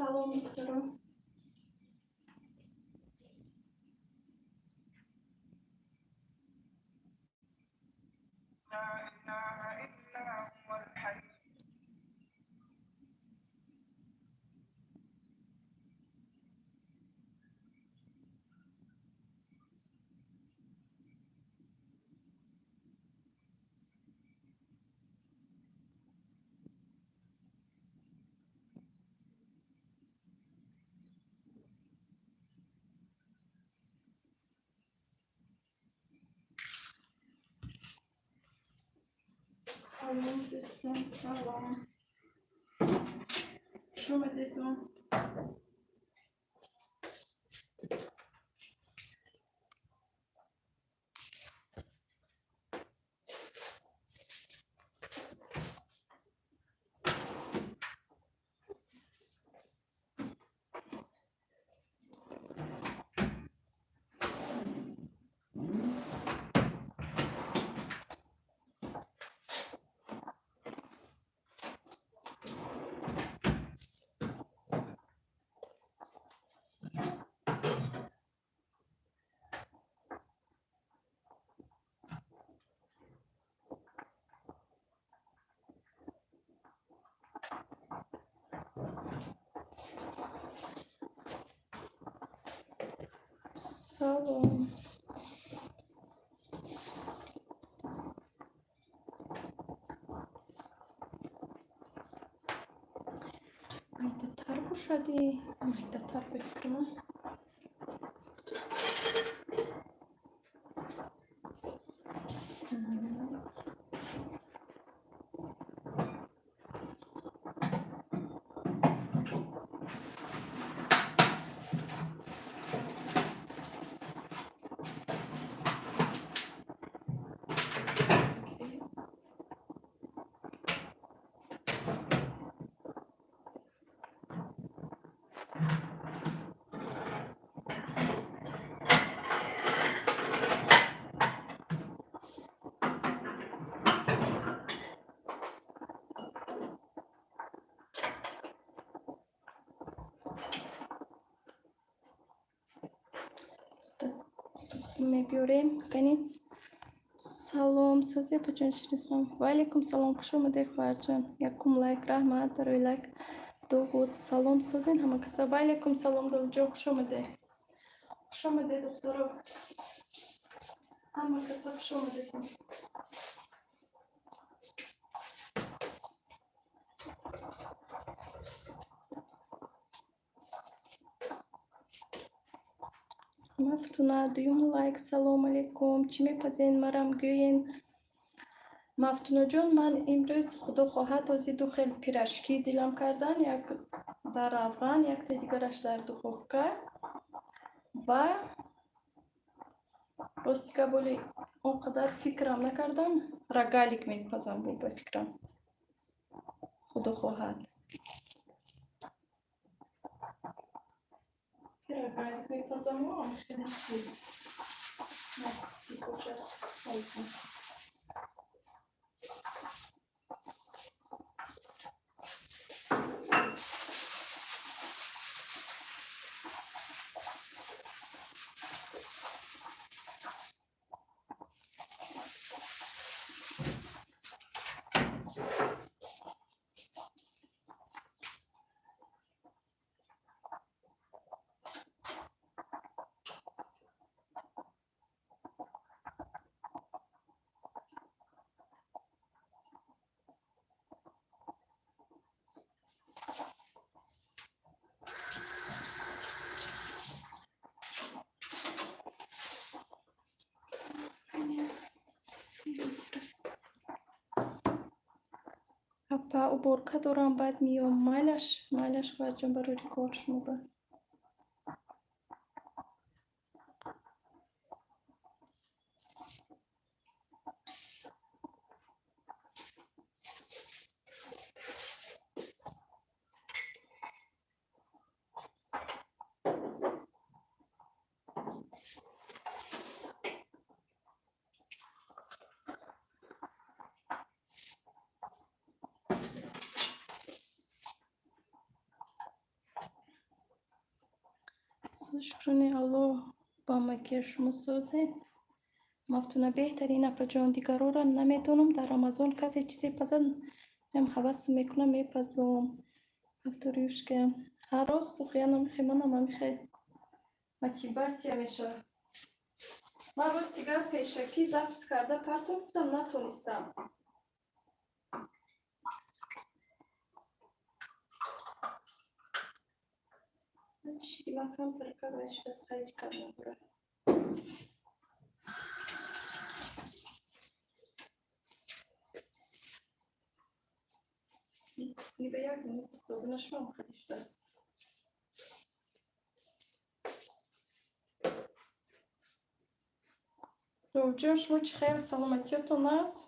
سلام محترم. سلام دوستان، سلام. خوش اومدید. سلام. Ayda tarbushadi. Ayda tarbushkirman. میبیوریم کنید. سلام سوزی پچون شیرینم. و علیکم سلام. خوش اومدید خواهر جان. یکم لایک رحمت برای لایک دو بود. سلام سوزین همه کسا. و علیکم سلام دو جو. خوش اومدید. خوش اومدید دخترو. همه کسا خوش اومدید. مفتونه دویم لایک. سلام علیکم. چی میپزین مرم گوین. مفتونه جون من امروز خدا خواهد ازیدو خیلی پیرشکی دیلم کردن. یک در افغان یک تا دیگرش در دخوفکه و راستی که بولی اونقدر فکرم نکردم رگالیک میپزم بود به فکرم خدا خواهد رگالیک میپزم و خیلی نسی کشه خیلی اپا او برکه دارم بعد میام مایلش خواهد جان برای ریکارد شما با шукрани Алло ба маки шумо созе. Мафтуна беҳтарин апаҷон дигарора наметонам дар Рамазон касе чизе пазад мем ҳавас мекунам мепазум. Авторюшка. Ҳаросту хиянам химанам амихе. Мотивация меша. Ман рӯз дигар пешакӣ запис карда партон гуфтам натонистам. Чиди ман камтар кардам ҳеҷ харид карда надорам. Ниба як минут истода нашвам харид шудааст. Ҷон шумо чӣ хел саломатиётон аст?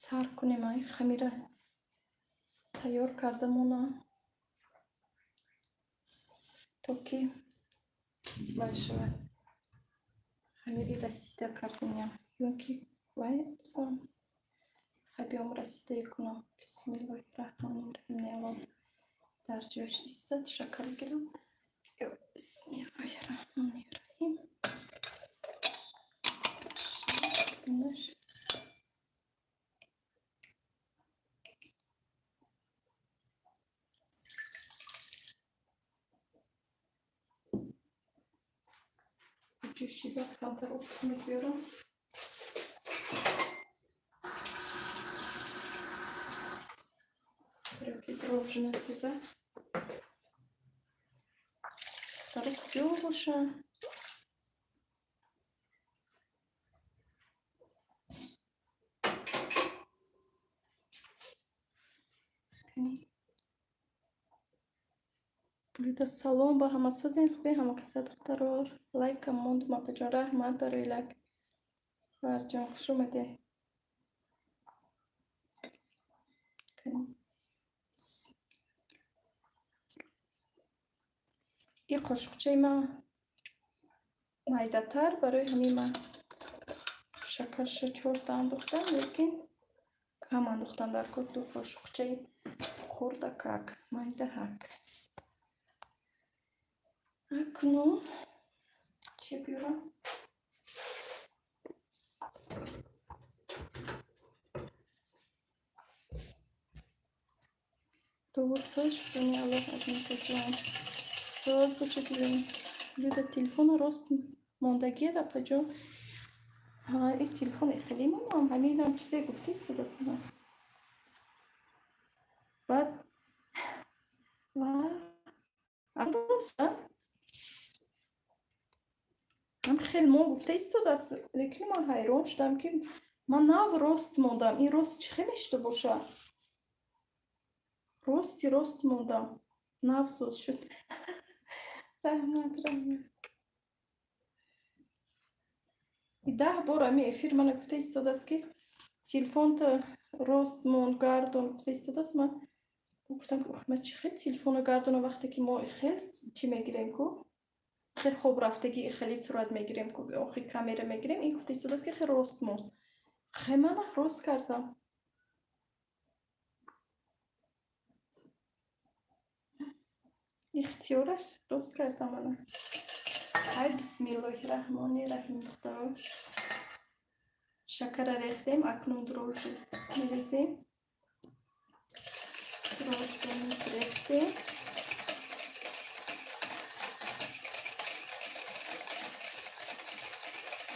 Сар кунем ай хамира тайёр кардамона то ки башавад. Хамири расида кардем. Ён ки вай сам хабиём расида кунам. Бисмиллаҳир-раҳмонир-раҳим. Нело дар ҷояш истад шакар гирам. Бисмиллаҳир-раҳмонир-раҳим. Ҷӯшида камтар об мебиёрам. Ки дрожжи насӯзад. Сари куҷо боша? Бурида салом ба ҳамасозин хубе ҳамақиса духтарор. Лайкам мондум апаҷон раҳмат барои лайк. Варҷон хуш омаде. И қошуқчаи ма майдатар барои ҳамин ма шакарша 4 та андохтам, лекин кам андохтам дар кор 2 қошуқчаи хурдакак майдаҳак. Акнун чӣ биёрам? Довуд соз шуни Аллоҳ аз мекашам. Соз бошад бирем. Люда телефона рост мондагият апаҷон. И телефон хеле мамам ҳаминам чизе гуфта истодасам. Баъд ам хел мо гуфта истодааст, лекин ман ҳайрон шудам ки ман нав рост мондам. Ин рост чӣ хел мешуда боша? Рост мондам. Нав соз шуд. Раҳмат. И 10 бор ами эфир мана гуфта истодааст ки телефонто рост монд гардон гуфта истодааст. Ман гуфтам ман чӣ хел телефоно гардонам вақте ки мо хел чӣ мегирем ку? Хеле хоб рафтагӣ хеле сурат мегирем ку охи камера мегирем. Ин гуфта истодааст ки хеле рост монд. Хеле мана рост кардам. Ихтиёраш рост кардам мана. Ай бисмиллаҳир-раҳмонир-раҳим духтаро. Шакара рехтем, акнун дрожжи мерезем. Дрожжи рехтем.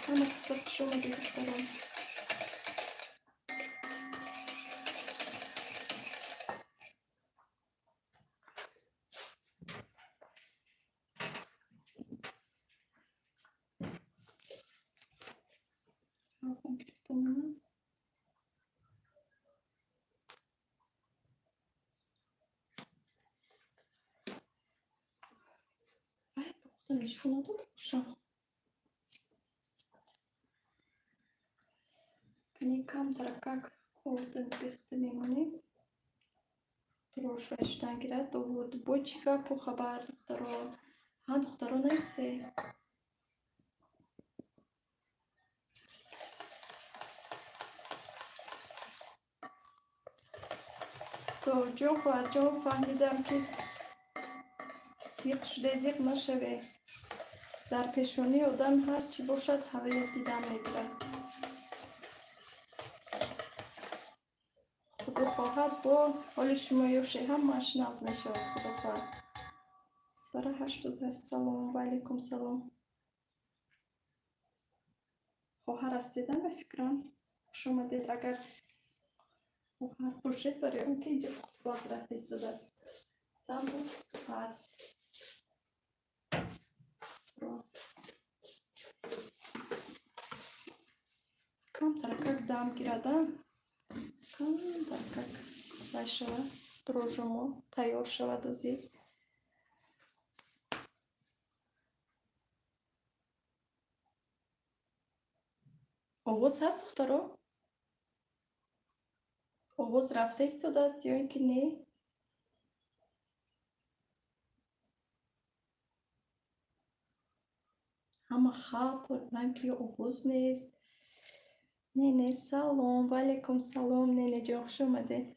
Ҳама қисса хуш омадед духтаро. Телефон надо боша. Кани камтар как Orada bixti memnunum. Трошки штангира довод бочка по хабар духтаро. Ха духтаро нерсе. То جون فهمیدم که زیق شده زیق نشوه. در پیشونی آدم هر چی باشد هوای دیدن میگیرد. خدا خواهد با حال شما یوشه هم مشناز میشود. خدا خواهد. سفره 80 سلام و علیکم سلام. خواهر هستیدن به فکرم شما دید اگر خواهر باشد برای اون که اینجا باز رفت ایستاده است. tam بود پس کم ترکک دام گیردم کم ترکک زای شود دروژمو تیار شود اوزی آواز هست دخترو؟ آواز رفته ایستاده است یا اینکه نه؟ همه خواب من که آواز نیست نه سلام و علیکم سلام نه جا خوش اومده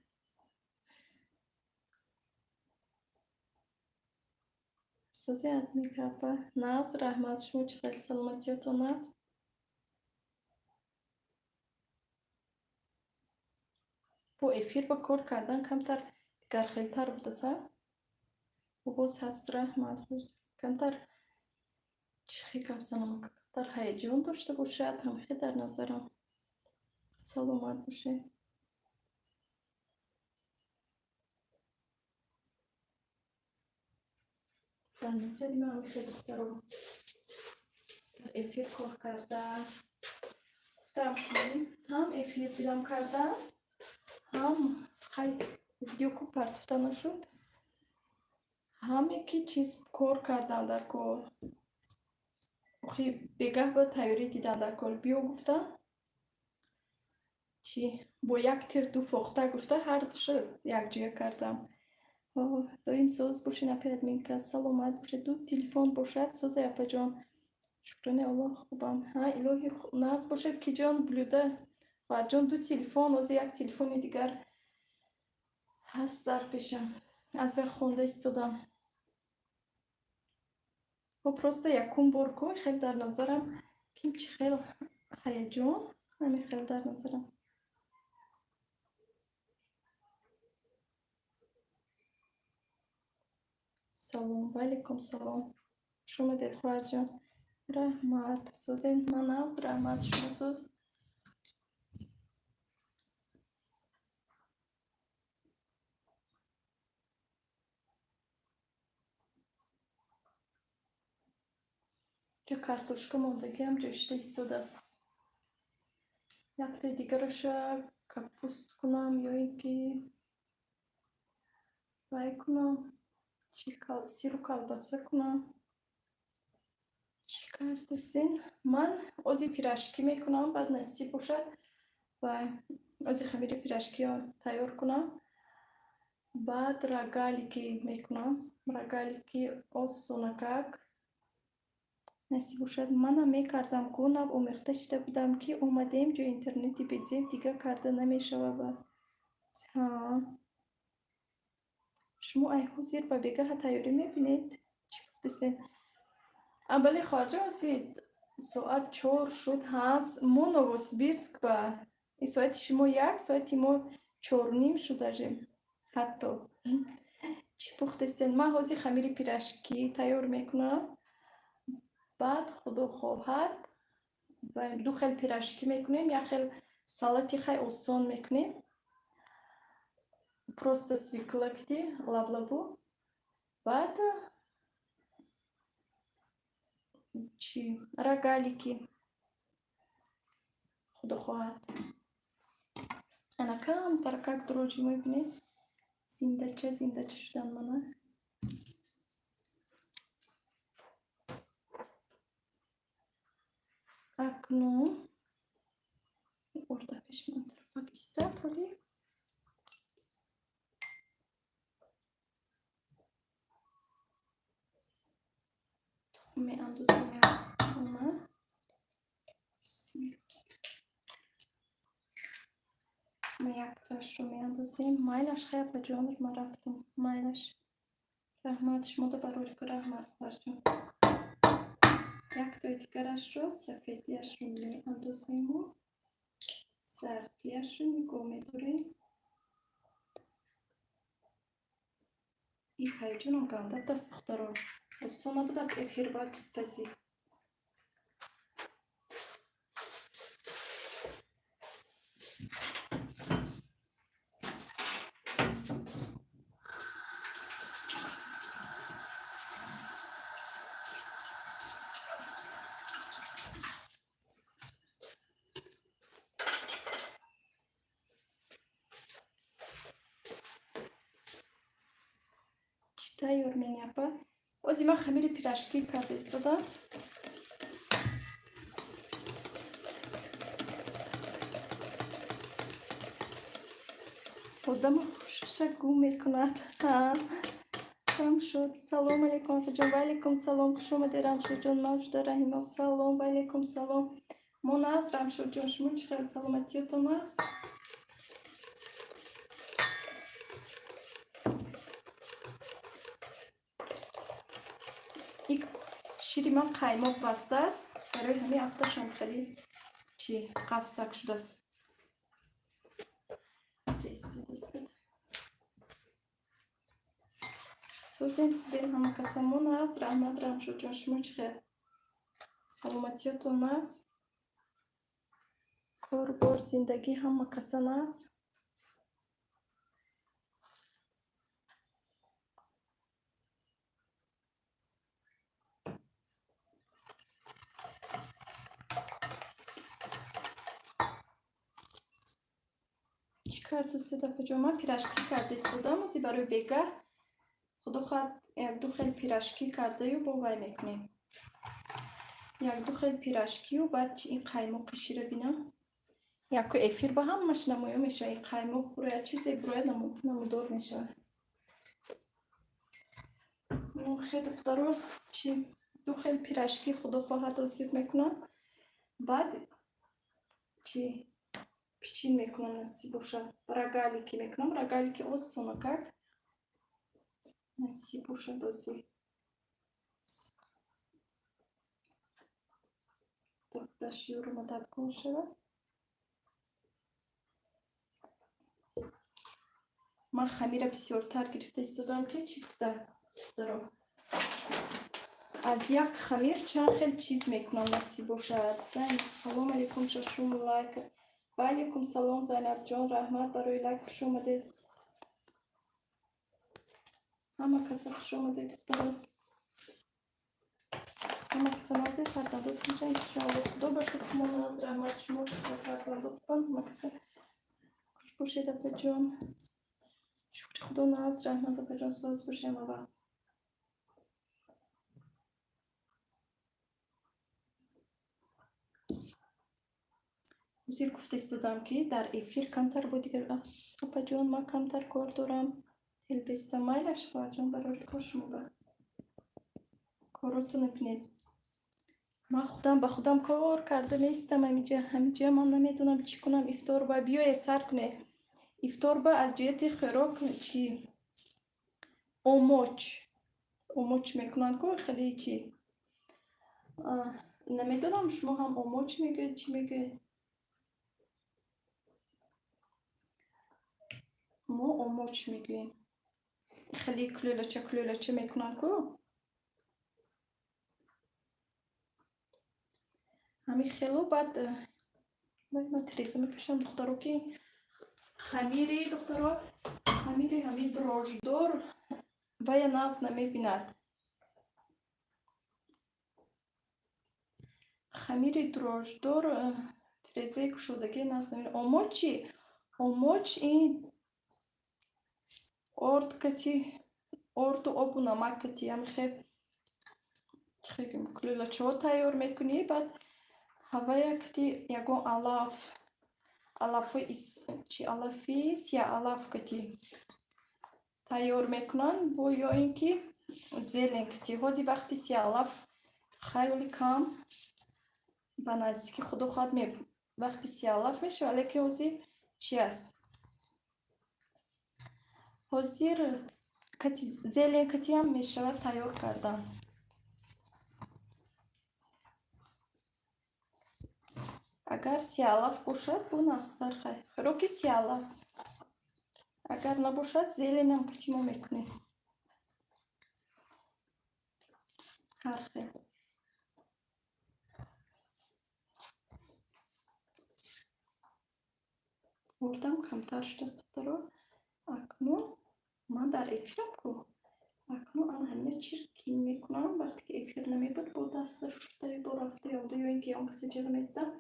سازی ادمی کپا ناز رحمت شما چه خیلی سلامتیاتون است با افیر با کار کردن کمتر دیگر خیلی تر بوده سا آواز هست رحمت خوش کمتر چی خیلی کبزنم کمتر هیجان داشته باشد هم خیلی در نظرم سلامت باشه در نظر من هم خیلی دخترم در افیر کار کردن هم افیر بیلم کردن هم خیلی ویدیو کو پرتفته نشد همه کی چیز کار کردن در کار خیلی بگه با تیاری دیدن در کار بیو گفتن چی با یک تیر دو فوخته گفته هر دوش یک جویا کردم دایم ساز باشه نپید مینکه سلامت باشه دو تلفن باشد ساز اپا جان شکرانه الله خوبم ها الهی ناز باشد که جان بلوده و جان دو تلفن از یک تلفن دیگر هست در پیشم از وقت خونده استودم و پرسته یکم بار کوی خیلی در نظرم کیم چی خیلی هیجان همین خیلی در نظرم سلام و علیکم سلام شما دید خواهر جان رحمت سوزین من از رحمت شما سوز که کارتوشکا موندگی هم جشته ایستاده است یک تا دیگرش کپوست کنم یا اینکه بای کنم سیرو کلباسه کنم چی کار دوستین من اوزی پیراشکی میکنم بعد نصیب باشد و اوزی خمیر پیراشکی ها تیار کنم بعد راگالی که میکنم راگالی که آسونکک نصیب باشد منم میکردم کنم اومخته شده بودم که اومدیم جو اینترنتی بزیم دیگه کرده نمیشوه ها شما ایهو زیر با بگه تیاری میبینید چی بودستین اولی خواجه هستید ساعت 4 شد هست ما نووسبیرسک با این ساعت شما یک ساعتی ما 4:30 شده جیم حتی چی پختستین من حوزی خمیر پیراشکی تیار میکنم بعد خدا خواهد و دو خیل پیراشکی میکنیم یا خیل سالتی خیلی آسان میکنیم просто свеклакти лаблабу بعد چی рогалики خدا خواهد انا کم ترکک دروجی میبینید زنده چه شدن منه اکنون orada peşman tarafak بیسته پولی می اندازم یک دونه. ما یک تاش رو می اندازیم. مایلش خیلی به جانر ما رفتم. مایلش رحمت شما دو برای که رحمت برجون. یک تای دیگرش رو سفیدیش رو می اندازیم و زردیش رو نگاه می داریم. این هیجان هم گنده دست اخترا اصلا نبود از افیر باید چیز پزی چی تایور می نیپا اوزی من خمیر پیراشکی کرده استادم خودم خوشش گم میکند رمشد سلام علیکم فجان و علیکم سلام خوش اومدی رمشد جان موجود رحیم سلام و علیکم سلام مناز رمشد جان شما چقدر سلامتیتون است این شیری من قایماق بسته است برای همین هفته شام خیلی چی قفسک شده است جستید سوزیم بین همه کسامون است رحمت رمشد جان شما چقدر سلامتیتون است کار بار زندگی همه کسان است چی کرد دوست دفعه جا من پیراشکی کرده استادم ازی برای بگه خدا خواهد یک دو خیلی پیراشکی کرده و با وای میکنیم یک دو خیلی پیراشکی و بعد این قایماق شیره بینم یکو افیر با هم مش نمایه میشه این قایماق برای چیزی برای نمودار میشه خیلی دخترو چی دو خیلی پیراشکی خدا خواهد آسیب میکنم بعد چی پیچین میکنم نصیب باشه راگالی که میکنم راگالی که آسونه как نصیب باشه دوزی دخترش یورو مدد کن شده من خمیر بسیارتر گرفته استادم که چی گفته دارم از یک خمیر چند خیلی چیز میکنم نصیب باشه سلام علیکم ششم لایک و علیکم سلام زینب جان رحمت برای لایک خوش اومدید همه کسی خوش اومدید دخترم همه کسی نازی فرزنداتون چه انشاءالله خدا باشه شما از رحمت شما فرزنداتون همه کسی خوش باشید دفعه جان شکر خدا ناز رحمت دفعه جان ساز باشه همه وقت زیر گفته استادم که در افیر کمتر بود دیگر اپا جان ما کمتر کار دارم تل بیسته مایلش با جان برای کار شما با کاراتو نبینید من خودم با خودم کار کرده نیستم همینجا من نمیدونم چی کنم افطار با بیای سر کنه افطار با از جهت خوراک چی اوموچ میکنن که خیلی چی نمیدونم شما هم اوموچ میگه چی میگه ما اوموچ میگیم خیلی کلولچه میکنن که همین خیلی بعد من تریزه میپشم دخترو که خمیری دخترو خمیری همین دروژدار و یا ناز نمیبیند خمیری دروژدار تریزه کشودگی ناز نمیبیند اوموچ این ارد کتی ارد و آب و نمک کتی هم خیلی کلولچه ها تیار میکنی بعد هوا کتی یکو علفی سیاه علف کتی تیار میکنن با یا اینکه زیلین کتی هازی وقتی سیاه علف خیلی کم به نزدیکی خود خواهد وقتی سیاه علف میشه ولی که هازی چی است هازی زیلین کتی هم میشه تیار کردن اگر سیاه علف باشد بو نستر خیلی سیاه علف اگر نباشد زیلین هم کتی ما میکنیم هر خیلی بردم کمتر شده است رو اکنون من در افیرم کو اکنون آن همه چی کین میکنم وقتی که افیر نمی بود با دست شده با رفته یاده یا اینکه آن کسی جلو میزدم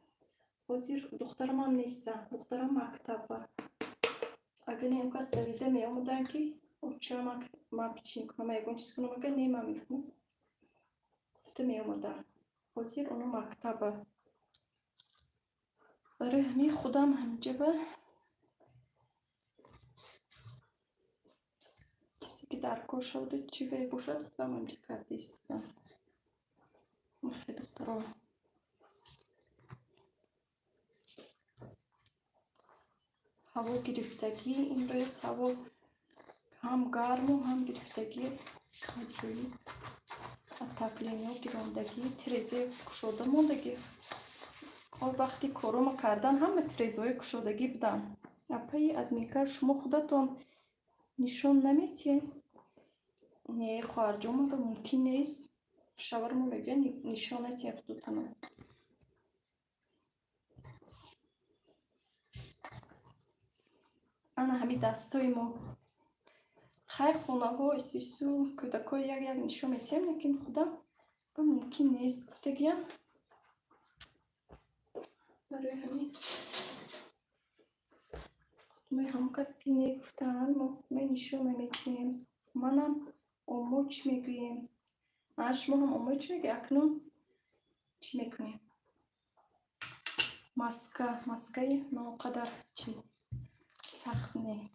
بازیر دخترم هم نیستم دخترم مکتب اگر نیم کس دویده می آمدن که چرا من پیچی میکنم اگه چیز کنم اگر نیم میکنم گفته می آمدن بازیر اونو مکتب برای همی خودم همجا به چیزی که در کار شده چی بای باشد خودم همجا کرده ایستم خیلی دخترم هوا گرفتگی این روز هوا هم گرم و هم گرفتگی کجویی تپلینو گرفتگی تریزه کشوده موندگی وقتی کارو کردن همه تریزهای کشودگی بودن اپای ادمیکر شما خودتون نشون نمیتین نه خواهر جون ممکن نیست شاورما میگه نشون نتین خودتون انا همین دستای ما خیلی خونه ها سیسو کودکای یک نشون میتیم لیکن خدا ممکن نیست گفتگی برای همین ما هم کس که نگفتن ما نشون نمیتیم منم اموچ میگویم شما هم اموچ میگه اکنون چی میکنیم ماسکه ناقدر چی سخت نه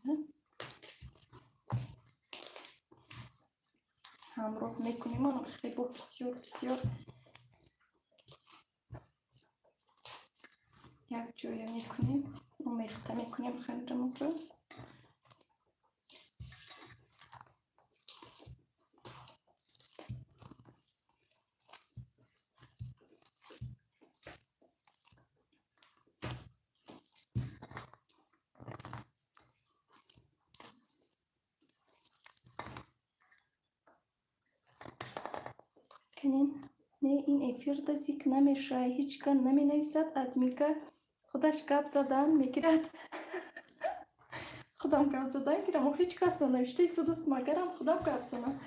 همراه میکنیم من خیلی بسیار یک جویا میکنیم و میخته میکنیم خمیرمون رو کنین نه این افیر دزیک نمیشه هیچ کن نمی نویسد ادمی که خودش گپ زدن میگیرد خودم گپ زدن گیرم و هیچ کس ننوشته است دوست مگرم خودم گپ زدم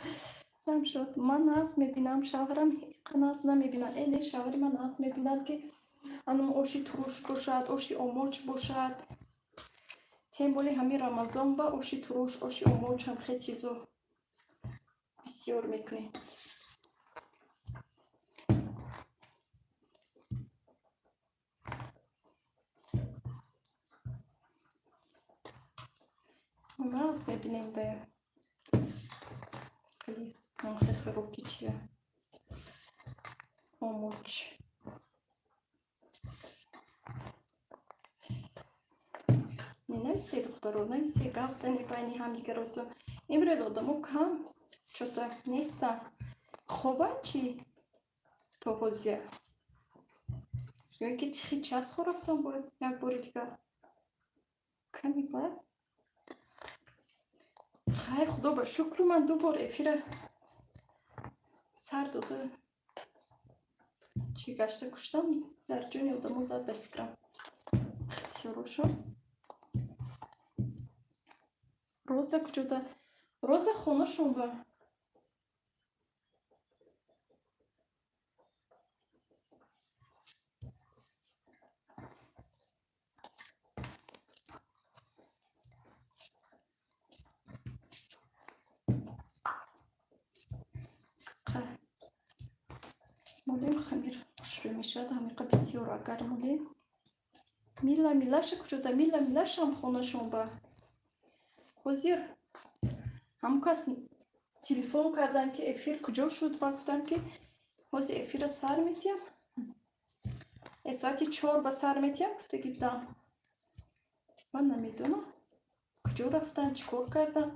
دم شد من ناز میبینم شوهرم ناز نمیبینن این شوهری من ناز میبینن که انم اوشی تروش باشد اوشی اوموچ باشد تیم بولی همین رمضان با اوشی تروش اوشی اوموچ هم خیلی چیزو بسیار میکنیم ناز میبینیم به خیلی خیلی چیه اوموچ نویسی دخترو نویسی گپ زنی بینی هم دیگه رو تو امروز آدمو کم چطور نیستن خوبه چی تو حوزیه یا اینکه خیلی چیز خورفتم باید یک بار دیگه کمی باید خیلی خدا با شکر من دو بار افیر سر داده چی گشته کشتم در جونی آدمو زد به فکرم خیلی روشم روزه کجوده روزه خونه شون با مولیم خمیر خوش رو میشد همیقه بسیار اگر مولیم Мила Милаша куҷода? Мила Милашам хонашон ба ҳозир ҳам кас телефон кардан ки эфир куҷо шуд. Ба гуфтам ки ҳозир эфира сар метиҳам. Соати 4 ба сар метиҳам. Гуфта ки да. Ман намедонам куҷо рафтан, чӣ кор кардан.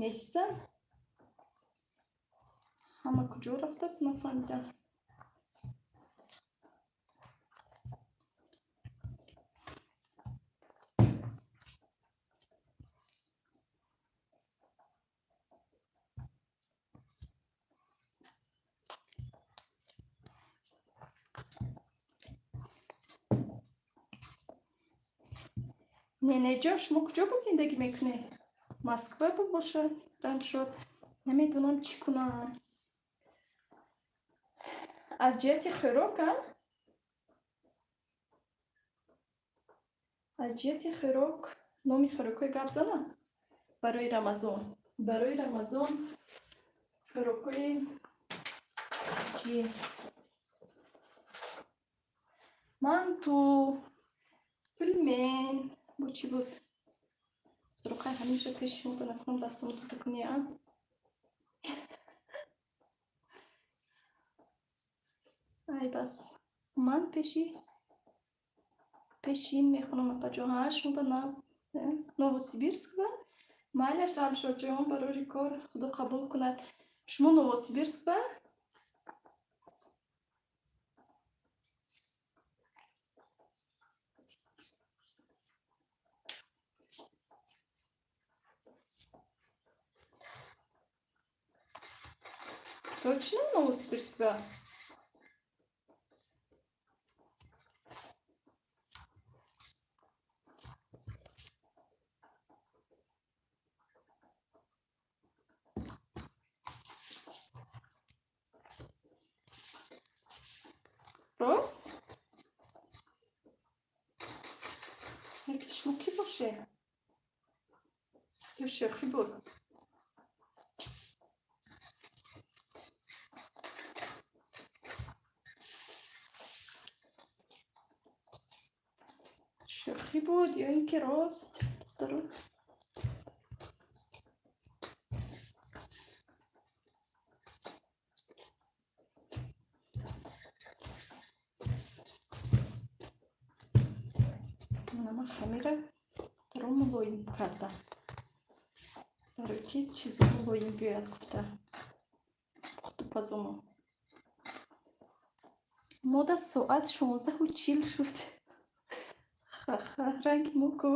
Нестан. Ҳама куҷо рафтаст нафаҳмидам. Ненеҷон, шумо куҷо ба зиндагӣ мекунед? Москва бошад, раншод. Намедонам чӣ кунам. Аз ҷиҳати хӯрокам, аз ҷиҳати хӯрок, номи хӯрокҳои гап занам. Барои Рамазон. Барои Рамазон хӯрокҳои чӣ? Манту, пилмен, бо чӣ буд? Рӯқай ҳамеша пеши шумо ба накунам дастамо тоза кунияам. Ай бас. Ман пеши ин мехунам апаҷон. Шумо ба Новосибирск ба? Майлаш Рамшодҷон, барори кор худо қабул кунад. Шумо Новосибирск ба? Точно Новосибирск ба? Рост? Яке шумо ки боше? Ё шӯхӣ буд. Шӯхӣ буд ё ин ки рост? Духтаро? Ман хамира духтаро мулоим кардам. Барои ки чизо мулоим биёяд гуфта. Пухту пазомо. Мода соат 16:40 шуд. Ха-ха, ранги муку.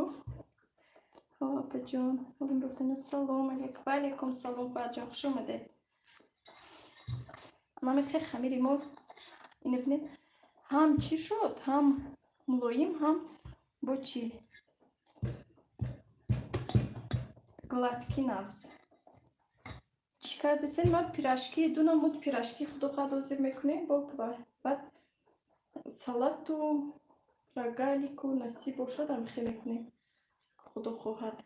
Ҳо, апаҷон. Ҳолим гуфтан салом алейкум. Ва алейкум салом, фарҷон. Хуш омадед. Намехе хамири мо ина бинед. Ҳам чӣ шуд? Ҳам мулоим, ҳам бо чӣ? Гладкий нағз. Чӣ кардесен? Ман пирашки, ду намуд пирашки худо хоҳад ҳозир мекунем. Баъд салату рогалику насиб бошад амихе мекунем. Худо хоҳад.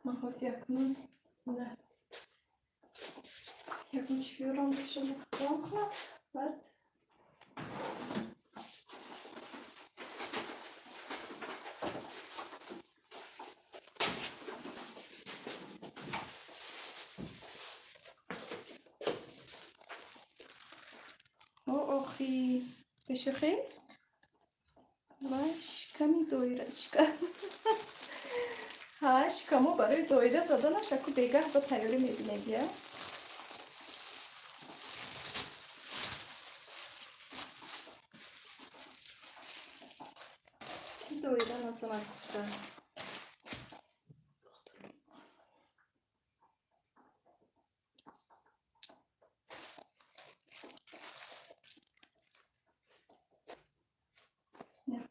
Ман ҳозир якунун ина ягон шӯёрам бошад иқтидом кунам. Баъд охи бешӯхӣ? Ва шиками доирачка. Ҳа, шикамо барои доира заданаш аку бегаҳ ба тайёрӣ мебинед, я? Ки доира назанад гуфта.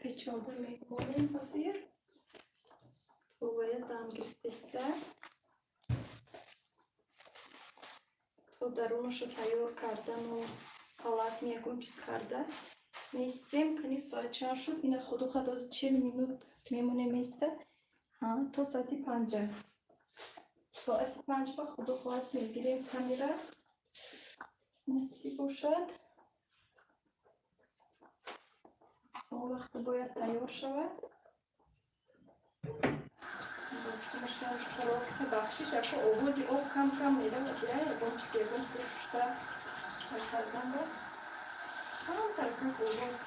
Печёда мекунем ҳозир. Товая дам гирифтеста. То дарунашо тайёр кардану салат ягон чиз карда меистем. Кани соат чанд шуд? Ина худо хоҳад ҳозир 40 минут мемонем меиста. Ҳа, то соати 5. Соати 5 ба худо хоҳад мегирем камера. Насиб бошад. تا وقت باید تیار شود. Zastraszam szerokie bakshish jako owozi o kam میره و دیگه bądź biegą słyszta tak tam tak owoz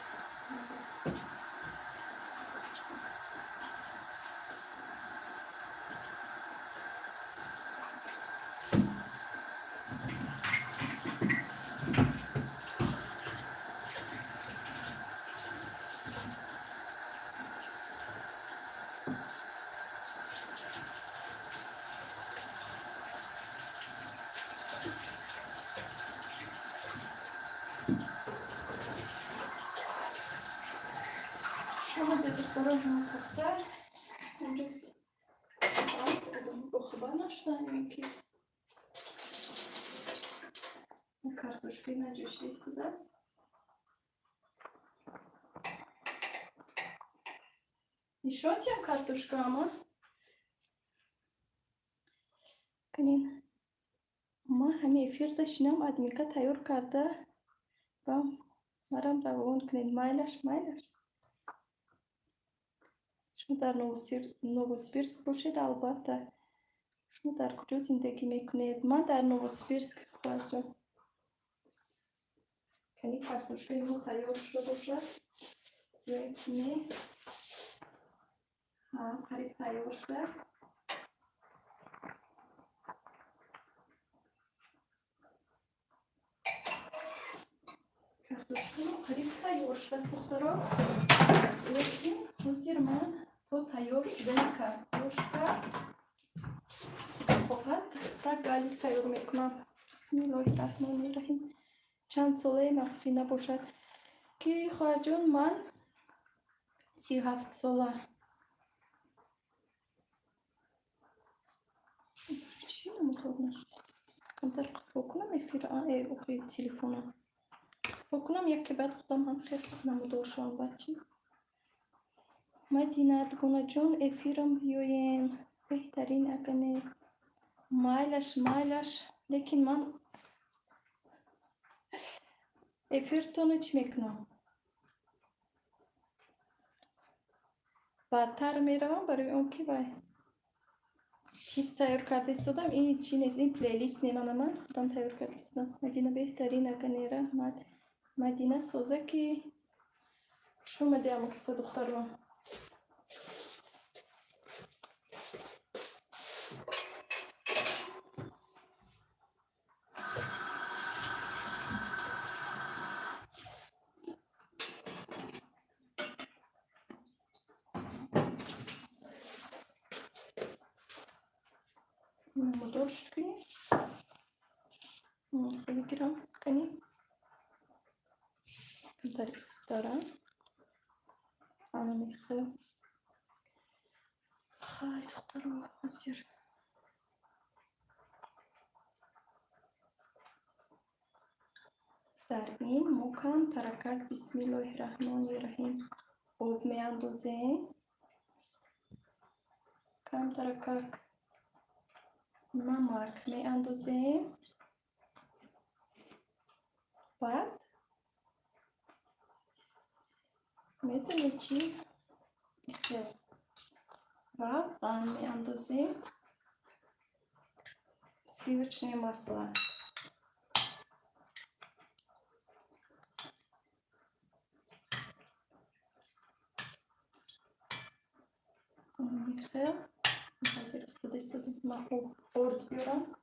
شما دکتران مفصل امروز با خبر نشدم که کارتوشکی نجوش لیست است. نشونتیم کارتوشکا اما کنین ما همه افیر داشتیم ادمیکا تیار کرده و مرام روان کنین مایلش شما در نووسیبیرسک باشید البته شما در کجا زندگی میکنید؟ من در نووسیبیرسک خواهد کنی کارتوشکای ما تیار شده باشد یایتینه قریب تیار شده است کارتوشکای ما قریب تیار شده است دختران لیکن حضیر من تو تیار شده کارتوشکا خواهد رگالی تیار میکنم بسم الله الرحمن الرحیم چند ساله مخفی نباشد که خواهد جان من 37 ساله چی نموتور نشد کمتر فکر کنم افیر اوخی تلفونم فکر کنم یکی بعد خودم هم خیلی نمودار شدم بچه مدینه دگونه جان افیرم بیاین بهترین اکنه مایلش لیکن من افیرتونه چی میکنم بدتر میروم برای اون که باید چیز تیار کرده استودم این چی نیست این پلیلیست نیمانه من خودم تیار کرده استودم مدینه بهترین اکنه مدینه سازه که شما دیگه کسا دختر رو نمودار شد کنی خیلی گرم کنی کمتر ایست دارم انا میخوام خیلی دختر رو حضیر در این مکان ترکک بسم الله الرحمن الرحیم آب می اندازیم کم ترکک نمک می اندازیم بعد میتونی چی خیلی روغن می اندازیم сливочное масло Михаил зараз туди-сюди на орд берем.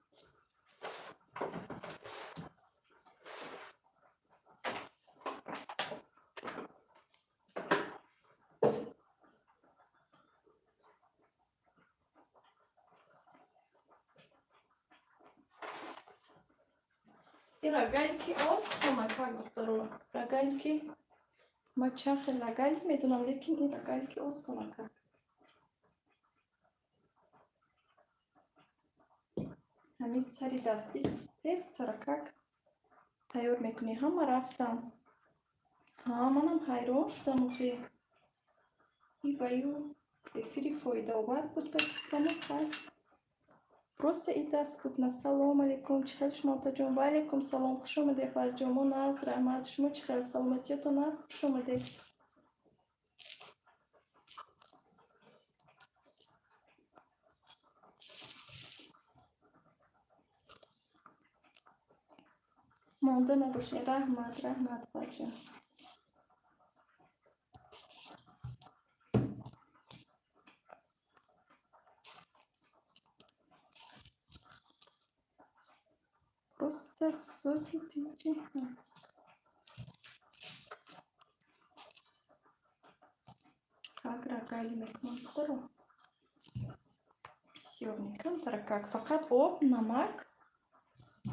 И рогальки острова, как доктору, рогальки мачахи рогальки медуном лекин и рогальки острова как. همین سری دستی تست رکک تیار میکنی همه رفتم منم حیران شدم که ای بایو بفری فایده آور بود بکنم خیلی просто ای دستتون سلام علیکم چه خیلی شما جان و علیکم سلام خوش اومدید خواهر جان ناز رحمت شما چه خیلی سلامتیتون هست خوش اومدید مونده نباشین. رحمت بچه. Просто соцсети. Как ракали мекмонтаро. Все, никам таракак. Фақат об, намак,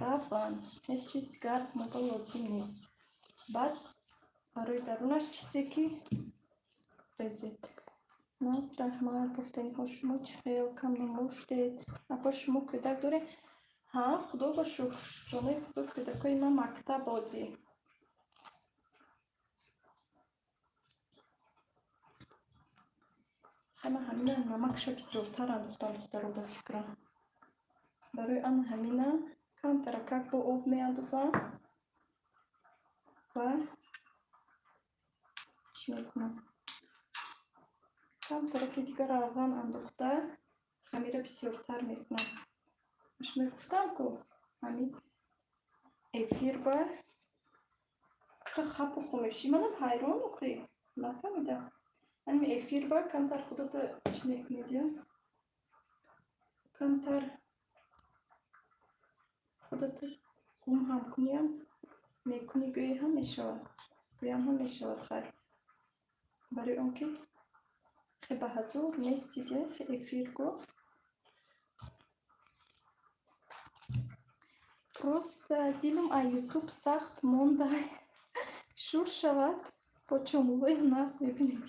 раван. Ҳеҷ чиз гарм моба лозим нест. Баъд барои дарунаш чизе ки резет. Наз раҳмат гуфтаниҳо шумо чӣ хел кам намуштед. Апа шумо кӯдак доред? Ҳа, худо ба шукр. Ҷонои худо кӯдакои ман мактаб бозӣ. Ҳама ҳамина намакша бисёртар андохтам духтаро ба фикрам. Барои ана ҳамина камтаракак бо об меандозам ва чӣ мекунам? Камтараки дигар равған андохта хамира бисёртар мекунам. Аш мегуфтам ку ҳамин эфир ба хапу хомӯшӣ. Манам ҳайрон охи нафаҳмидам. ҳамин эфир ба камтар худото чӣ мекунед ё? Камтар худото гум ҳам куням мекунӣ гӯӣ ҳам мешавад. Гӯям ҳам мешавад хай. Барои он ки хе ба ҳазур нестид ё хе эфир го. Просто дилам аз ютуб сахт монда шур шавад бо чомӯбои нас мебинед.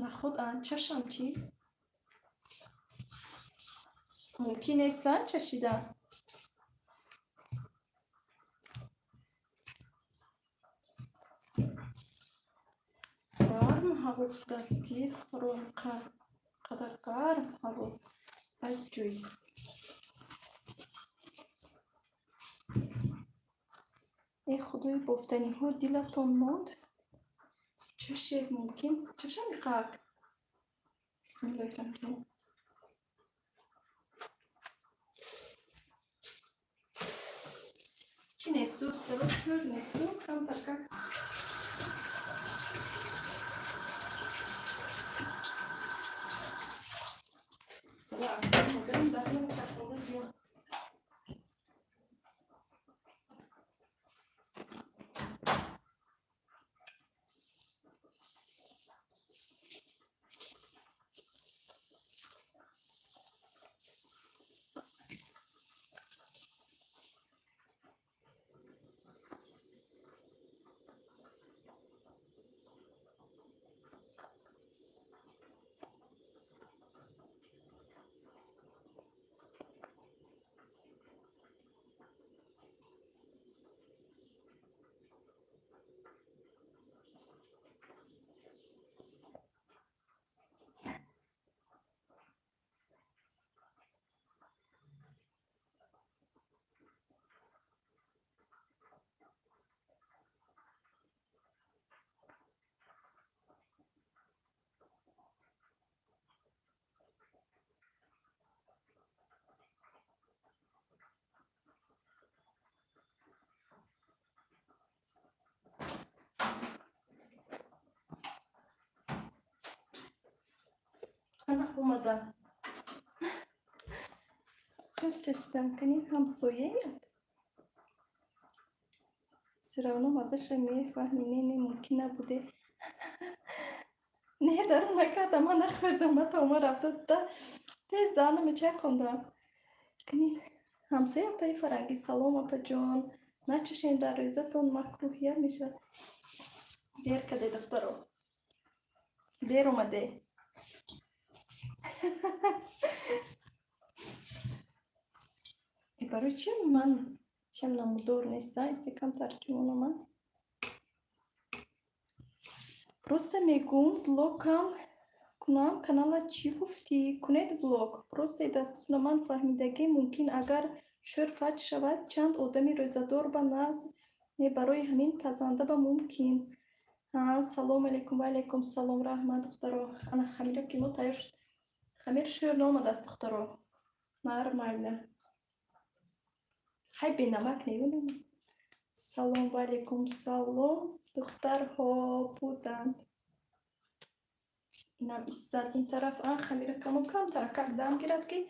Нахуд чашам чӣ? Мумкин нестан чашидан? Гарм ҳаво шудааст ки духтаро қадар гарм ҳаво. Аҷҷӯй. Э худои бофтаниҳо дилатон монд. Чашед мумкин? Чашам иқак. Бисмиллаҳир-раҳмонир-раҳим. Чӣ несту духтаро? Шӯр несту? Камтаркак. Магарам даҳнам чашонда зиёд. Ана омада. Хеш чашидам канин ҳамсояед. Сиравно мазаша мефаҳми, не мумкин набуде. Не дару накардам, ман нахӯрдам, ман таома рафта тез даҳанам мечайқондам. Канин ҳамсоям паи фаранги салом апаҷон. Начашен дар резатон макрӯҳият мешавад. Дер каде духтаро. Дер омаде. И барои чӣ ман чем намудор нестам? Истекам тарҷумонам. Просто мегӯм влогам кунам. Канала чӣ гуфтӣ? Кунед влог. Просто дастур ман фаҳмидагӣ мумкин агар шӯр фаҷ шавад чанд одами рӯзадор ба наз не барои ҳамин тазанда ба мумкин. Салом алейкум. Ва алейкум салом. Раҳмат духтаро. Ана хамира ки мо тайёр шуд. Хамир шӯр номадааст духтаро. Нормально. خیلی بینمک نیونم. سلام علیکم سلام دخترها بودند. اینم ایستاد این طرف خمیر کم کردم گیرد که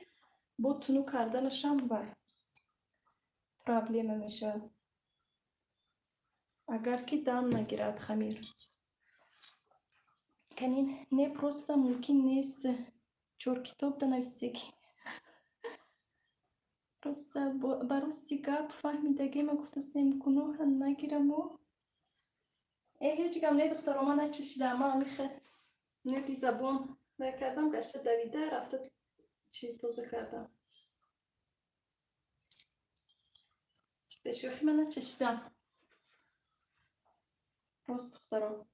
بوتونو کردنشم بر پرابلم میشه اگر که دم نگیرد خمیر. کنین نه پروستا ممکن نیست چور کتاب دنویستی پروستا براستی گپ فهمیدگی ما گفتستیم کنو هم نگیرم و هیچ گم نه دختر ما نچشیدم ما میخه نه بی زبون کردم گشته دویده رفته چی توزه کردم به شوخی من نچشیدم راست دخترم.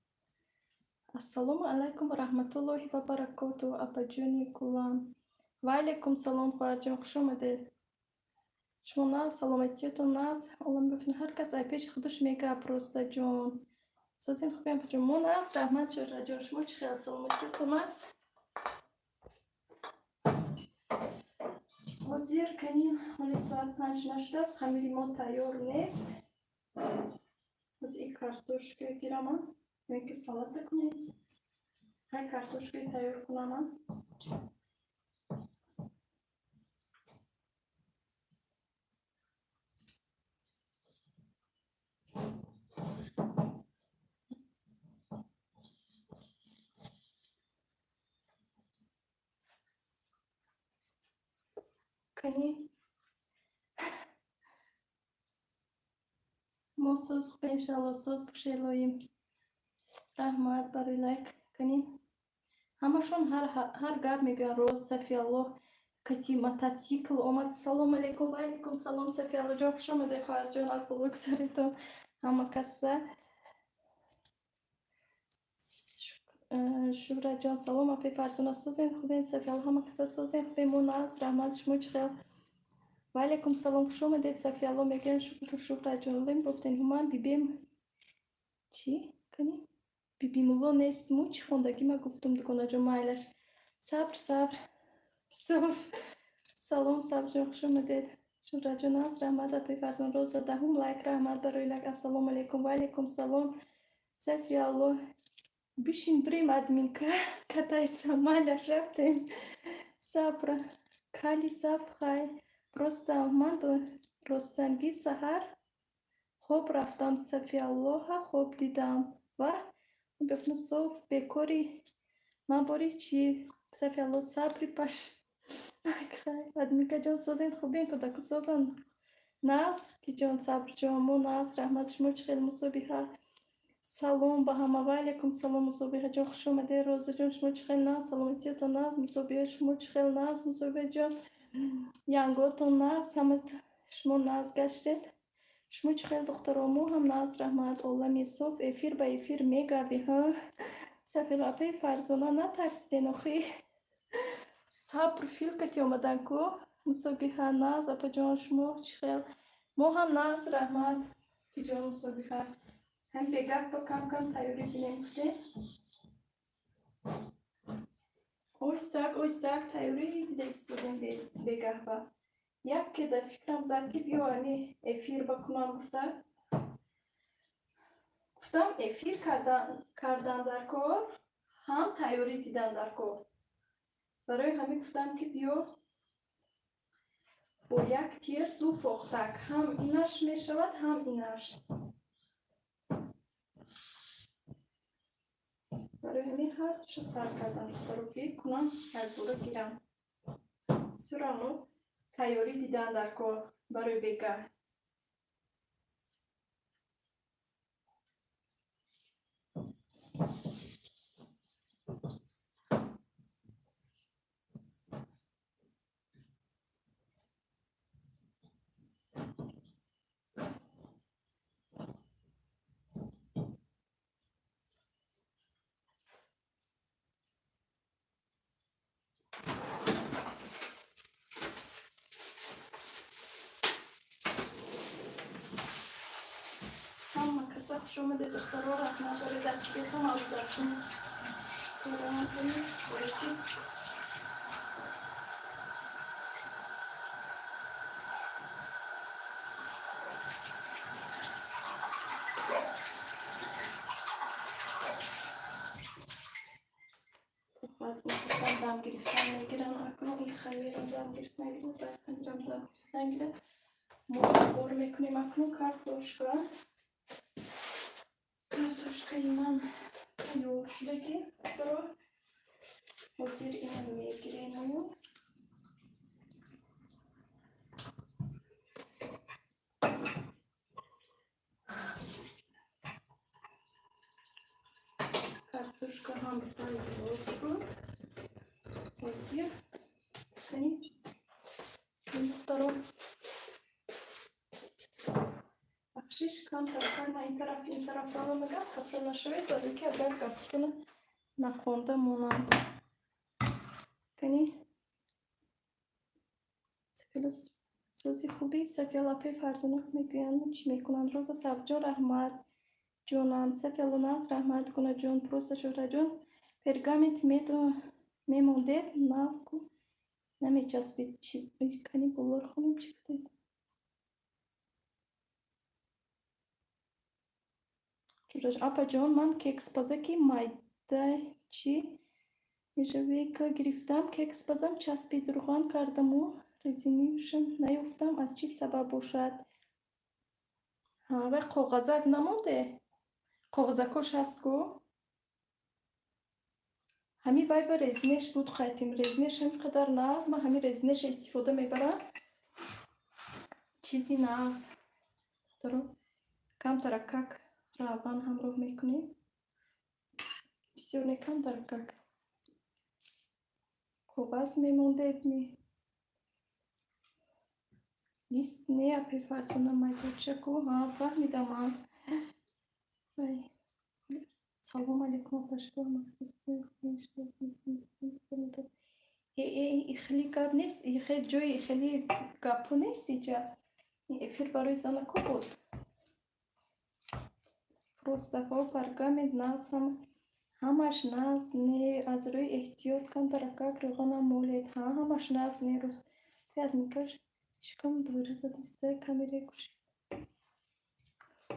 السلام علیکم و رحمت الله و برکاته اپا جونی کلان. و علیکم سلام خواهر جان خوش آمده. شما ناز سلامتیتون ناز علم بفن هر کس ای پیش خودش میگه پروستا جون سازین خوبیم پا جون مون ناز رحمت شد جان شما چی خیلی سلامتیتون ناز وزیر کنین ولی ساعت 5 نشده است خمیری ما تیار نیست از این کارتوشک گیرم میگه سالات کنید های کارتوشک تیار کنم کنی ما سوز خوب انشالله سوز بشیلویم رحمت برای لایک کنین همشون هر گاب میگن روز صفی الله کتی موتورسیکل اومد سلام علیکم و علیکم سلام صفی الله جان خوش آمده خواهر جان از بزرگسالیتون همه کسه شورا جان سلام اپی فرزونه سوزین خوبین صفی الله همه کسه سوزین خوبین مناز رحمت شما چخیل و علیکم سلام خوش آمدید صفی الله میگن شورا جان لیم گفتین همان بیبیم چی کنی بیبی مولو نیست مو چی خوندگی ما گفتم دکانه جان مایلش صبر سلام صبر جان خوش آمدید شورا جان از رحمت اپی فرزان روز دهم لایک رحمت برای لایک السلام علیکم و علیکم سلام صفی الله بشین بریم ادمینکا کتایسا مایلش رفتیم صبر کالی صبر خای پروستا من تو رستنگی سهر خوب رفتم صفی الله خوب دیدم و بفنو صوف بکوری من باری چی صفی الله صبری پاش ادمیکا جان سوزین خوبین کدکو سوزن ناز کی جان صبر جان مو ناز رحمت شما خیلی مصابیها سلام با همه و علیکم سلام مصابیها جان خوش اومده روزا جان شما خیلی ناز سلامتیتون ناز مصابیها شما خیلی ناز مصابیها جان ینگوتون ناز همه شما ناز گشتید شما خیلی دخترامو هم ناز رحمت الله صوف افیر با افیر میگردی ها صفی لاپی فرزانه نترسیدین اخی صبر فیل کتی اومدن کو مصابیها ناز اپا جان شما خیلی مو هم ناز رحمت کی جان مصابیها هم بگرد با کم تایوری بینیم کده اویستاک تایوری دیده استودیم بگرد با یک که در فکرم زد که بیو همی افیر بکنم گفتم افیر کردن در کار هم تایوری دیدن در کار برای همین گفتم که بیو با یک تیر دو فختک هم اینش می شود هم اینش برای همین هر دوش سر کردم رو که کنم هر دو رو گیرم سرانو تایوری دیدن در کار برای بگه کسا خوش اومده دخترها رحمت داره دست بکنم از دستون کارم کنید بایدی دم گرفتن نگیرن اکنون این خمیر رو دم گرفت نگیرن خمیر رو دم گرفت نگیرن ما بار میکنیم اکنون کارتوشکا من تیار شده که برو حاضر اینو میگیریم کارتوشکا هم تیار شد حاضر کنیم این دخترو بخشش کم ترکن ما این طرف رو میگم خطر نشوید داده که اگر گفتون نخونده مونم کنی سفیل سوزی خوبی سفیل اپی فرزانک میگویند چی میکنند روز سبجا رحمت جونان سفیل ناز رحمت کنه جون پروست شوره جون پرگامیت میموندید نافکو نمیچسبید چی کنی بولار خونم چی بودید Apa John man keks pazaki mayda çi Jevika گرفتم ککس بازم چسبید روغن کردم و رزینیشم نیفتم از چی سبب باشد و کاغذک نمونده کاغذکش هست کو همین وای به رزینش بود خواهیم رزینش هم قدر ناز ما همین رزینش استفاده میبرم چیزی ناز درو کم ترکک روان همراه میکنیم بسیار نکم ترکک کاغذ میمونده نیست نه اپی فرزونه مایتوچکو ها فهمیدم من سلام علیکم تشکر مخصوص ای خیلی گپ نیست ای خیلی جوی خیلی گپو نیست اینجا این افیر برای زنه کو بود پروستفا و پرگامید ناز همش ناز نه از روی احتیاط کن درکاک روغنم مولید همش ناز نه روز پیاد میکش شکم دوره زدیسته کامیره کشی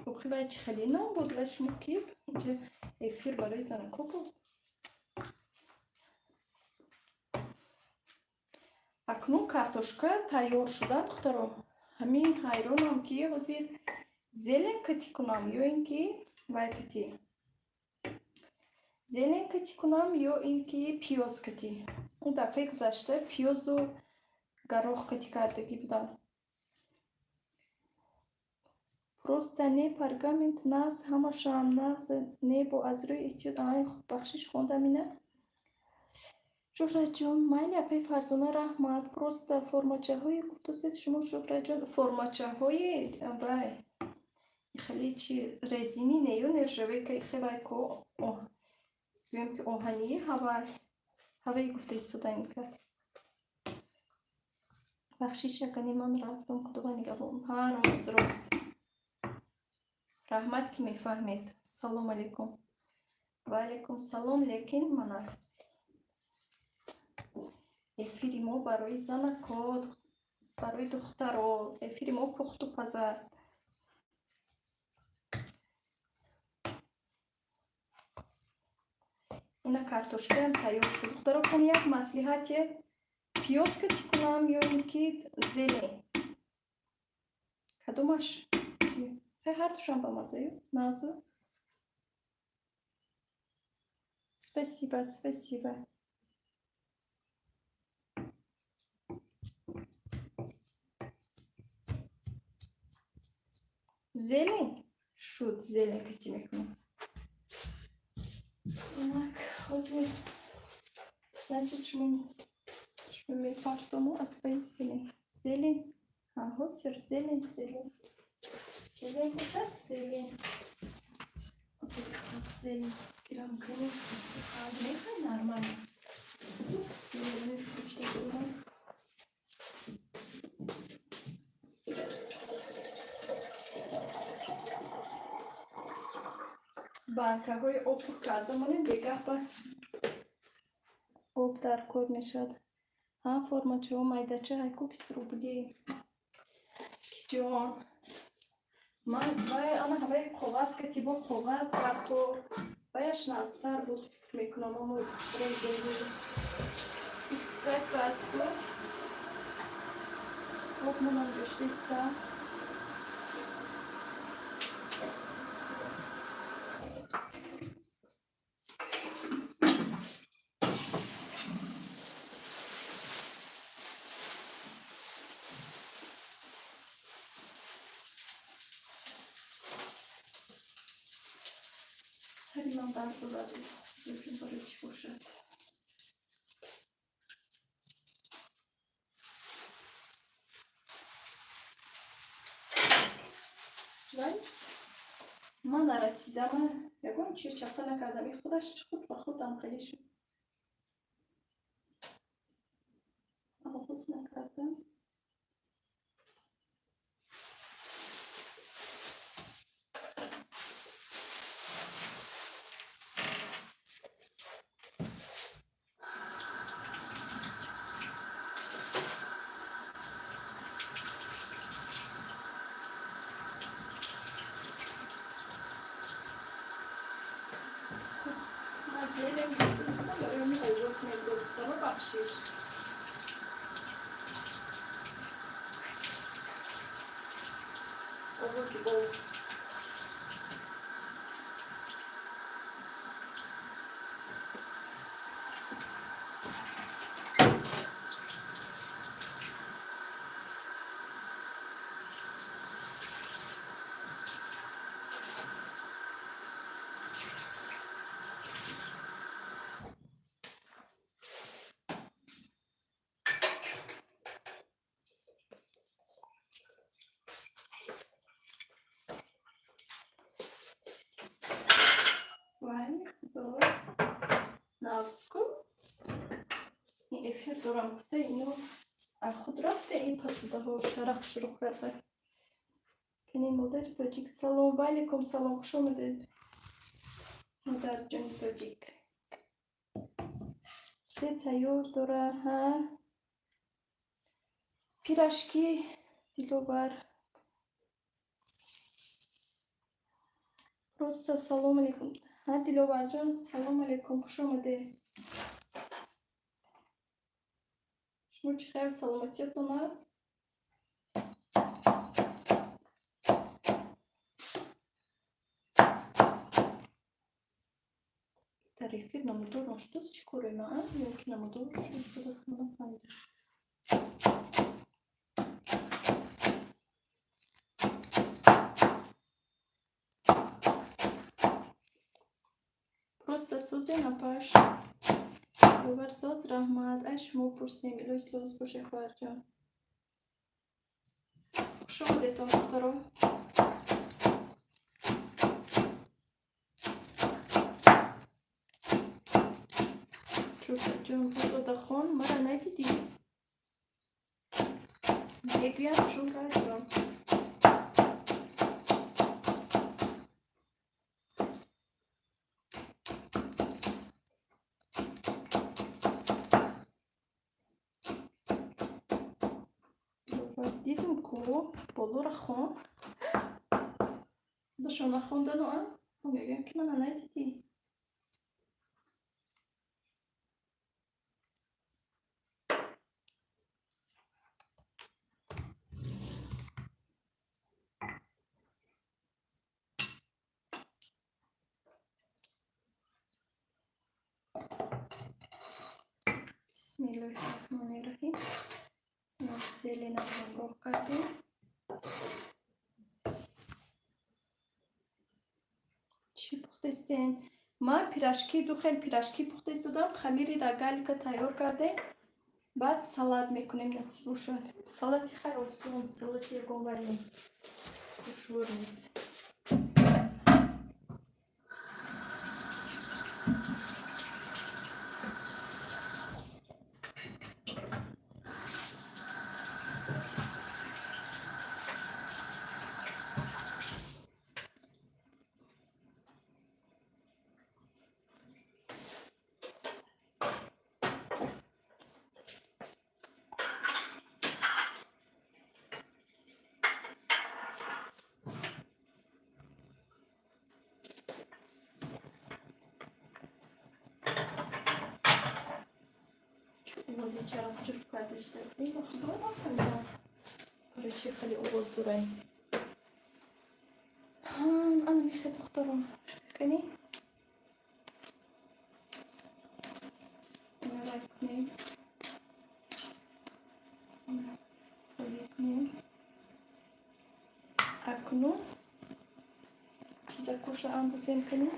بخی باید خیلی نام بود وش مکیب اینجا افیر برای زنه کو بود اکنون کارتوشکا تیار شده دخترو همین حیرانم که حاضر زلن کتی کنم یا اینکه وای کتی زلن کتی کنم یا اینکه پیاز کتی اون دفعه گذشته پیاز و گروه کتی کردگی بودم پروسته نه پرگامنت ناز همه شام ناز نه با از روی ایتیود آی بخشش خوندم اینه شکر جان مایل اپی فرزانه رحمت پروسته فرماچه های گفتوسید شما شکر جان فرماچه های بای خیلی چی رزینی نیو نرجوه که خیلی که بیم که آهنی هوای گفته استوده این کس بخشیش یکنی من رفتم کدوبا نگه بوم ها روز درست رحمت که میفهمید سلام علیکم و علیکم سلام لیکن منم افیری ما برای زن کد برای دخترها افیری ما پخت و پزه است اینا کارتوشکا هم تیار شد دخترها کنی یک مصلحت پیاز کتی کنم یا اینکه زلی کدومش هر دوشم با مزه نازو спасибо зелень шут зелень кати میکنم так حاضر значит شما میپرتونو از پای зелень حاضر зелень بودد зелень зелень گرام کنیم میخوای نرمال зелень پشت کنم بانکه های آب بود کردمونیم بگه با آب در کار نشد ها فرماچه ها مایدچه های کو 20 روبلی کی جوان من باید آنها همه کاغذ کتی با کاغذ در تو بایش نازتر بود میکنم اما رنگ Weißt du, was du? Ob man dann geschließt da? Сари нам bardzo rady, żeby wyryć poszedł. من رسیدم یکم چیه چپه نکردم خودش خود با خودم خیلی شد اما خود نکردم مزیدم بسیستم برای اوز میگفتم و بخشیش اوز که اوز وای خدا نازکو این افیر دارم گفته اینو خود رفته این پسوده ها شرق شروع کرده کنین مادر تاجیک سلام و علیکم سلام خوش آمدید مادر جان تاجیک سه تیار داره ها پیراشکی دیلوبر روستا سلام علیکم ها دیلوبر جان سلام علیکم خوش آمده شما چی خیلی سلامتیتون هست Тарифир намудорон, что с чекорой, а? Мелкий намудор, что с монофондом. Просто сузи на паш. Говор соз рахмат, ай шумо пурсим, илой соз боше хварҷа. Шо детон духтаро? Джон Фотодахон, мара надиди? Мегуям шум раҷон. Дидум ку болора хон. Дашона хондану а? Мегуям ки мана надиди? Bismillahirrahmanirrahim. Зелена हमरोह कर दें چی پختستین ما پیراشکی دو خیلی پیراشکی پختست دادم خمیری را گالیکا تیار کرده بعد سالاد میکنیم نصیب شد سالاد خیلی آسون سالاد یکم ولی دشوار نیست چرا جور کردش دستی و خدا نفهمیدم برای خیلی آواز داره انا میخواد دخترم کنی نرک کنیم کنیم اکنون چیزا کش رو اندازه کنیم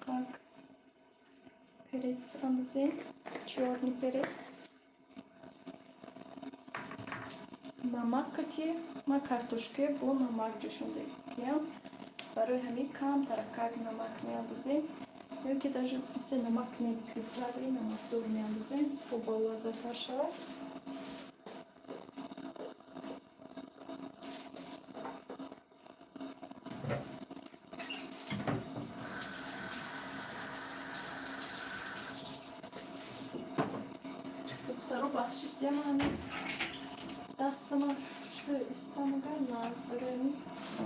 کاک پرس اندازه چورنی پرس نمک کتی ما کارتوشکه با نمک جوشونده کیم برای همین کم ترکاک نمک میاندازیم یا که даже مثل نمک نمیپیپلوی نمک دور میاندازیم خب با لذت شود دخترو بخشش دیمان دستم شو استانگان ناز برای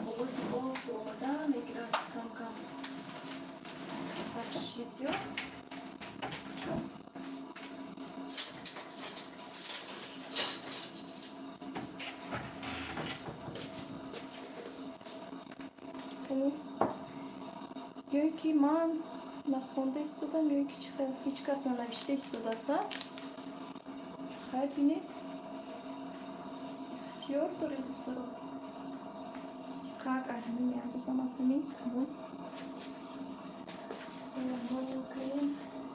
آواز با آمدن میگیرم کم کم بخشیزیو یا که من نخونده استودم یا که هیچ کس ننوشته استود هستم خیلی بینید اختیار داره دخترو کاک اهمی میاندازم از همین کمون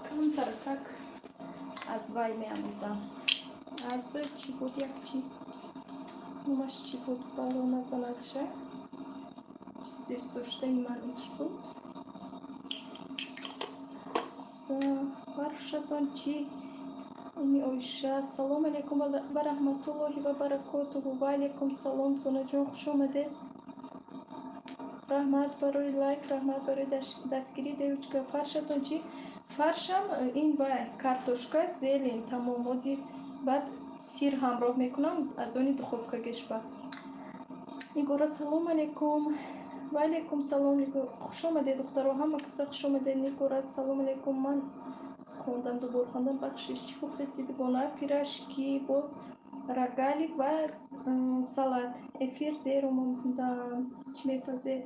کم ترکک از وای میاندازم از چی بود یک چی نماش چی بود بالو نزند شه دستوشته من چی بود برشتون چی امی اویشه سلام علیکم و رحمت الله و برکاته و علیکم سلام کنه جون خوش اومده رحمت برای لایک رحمت برای دستگیری دیوچکا فرشتون چی فرشم این با کارتوشکا زیلین تمام وزی بعد سیر همراه میکنم از اونی دخوفکا گشبه نیگورا سلام علیکم و علیکم سلام خوش آمده دختر و همه کسا خوش آمده نیگورا سلام علیکم من خوندم دوباره خوندم بخشش چی گفته استید بانای پیراشکی با راگالی و سالاد افیر دیروم چی میپزه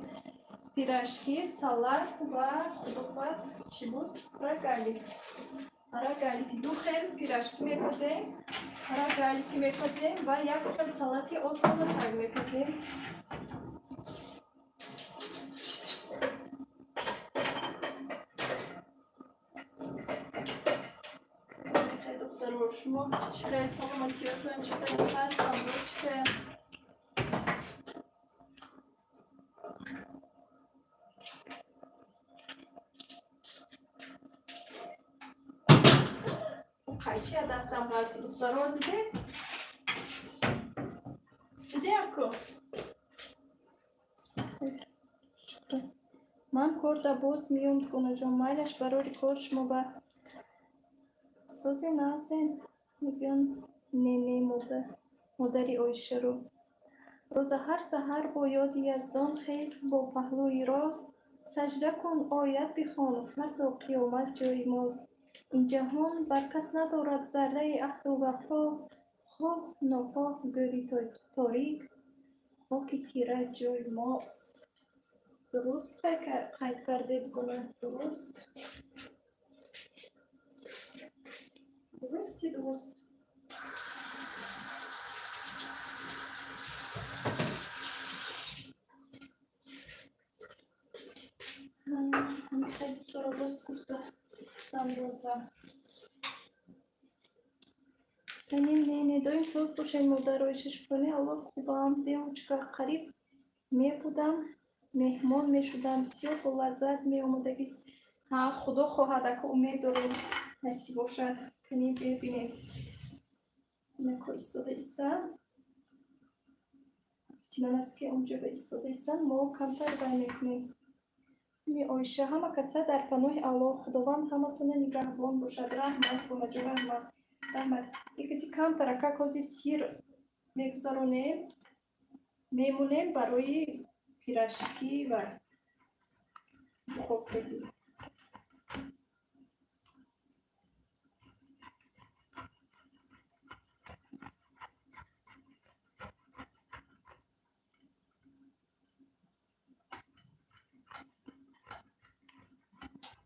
پیراشکی سالاد و خدوفت چی بود راگالی دو خیل پیراشکی میپزه راگالی که میپزه و یک خیل سالادی آسان تگ میپزه شما چه سلامتیاتون چطور هستم که قیچی دستم باید ضرور دیده اکو من کرده باز میوم کنه جون مایلش برای کار شما با سوزی نازین میگن نینی مادری آیشه رو روز هر سحر با یاد یزدان خیز با پهلوی راست سجده کن آیت بخوان فردا قیامت جای ماست این جهان بر کس ندارد ذره عهد و وفا خواه ناخواه گری تاریک خاک تیره جای ماست درست قید کردید گناه درست درست من خیلی درست گفتم روزم نه داریم سوز باشین مدرایشش کنی الله خوبم دیم چکا قریب می بودم مهمان می شدم بسیار با لذت می آمدگیست خدا خواهد که امید داریم نصیب باشد کنیم ببینیم نکو ایستاده ایستن افتیمان است که اونجا به ایستاده ایستن ما کمتر بای میکنیم می آیشه همه کسا در پناه الله خداوند همه تونه نگهبان باشد رحمت کنه جو رحمت یکی کم ترکه کازی سیر میگذارونیم میمونیم برای پیراشکی و خوب بگیم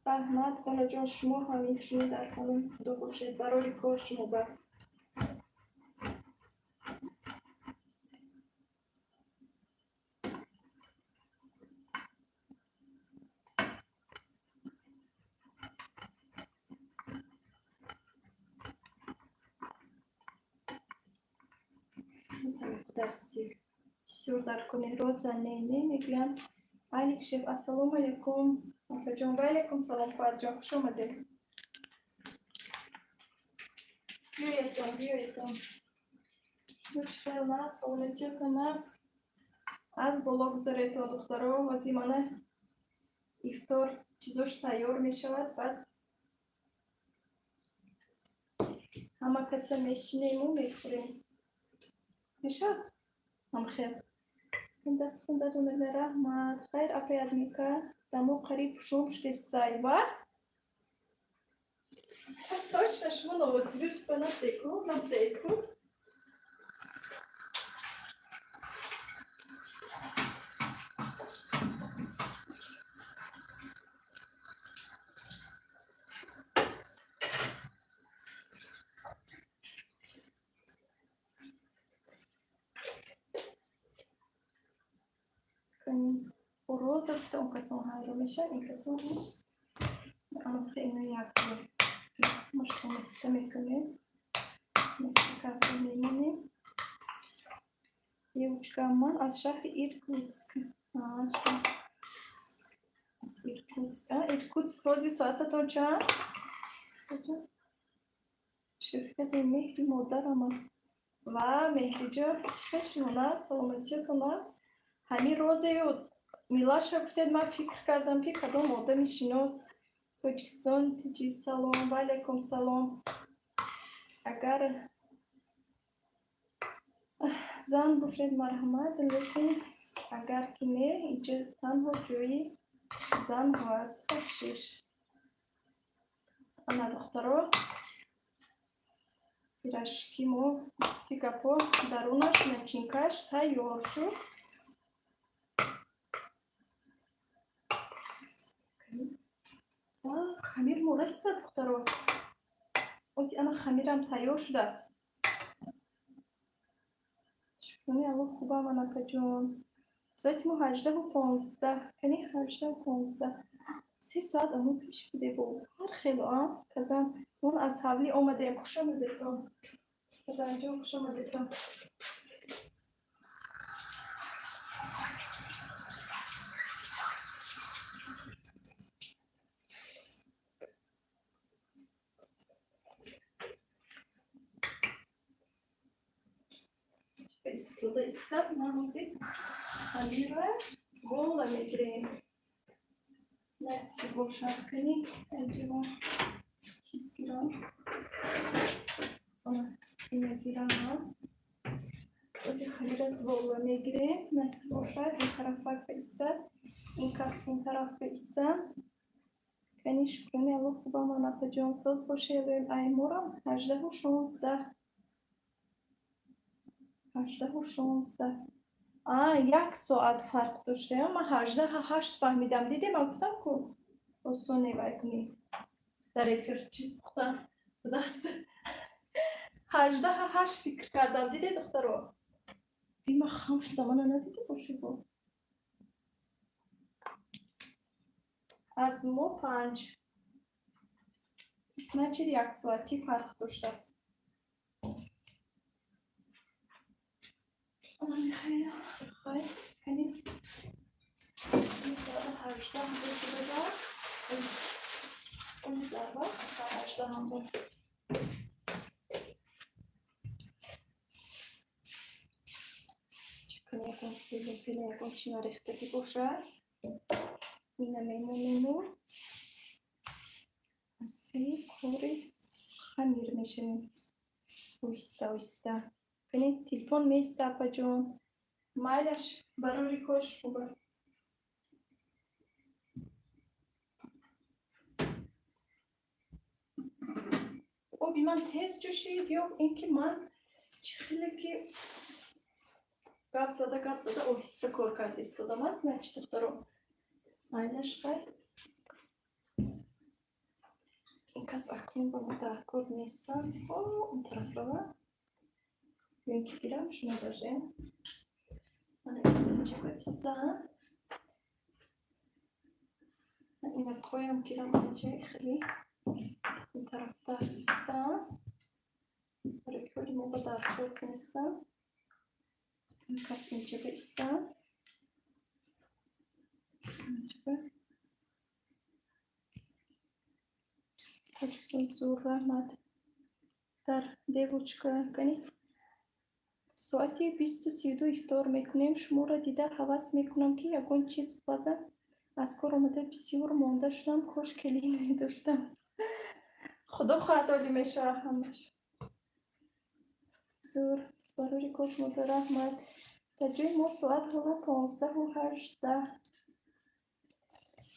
رحمت کنه جان شما همین چی در کنون خدا خوشید برای کار شما بر درسی بسیار در کنه روز نه میگویند علیک شف السلام علیکم آقا جان و علیکم سلام فاید جان خوش آمده بیایید جان مشکل نست سلامتی کن نست از بالا گذارید تا دخترها و زیمانه افطار چیزاش تیار می شود بعد همه کسی میشینیم و میخوریم میشد هم خیر این دست خون بدون رحمت خیر اپیاد میکرد دمو قریب شمش دستای و توش نشمون آوازی برس بنا تکو نم تکو کنیم و روز افته اون کسان های رو میشه این کسان اما خیلی یک رو مشکل افته میکنیم کافی میمونیم یه من از شهر ایرکوتسک از ایرکوتسک بازی ساعتتون چند؟ شرکت مهری مادرم و مهری جا چشمون است سلامتیتون است همین روزی میلاد شد گفتید من فکر کردم که کدام آدمی شناس تاجیکستان تیجی سلام و علیکم سلام اگر زن باشید مرحمت لیکن اگر که نه اینجا تنها جایی زن ها است بخشش انا دخترها پیراشکی ما تیکاپو درونش نچینکاش تیار شد خمیر مرسته دخترها اوزی انا خمیرم تیار شده است شکنی الان خوبه منکه جون ساعت ما 18:15 کنی 18:15 3 ساعت امون پیش بوده بود هر خیلی کزن اون از حولی آمده خوش آمده تو کزن جون خوش آمده تو استوده استاد ناموزی خمیره زباله میگیریم نسی گوشت کنی اینجا چیز گیرم این میگیرم اوزی خمیره زباله میگیریم نسی گوشت این طرف بایسته این کس این طرف بایسته کنی شکنی الان خوبه منطقه جانساز باشه ایمورم 18:16 18:16 یک ساعت فرق داشته من 18:08 فهمیدم دیدی من گفتم که اصلا نوای کنی در افیر چیز بختم دست 18:08 فکر کردم دیدی دخترو بی من خم شدم من ندیدی باشی با از ما 5 اسمه چید یک ساعتی فرق داشته است خیلی خیلی کنی این ساعت 18 هم باشده دار اون در وقت 18 هم باشده چکنی اکن فیلم اکن چینا ریختگی باشه اینه میمون از فیلم کوری خمیر میشه اویسته کنی تلفن میسته اپا جون مایلش برای ریکوش خوبه او بی من تیز جوشید یا اینکه من چی خیلی که گپ زده اوهسته کار کرد استادم از من چی دخترم مایلش خیلی کس اکنون با ما در کار نیستن. اون طرف رو ببین که گیرم شما داره من اینجا بایستم. من این پایم گیرم اینجا خیلی این طرف در ایستم برای کلی موقع در کار نیستم. کس اینجا بایستم اینجا تجسم زور رحمت در دیوچکا کنی. ساعتی 20:32 افطار میکنیم. شما را دیده هوس میکنم که یکون چیز بازم از کار اومده. بسیار مانده شدم. کاش کلید میداشتم. خدا خواهد عالی میشه همش. زور برای کاش مادر رحمت در جای ما ساعت حالا 15:18.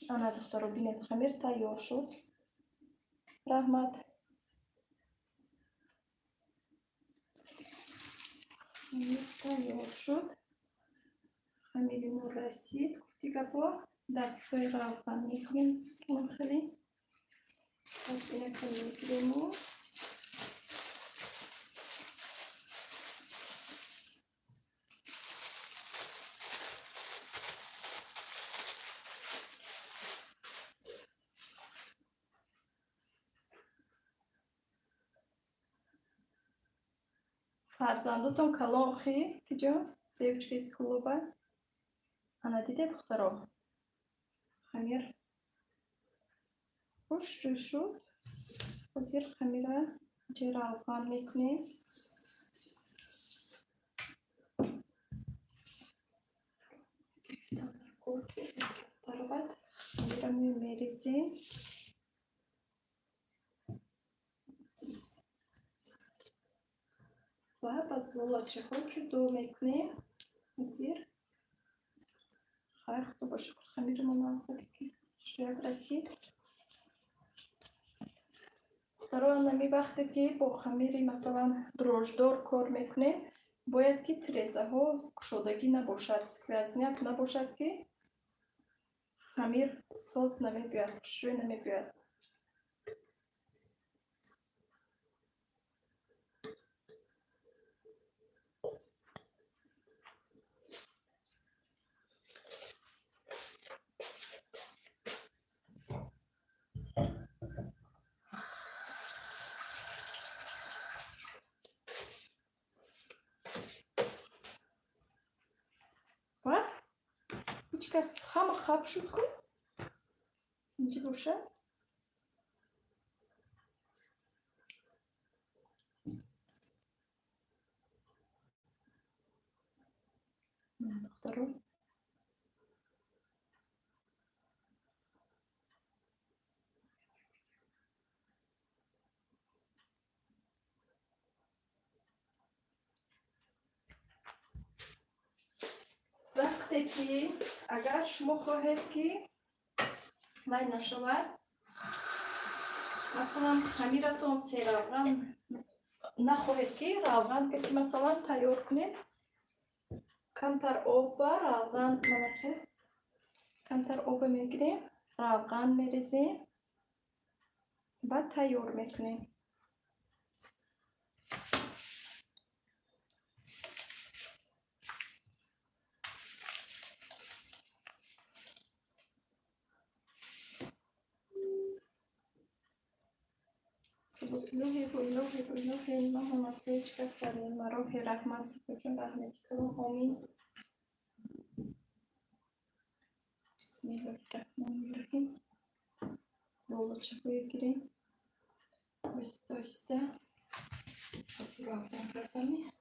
انا دختر رو بینید خمیر تیار شد. رحمت خمیر تیار شد. خمیرمون رسید. دیگه با دستای روغن میکنیم خیلی باز اینه که میگیریم. فرزندتون کلان خی کجا دیوچکی سکولوبا انا دیده دخترها خمیر خوش رو شد. بازیر خمیره جای روغن میکنیم. در بعد خمیره میریزیم و باز لاچه ها جدا میکنیم. بازیر خیر خدا باشه خمیر مناسب که شاید رسید. دخترها نمی وقتی که با خمیر مثلا دروژدار کار میکنیم باید که تریزه ها کشادگی نباشد. سکویزنیک نباشد که خمیر ساز نمی بیاد خوشروی نمی بیاد. و هیچ کس همه خواب شد کن اینجا باشه. دخترها وقتی که اگر شما خواهید که وای نشود مثلا خمیرتون سی روغن نخواهید که روغن که مثلا تیار کنید کمتر آب و روغن منخه کمتر آب میگیریم روغن میریزیم بعد تیار میکنیم. الهی نماند هیچ کس در این مراه رحمت سپرجون رحمتی کنم آمین. بسم الله الرحمن الرحیم. زولچه بگیریم آهسته آهسته از روغن کردنی.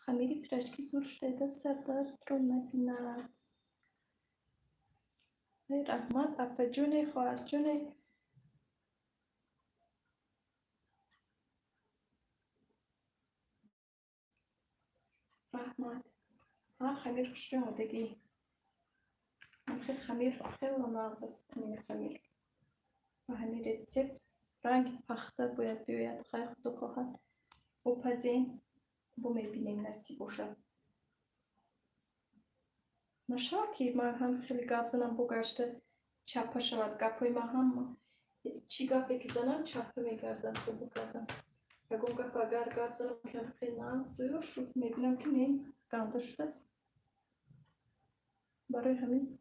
خمیری پیراشکی زور شده، دست درد رو نبیند. ای رحمت، اپا جونه، خواهر جونه. رحمت. ها خمیر خوش آمدگی. خیلی خمیر خیلی ناز است این خمیر. و همین رسیپت رنگ پخته باید بیاید. خیلی خود خواهد بپزین بو میبینیم نصیب باشد. نشا که من هم خیلی گپ زنم بگشته چپه شود. گپای من هم چی گپی که زنم چپه میگردن خوب بکردم. اگه گپ اگر گپ زنم که خیلی نه زیور شد میبینم که نه گنده شده است. برای همین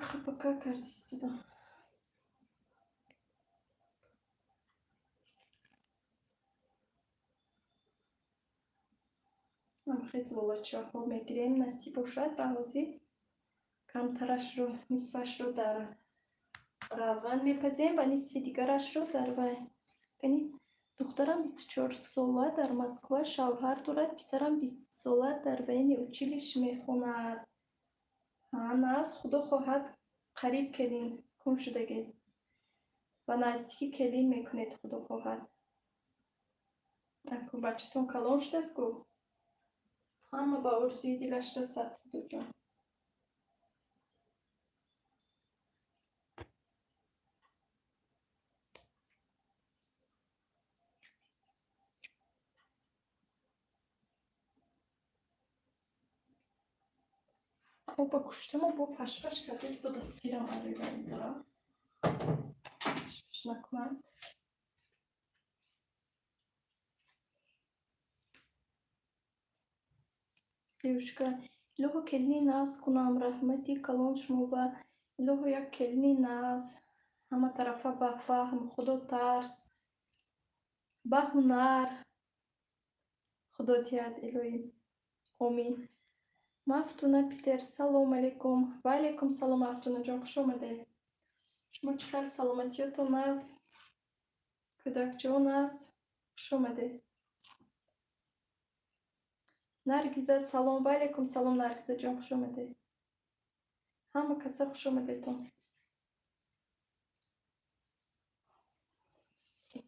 خپکر کردیستیدم. من خیلی والا چاقو میگیریم نصیب باشد بهازی کمترش رو نصفش رو در روغن میپزیم و نصف دیگرش رو در وی. یعنی دخترم 24 ساله در مسکو شوهر دارد، پسرم 20 ساله در وین اوچیلیش میخوند. نه از خدا خواهد قریب کلین کم شدگی و نزدیکی کلین میکنید خدا خواهد. اکو بچه‌تون کلان شده است کو همه با ارزوی دلش رسد خدا جان. او با کشتم و با فشفش کرده است و دستگیرم آره بایی دارم فشفش نکنم. دیوشکا لوگو کلنی ناز کنم رحمتی کلان شما و لوگو یک کلنی ناز همه طرفه با فهم خدا ترس با هنر خدا تیاد الهی آمین. مفتونه پیتر سلام علیکم. و علیکم سلام مفتونه جان خوش آمده. شما چقدر سلامتیتون از کودک جان از خوش آمده. نرگیزه سلام. و علیکم سلام نرگیزه جان خوش آمده. همه کسا خوش آمده تو.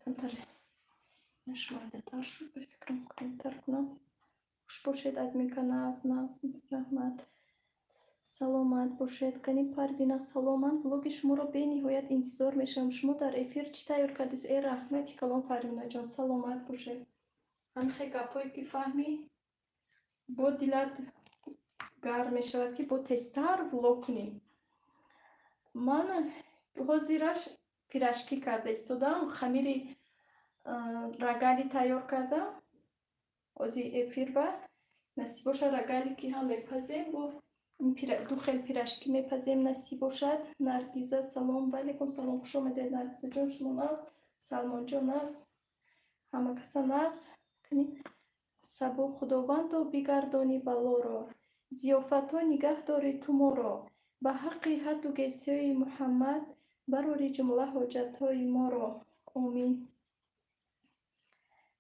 کمتر نشمارده تر شد به فکرم کمتر کنم. خوش باشید ادمین که ناز رحمت سلامت باشید. کنی پروینه سلامت بلوگ شما رو به نهایت انتظار میشم. شما در افیر چی تیار کردید؟ ای رحمتی کلام پروینه جان سلامت باشید. همین خیلی گپایی که فهمی با دلت گرم می شود که با تستر ولوگ کنیم. من حاضرش پیراشکی کرده استودم خمیر رگالی تیار کردم از افیر بعد نصیب باشد رگالی که هم میپزیم با دو خیلی پیراشکی میپزیم نصیب باشد. نرگیزه سلام. و علیکم سلام خوش آمده نرگیزه جان شما ناز سلمان جان ناز همه کسا ناز کنید. سبو خداوند و بگردانی بلا را ضیافت ها نگه داری تو ما را به حق هر دو گیسی های محمد براری جمله حاجت های ما را آمین.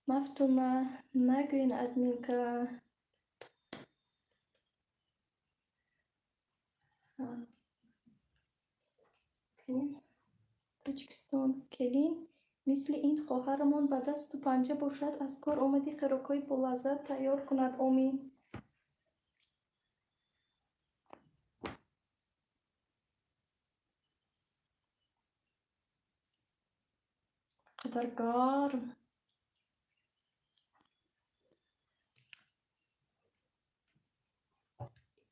مفتونه نگوین ادمین که تاجیکستان کلین مثل این خواهرمان به دست و پنجه باشد از کار آمدی خوراکای بلذت تیار کند آمین. قدر گرم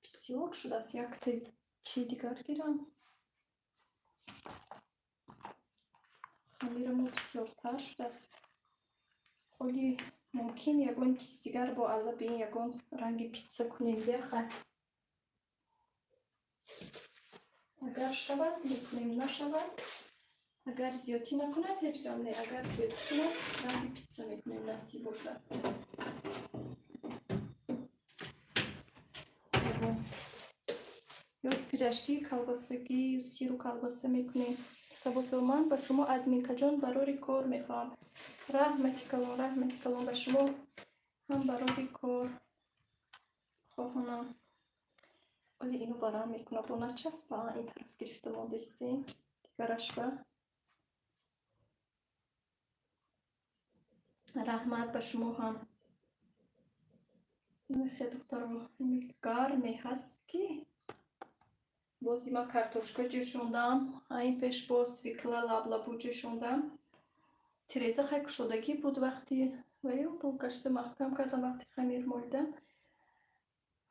بسیار شده است. یک تیز چی دیگر گیرم خمیرم بسیار تر شده است. خیلی ممکن یکون چیز دیگر با الله به این یکون رنگ پیتزا کنیم بخیر. اگر شود میکنیم نشود اگر زیادی نکند هیچ کم نه. اگر زیادی کند رنگ پیتزا میکنیم نصیب باشد. یا پیراشکی کلباسگی و سیر و کلباسه میکنیم. سبا من با شما ادمین که جان برای کار میخوام. رحمتی کلام به شما هم برای کار خواهنم. ولی اینو برام میکنه با نچسب این طرف گرفته ما دستیم دیگرش به رحمت به شما هم. خیلی دخترم گرمی هست که بازی ما کارتوشکا جوشوندم. این پیش باز فکلا لابلابو جوشوندم. تریزه خیلی شدگی بود وقتی ویو با گشته محکم کردم وقتی خمیر مولیدم.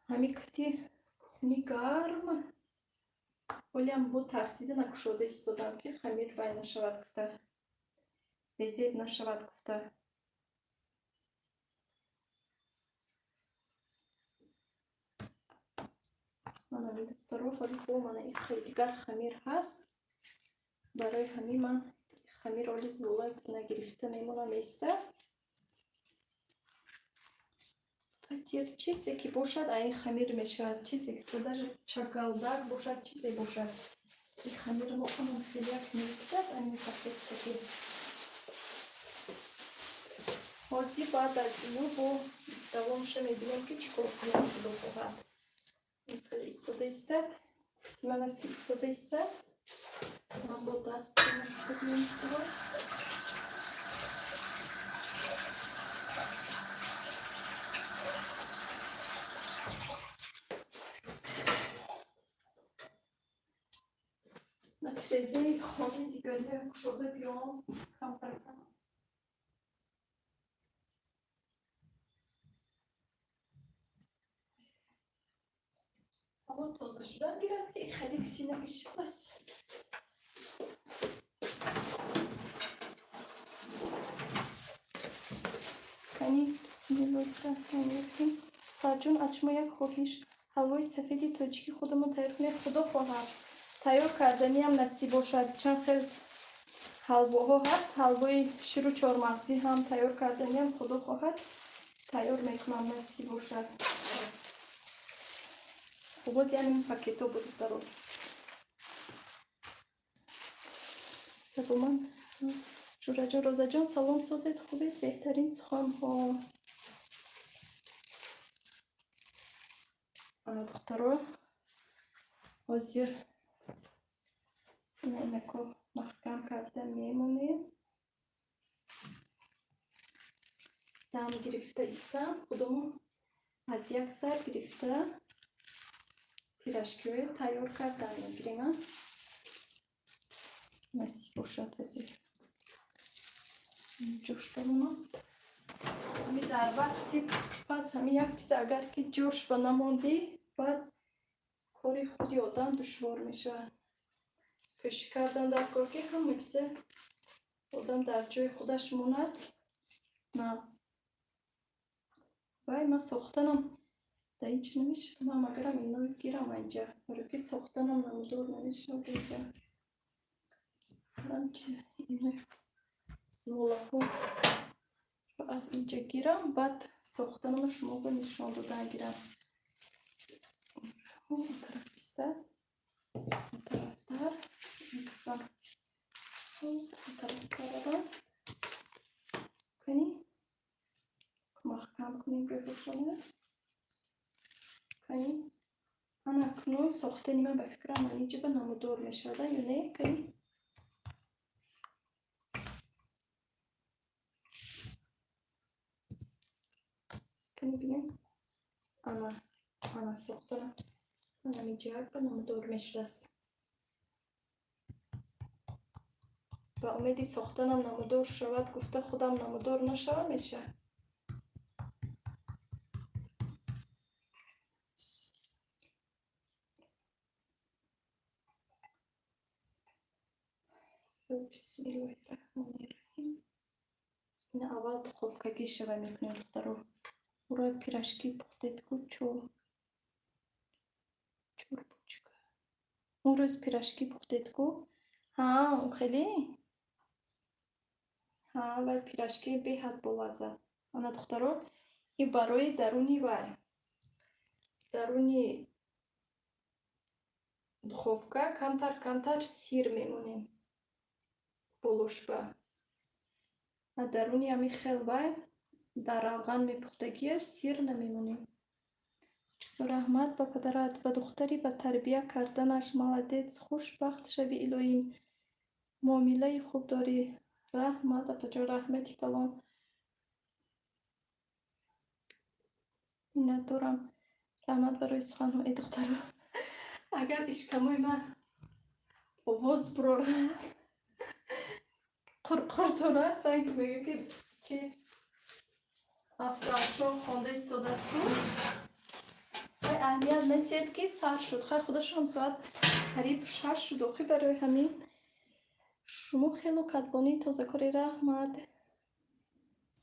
همین کتی خونی گرم ولی هم بود ترسیده نکشوده ایستادم که خمیر وای نشود گفته بزید نشود گفته. من همین دکتر ولی خب من این خیلی دیگر خمیر هست برای همین من خمیر ولی زولای نگرفته میمونم ایسته. تیر چیزی که باشد این خمیر میشود چیزی که در چگالدار باشد چیزی باشد این خمیر ما کنم خیلی یک نیستد این سفید که حاضی بعد از اینو با دوامش میبینم که چی کار کنم که بخواهد این خیلی ایستاده ایستد من از ایستاده ایستد من با دست نشده میمونم. تریزه خانه دیگری شده بیام کم کردم. اما تازه شدن گیرد که خیلی کتی نمیشه بس. کنی بسم الله الرحمن الرحیم. فرجون از شما یک خواهش حلوای سفیدی تاجیکی خودمون تیار کنید خدا خواهد تیار کردنی هم نصیب باشد. چند خیلی حلواها هست حلوای شیر و چهارمغزی هم تیار کردنی هم خدا خواهد تیار میکنم نصیب باشد. باز یعنی این پاکیتو بود درو سلام جورا جان روزا جان سلام سازید خوبید بهترین سخن ها انا دخترو وزیر اینکو محکم کرده میمونه دم گرفته ایستم خودمون از یک سر گرفته پیراشکی تیار کردن میگیریم نصیب باشد از جوش بمونم. همی در وقتی پس همی یک چیز اگر که جوش بنموندی بعد کاری خودی آدم دشوار میشه. پیش کردن در کار که هم مثل آدم در جای خودش موند ناز وای من ساختنم در این چی نمیشه من مگرم اینو گیرم اینجا برای که ساختنم نمودور نمیشه اینجا من چی اینو زولهو از اینجا گیرم بعد ساختنم شما با نشان دادن گیرم این طرف بیسته این طرف در این قسم این طرف زردن کنی محکم کنیم روی روشنه کنی من اکنون ساختنی من به فکرم من اینجا به نمودار میشده یا نه کنی کنی بینیم انا ساختنم من اینجا به نمودار میشده است با امیدی ساختنم نمودار شود گفته خودم نمودار نشود میشه بسم الله الرحمن الرحیم. این اول دخوفکگی شوه میکنیم دخترو برای پیراشکی پختید کن چور بچکه اون روز پیراشکی پختید کن ها اون خیلی ها ولی پیراشکی به حد بلازه انا دخترو این برای درونی وای درونی دخوفکه کمتر سیر میمونیم بولوش با درونی همی خیل وای дар равған мепухтагиаш сир намемонем. чизо раҳмат ба падарат, ба духтари ба тарбия карданаш. Маладец, хушбахт шави илоҳим, муомилаи хуб дорӣ. Раҳмат апаҷон, раҳмати калон. Миннатдорам. Раҳмат барои суханҳои духтаро. Агар ишкамои ман овоз бурорад, қурқуртонад, ранги мегӯям ки афзалшоҳ хонда истодасту. Вай аҳамият метиҳед ки сар шуд. Хайр худашам соат қариб 6 шуд. Охи барои ҳамин шумо хело катбонӣ тозакори. Раҳмат.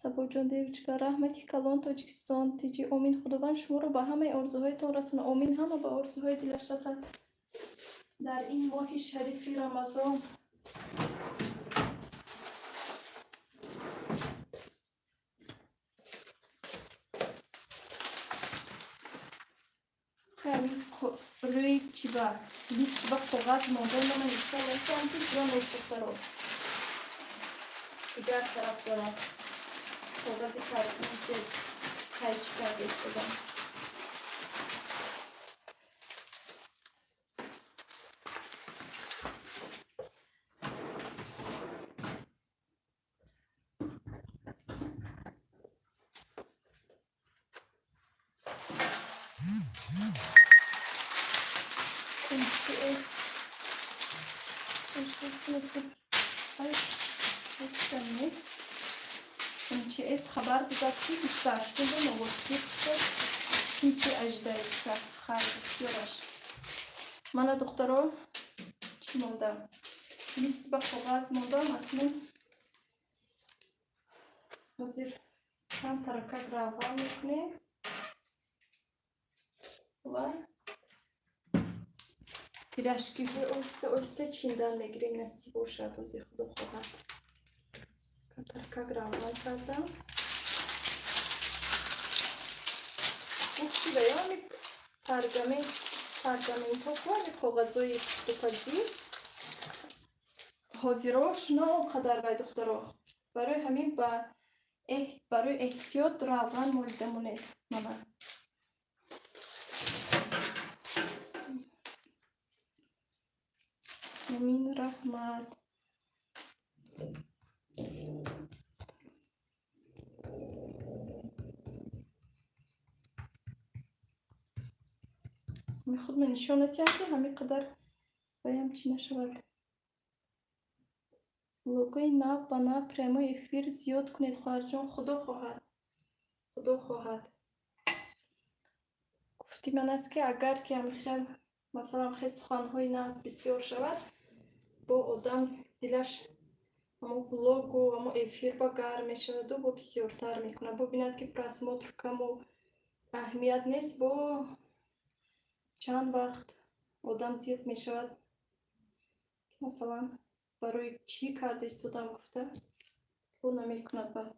Сабоҷон девочка, раҳмати калон, Тоҷикистон. Тиҷи омин. Худованд шуморо ба ҳамаи орзуҳоятон расона. Омин, ҳама ба орзуҳои дилаш расад дар ин моҳи шарифи Рамазон. рӯи чиба лист ба коғаз мондан мана нишонам ки ҷон истохтаро дигар тараф дорад коғази саркунӣ ки қайчи карда истодам. МЧС хабар додааст ки 28 новости ҳичи аждаиста хайрёраш. Мана духтаро чӣ мондам? Лист ба коғаз мондам. Акнун ҳозир чанд таракак равған мекунем ва пирашкиҳои оҳиста оҳиста чиндан мегирем. насиб бошад, ҳозир худо хоҳад. Таракак равған кардам. Яъни пергаментҳо вали коғазҳои пухтупазир ҳозирош на он қадар вай духтаро. Барои ҳамин барои эҳтиёт равған молида монед. Мана амин, раҳмат. худ нишон натиҳам ки ҳамин қадар ваям чӣ нашавад. логои нав ба нав прямои эфир зиёд кунед хоҳарҷон. Худо хоҳад. Худо хоҳад. гуфти ман аст ки агар ки ҳамихел масалан хел суханҳои нав бисёр шавад, бо одам дилаш ҳамо влогу ҳамо эфир ба гарм мешаваду бо бисёртар мекунад. бубинад ки просмотр каму аҳамият нест, бо чанд вақт одам зиёд мешавад. Масалан барои чӣ карда истодам гуфта бо намекунад. баъд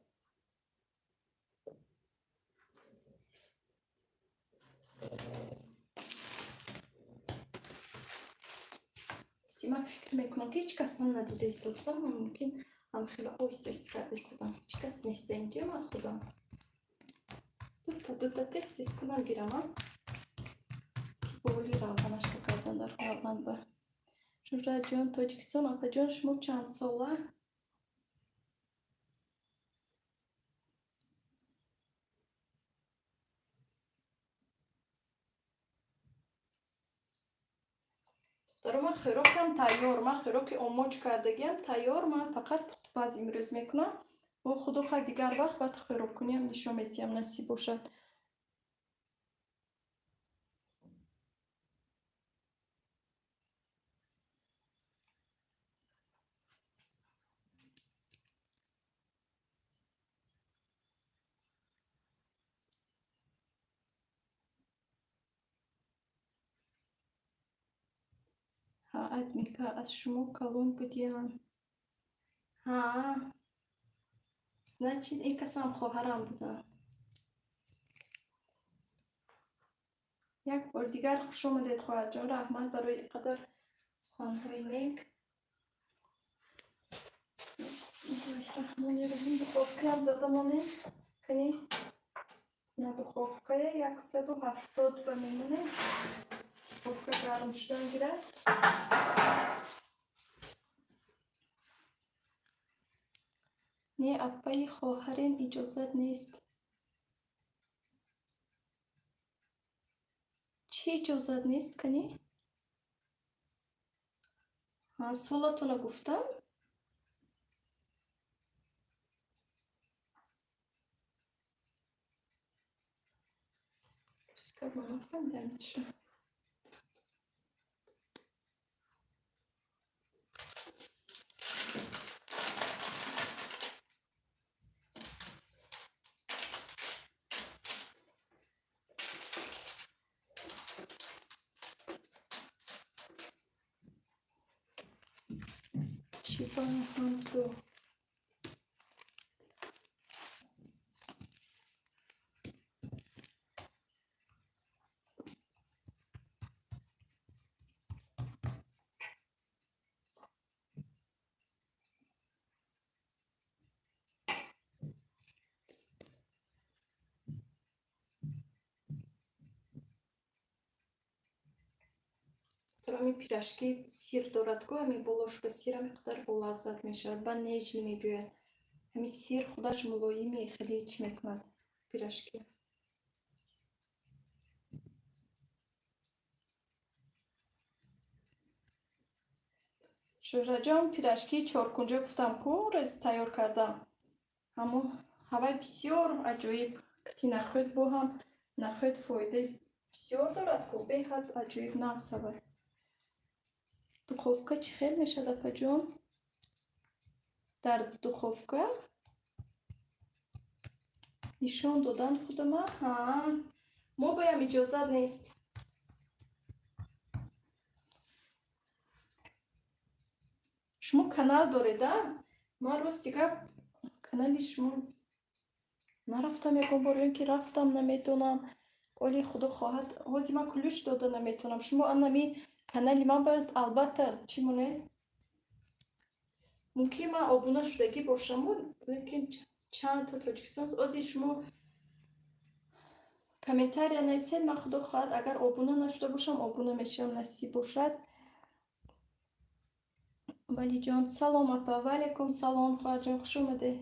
ман фикр мекунам ки ҳеҷ кас ман надида истодасам. мумкин ҳамхела оҳиста оҳиста карда истодам. ҳеҷ кас неста инҷо. ман худам дута тест кунам гирамам ки боли равғанаш кардан дар равған ба Шӯҳратҷон, Тоҷикистон. Апаҷон, шумо чанд сола? духтаро, ман хӯрокам тайёр. ман хӯроки омоҷ кардагиам тайёр. ман фақат пухтупаз имрӯз мекунам. бо худо хоҳад дигар вақт баъд хӯроккуниам нишон метиҳам, насиб бошад. Адмика, аз шумо калон будиам. значит ин касам хоҳарам буда. як бор дигар хуш омадед хоҳарҷон. раҳмат барои ин қадар суханҳои нек. бисмиллаҳирраҳмонирраҳим. духовкаам задамонем. کنی на духовка 170 ба мемоне духовка гарм шудан гирад. не аппаи хоҳарин иҷозат нест. чӣ иҷозат нест канӣ? солатона гуфтам. Пускай манафандам шу. Чӣ банафанду? ами пирашки сир дорад ку ами болошка сир ами қадар болаззат мешавад ба неҷ намебиёяд. ами сир худаш мулоими хеле чӣ мекунад пирашки. шӯҳраҷон пирашки чоркунҷа гуфтам ку рез тайёр кардам. аммо ҳавай бисёр аҷоиб кати нахӯд бо ҳам нахӯд фоидаи бисёр дорад ку беҳад аҷоиб нағз ҳавай. духовка чӣ хел мешавад апаҷон? дар духовка нишон додан худама мо боям иҷозат нест. шумо канал дореда? ман рости гап канали шумо нарафтам ягон бор ё ки рафтам наметонам. оли худо хоҳад ҳозир ман ключ дода наметонам. шумо анами канали ман бояд албатта чӣ монед? мумкин ман обуна шудагӣ бошам, лекин чанд та Тоҷикистон озир шумо комментария нависед. ман худо хоҳад агар обуна нашуда бошам обуна мешавам насиб бошад. валиҷон салом апа. ваалайкум салом хоҳарҷон, хуш омадед.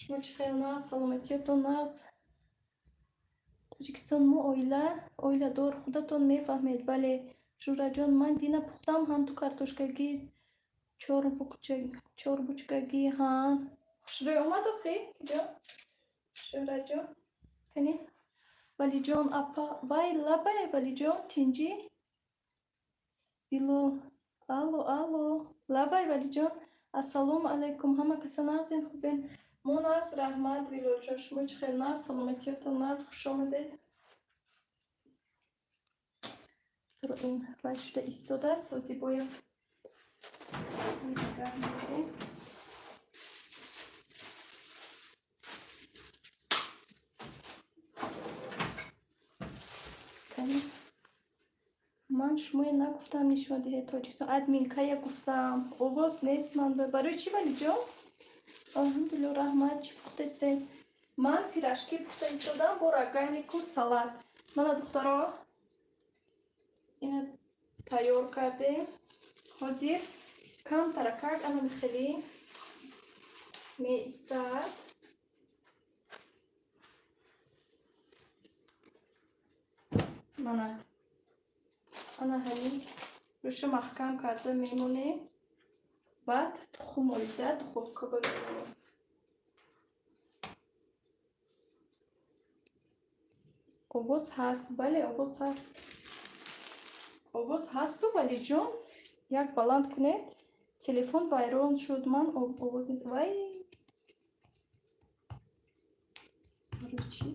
шумо чӣ хел нағз? саломатиётон нағз? Тоҷикистон мо оиладор худатон мефаҳмед. бале шӯҳраҷон ман дина пухтам ҳанту картошкагӣ чорбучкагӣ хушрӯй омад охи ҷо шӯҳраҷон кани валиҷон апа вай лабай валиҷон тинҷи било алло лабай валиҷон ассалому алайкум. ҳама каса нағзин хубен? мо нағз раҳмат вилолҷон. шумо чӣ хел нағз? саломатиётон нағз? хуш омадед. ин вай шуда истодааст. ҳозир бояд дигар мебарем. ман шумоя нагуфтам нишон диҳед Тоҷикистон. админкая гуфтам. овоз нест. ман барои чӣ валиҷон? алҳамдулилло раҳмат. чӣ пухта истед? ман пирашки пухта истодам бо роганику салат. мана духтаро ина тайёр кардем. ҳозир кам таракак анами хеле меистад. мана ана ҳамин рӯша маҳкам карда мемонем. баъд тухм оида духовка бимемонем. овоз ҳаст? бале овоз ҳаст. овоз ҳасту валиҷон? як баланд кунед. телефон вайрон шуд. ман овоз нест. вай чӣ?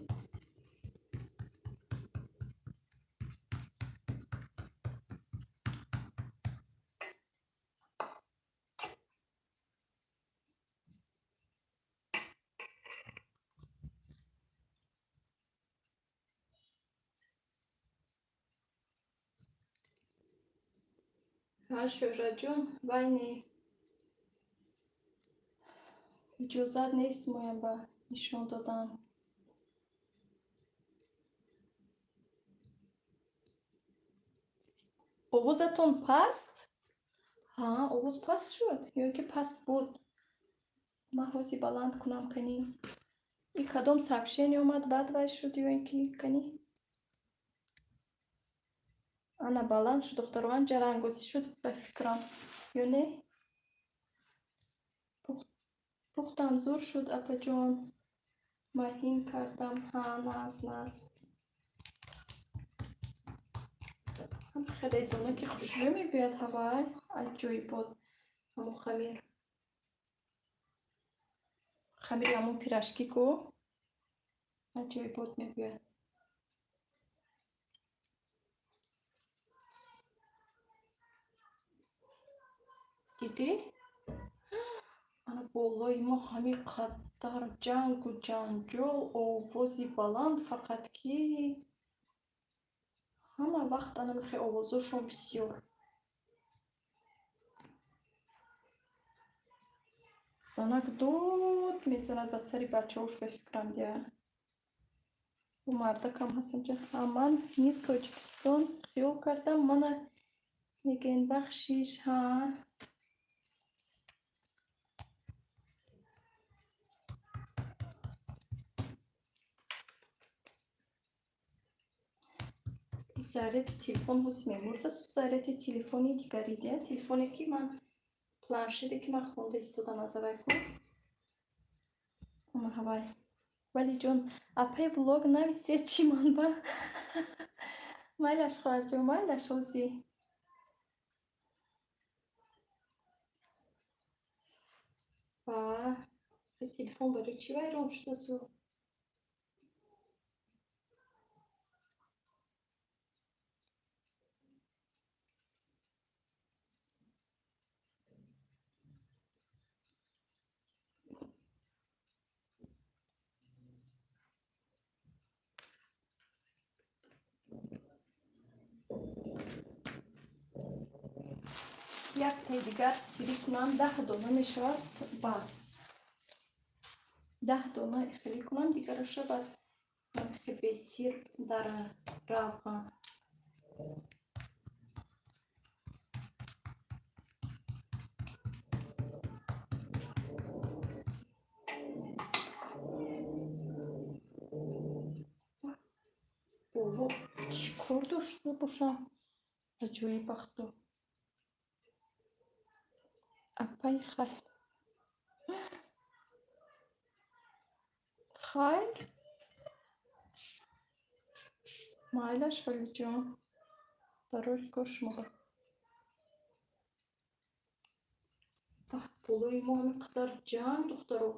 шӯҳраҷон вай не иҷозат нест моям ба نشون دادم. آوازتون پست؟ ها آواز پست شد یا که پست بود؟ من حوزی بلند کنم کنی. این کدام سبشینی اومد بعد وای شد یا اینکه کنی. انا بلند شد دختروان جرنگوزی شد به فکرم یا نه؟ پختم زور شد اپا جان. مهین کردم ها ناز هم خیلی زونه که خوشبه می بیاد هوای از جوی بود همون خمیر همون پیرشکی کو از جوی بود می بیاد دیدی؟ بالای ما همین قدر جنگ و جنجال آوازی بلند فقط که همه وقت انا میخوای آوازشون بسیار زنک دود میزند به سری بچه هاش به فکرم دیگه و مرده کم هستم چه من نیست تاجیکستان خیال کردم من میگن بخشیش ها заряд телефон ҳози мемурд аст заряди телефони дигари дия телефоне ки ман планшете ки ман хонда истодам аз авай ку ҳавай вале ҷон апаи влог нависед чӣ манба майлаш хоҳарҷон майлаш ҳози ва телефон барои чӣ вайрон шудасу як таи дигар сирӣ кунам 10 дона мешавад бас 10 дона ихелӣ кунам дигаро шавад хе бесир дар равға бобо чӣ кор дошта бошам ба ҷои бахту апай хайр майлаш валиҷон барои кор шумо болои мо ҳаминқадар ҷанг духтаро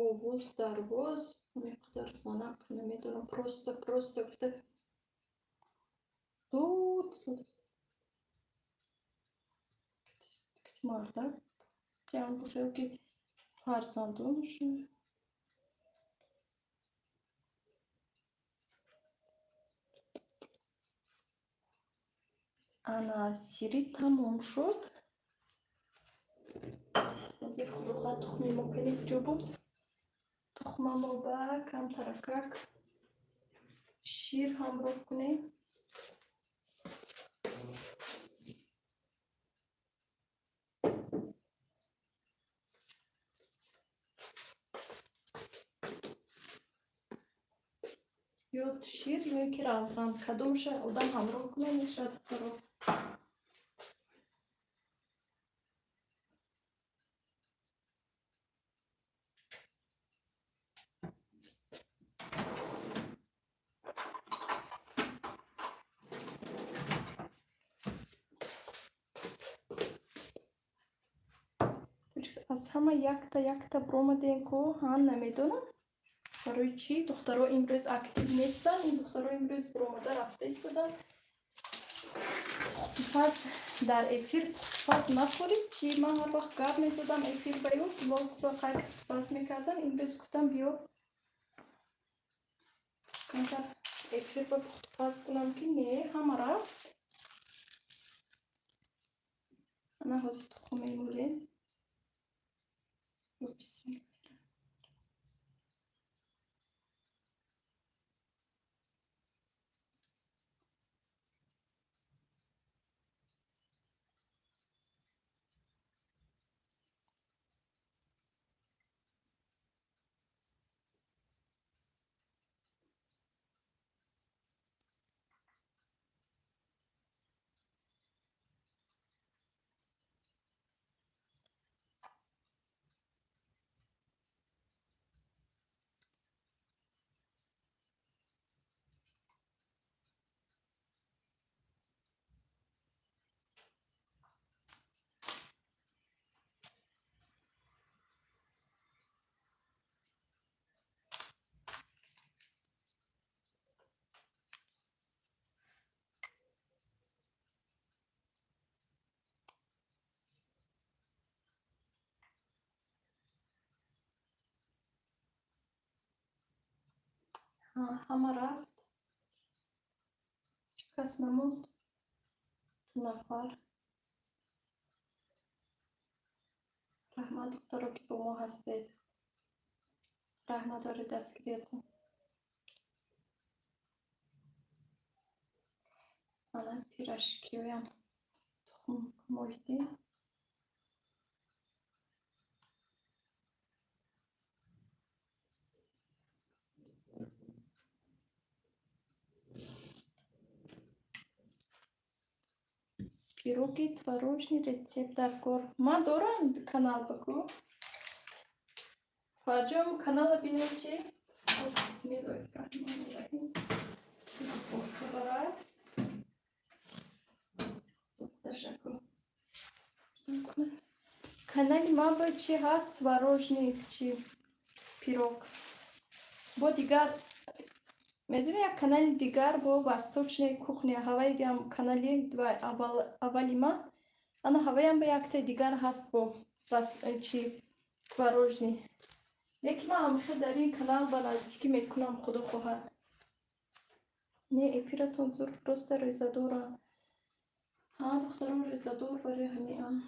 овоз дарвоз ҳаминқадар занак намедонам просто гуфта дуд марда ҷанг боша ки фарзандонашон ана сири тамом шуд ҳозир худоха тухми мо кани куҷо буд тухмамо ба камтаракак шир ҳамроҳ кунем ё шир ё ки равған кадомша одам ҳамроҳ кунад мешавад духтаро аз ҳама якта бромадем ку ҳан намедонам барои чӣ духтаро имрӯз актив нестанд ин духтаро имрӯз бромада рафта истоданд пас дар эфир пас нафурид чӣ ман ҳар вақт гап мезадам эфир ба ё влог ба қайд пас мекардам имрӯз гуфтам биё камтар эфир ба пас кунам ки не ҳама рафт ана ҳозир тухм мемулем бисмилла همه رفت. هیچ کس نموند. 2 نفر. رحمت دخترا که با ما هستید. رحمت داره دستگیریتون. الان پیراشکی ویم تخم مرده. Пироги творожный рецепт در کار. من دارم کانال بگو. فاجم کانال بینید چی؟ بسم الله الرحمن الرحیم. کانال ما با چی هست творожный چی пирог. با دیگر میدونی یک کانال دیگر با وосточной кухни هوای دیام کانالی اولی ما انا هوای هم به یک دیگر هست با چی творожный. یکی ما همیشه در این کانال با نزدیکی میکنم خدا خواهد. نه افیرتون زور پروست ریزادورا. دختران ریزادور برای همین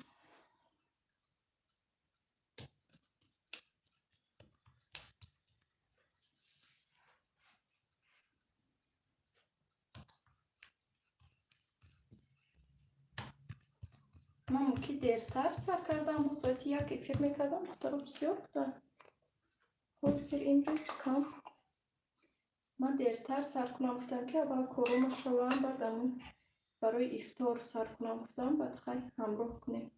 من موکی دیرتر سر کردم و ساعتی یک افیر میکردم دختران بسیار بودن. سر امروز کم من دیرتر سر کنم گفتم که با کرونا شوام بردم برای افطار سر کنم گفتم بعد خیلی همراه کنیم.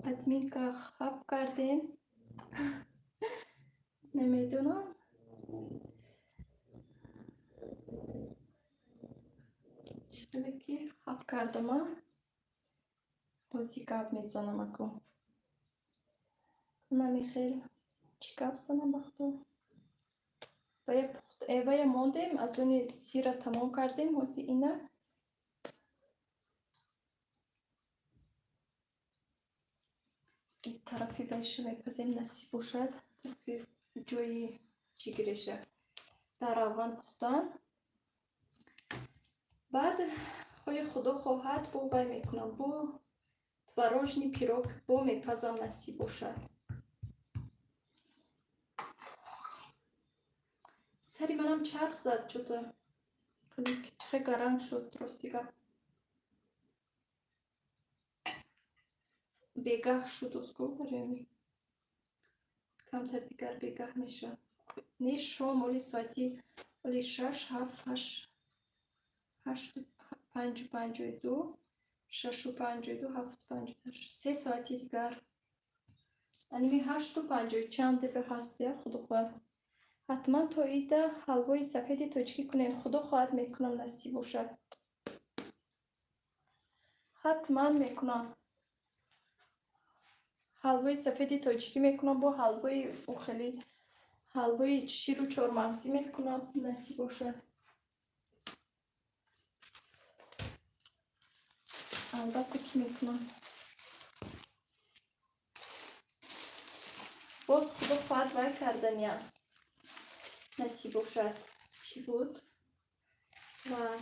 ادمین که خواب کردین نمیدونم چطوری که خواب کردم بازی کب میزنم اکو نمیخیل چی کب زنم بختو باید موندیم از اون سیر تمام کردیم بازی اینه این طرفی بشه میپزیم نصیب باشد طرفی جوی چی گریشه در روان پختن بعد حالی خدا خواهد بو بای میکنم بو творожный пирог بو میپزم نصیب باشد. سری منم چرخ زد چطور چه گرم شد درستیگه بگه شد اسکو برمی کمتر دیگر بگه میشه نه شام ولی ساعتی ولی 6 7 8 5:52 6:52 7:58 3 ساعتی دیگر یعنی 8:50 چند دقیقه هسته خدا خواهد حتما تا ایده حلوای سفید تاجیکی کنین خدا خواهد میکنم نصیب باشد حتما میکنم حلوای سفید تاجیکی میکنم با حلوای خیلی حلوای شیر و چهارمغزی میکنم نصیب باشد البته که میکنم باز خدا خواهد وای کردن یا نصیب باشد چی بود و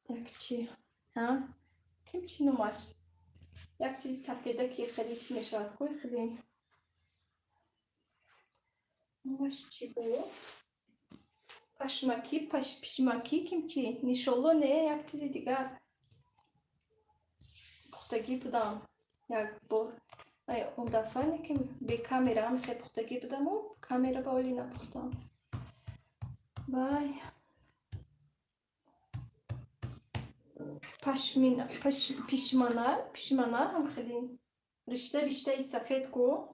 یک چی کم چی نماش یک چیزی سفیده که خیلی چی میشود کوی خیلی نماش چی بود پشمکی پشمکی کم چی نیشالله نه یک چیزی دیگر پختگی بودم یک بار اون دفعه که به کامera هم خیلی پختگی بودم و کامera بالی نپختم وای پیشمانه هم خیلی رشته سفید کو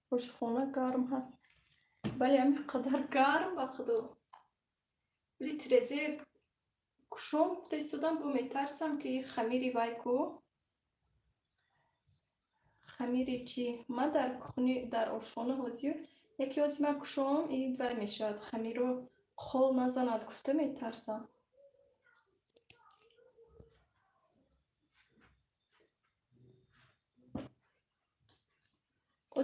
خوشخونه گرم هست ولی همین قدر گرم با خدا ولی ترزه کشم فرستادم با میترسم که خمیری وای کو خمیری چی من در کخونی در آشخانه هازیو یکی از من کشم این وای میشد خمیر رو خال نزند گفته میترسم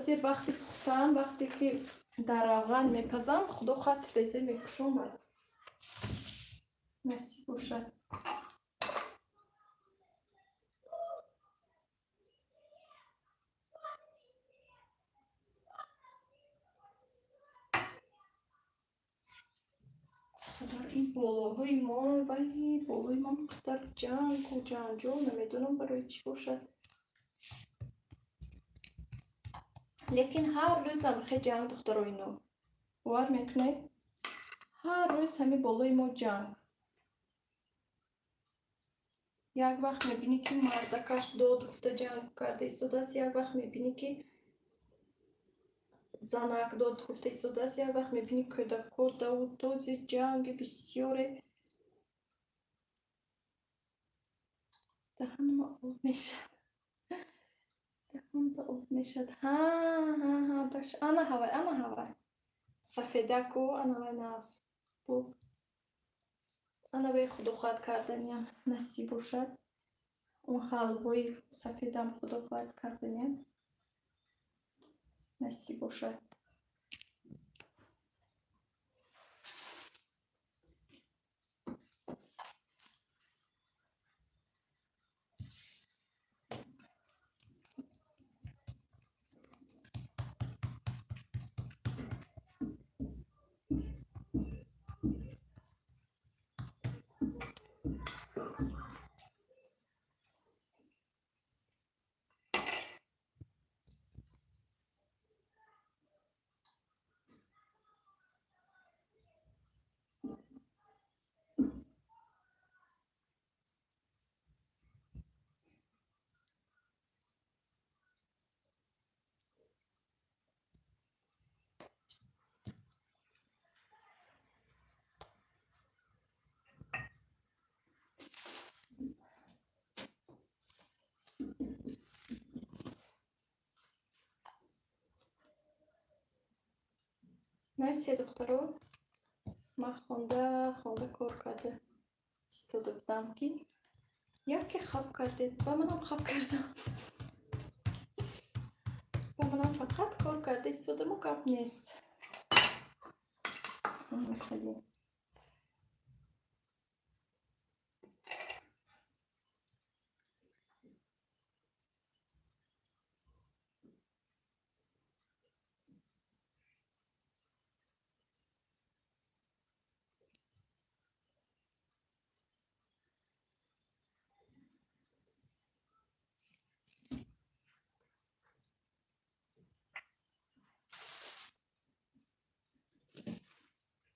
حاضر وقتی پختم، وقتی که در روغن میپزم خدا خط ریزه میپوشم باید نصیب باشد. خبر این بالاهای ما و این بالای ما در جنگ و جنجال نمیدونم برای چی باشد، لیکن هر روز هم خیلی جنگ دخترای نو باور میکنه، هر روز همین بالای ما جنگ. یک وقت میبینی که مردکش داد گفته جنگ کرده ایستاده است، یک وقت میبینی که زنک داد گفته ایستاده است، یک وقت میبینی کودک‌ها دوز جنگ بسیار دهنم آب میشد، دهنم آب میشد. ها باش انا هوای سفیدکو انا ناس بو انا به خدا خواهد کردنیم نصیب باشد. اون حلوای سفیدم خدا خواهد کردنیم نصیب باشد. مرسی دخترو، من خونده کار کرده ایستاده بودم که یکی خواب کردید و منم خواب کردم و منم فقط کار کرده ایستاده مکب نیست. خیلی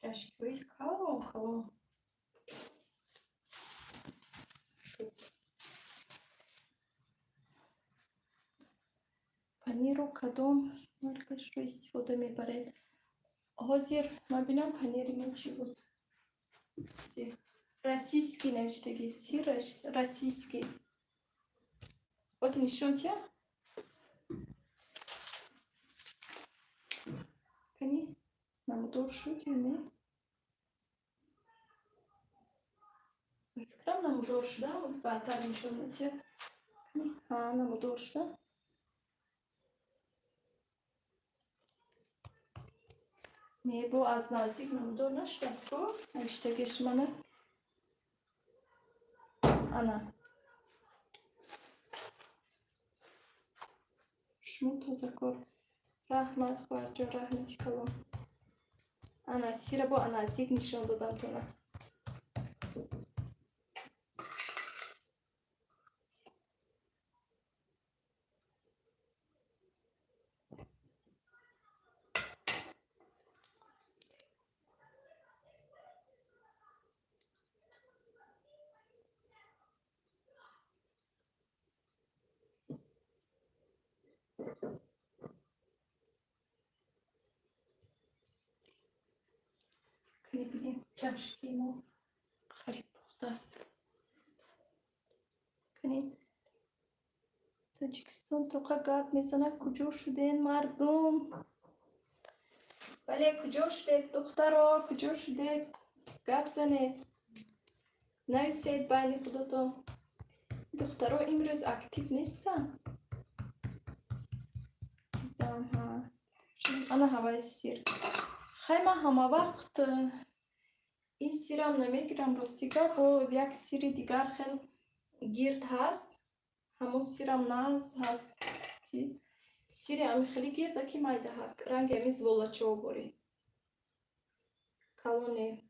رشکوی کلام شد. پنیر رو کدام مرکش رو استفاده میبرید؟ حاضر من بینم پنیر من چی بود؟ راسیسکی نوشتگی سی راسیسکی باز نشون چه؟ کنی؟ نمودار شد یا نه؟ فکرم نمودار شده باز بعدتر نشون نتید کنی؟ ها نمودار شده. نه با از نزدیک نمودار نشده است با نوشتگیش منه انا شما تازه کار رحمت خواهد جا رحمتی کلام انا سیره با نزدیک نشون دادم تو نه کنی بینیم کشکی ما خریب پخته است. کنید تاجیکستان توقع گپ میزنه کجا شده این مردم؟ بله کجا شده دخترها کجا شده گپ زنه نویسید بین خودتون. دخترها امروز اکتیو نیستن بذارم. ها انا هوای سیر خیلی من همه وقت این سیرم نمیگیرم رستیگا با یک سیری دیگر خیلی گیرد هست همون سیرم نرز هست که سیری همی خیلی گیرده که مایده هست رنگ همیز ولچه ها باری کلونه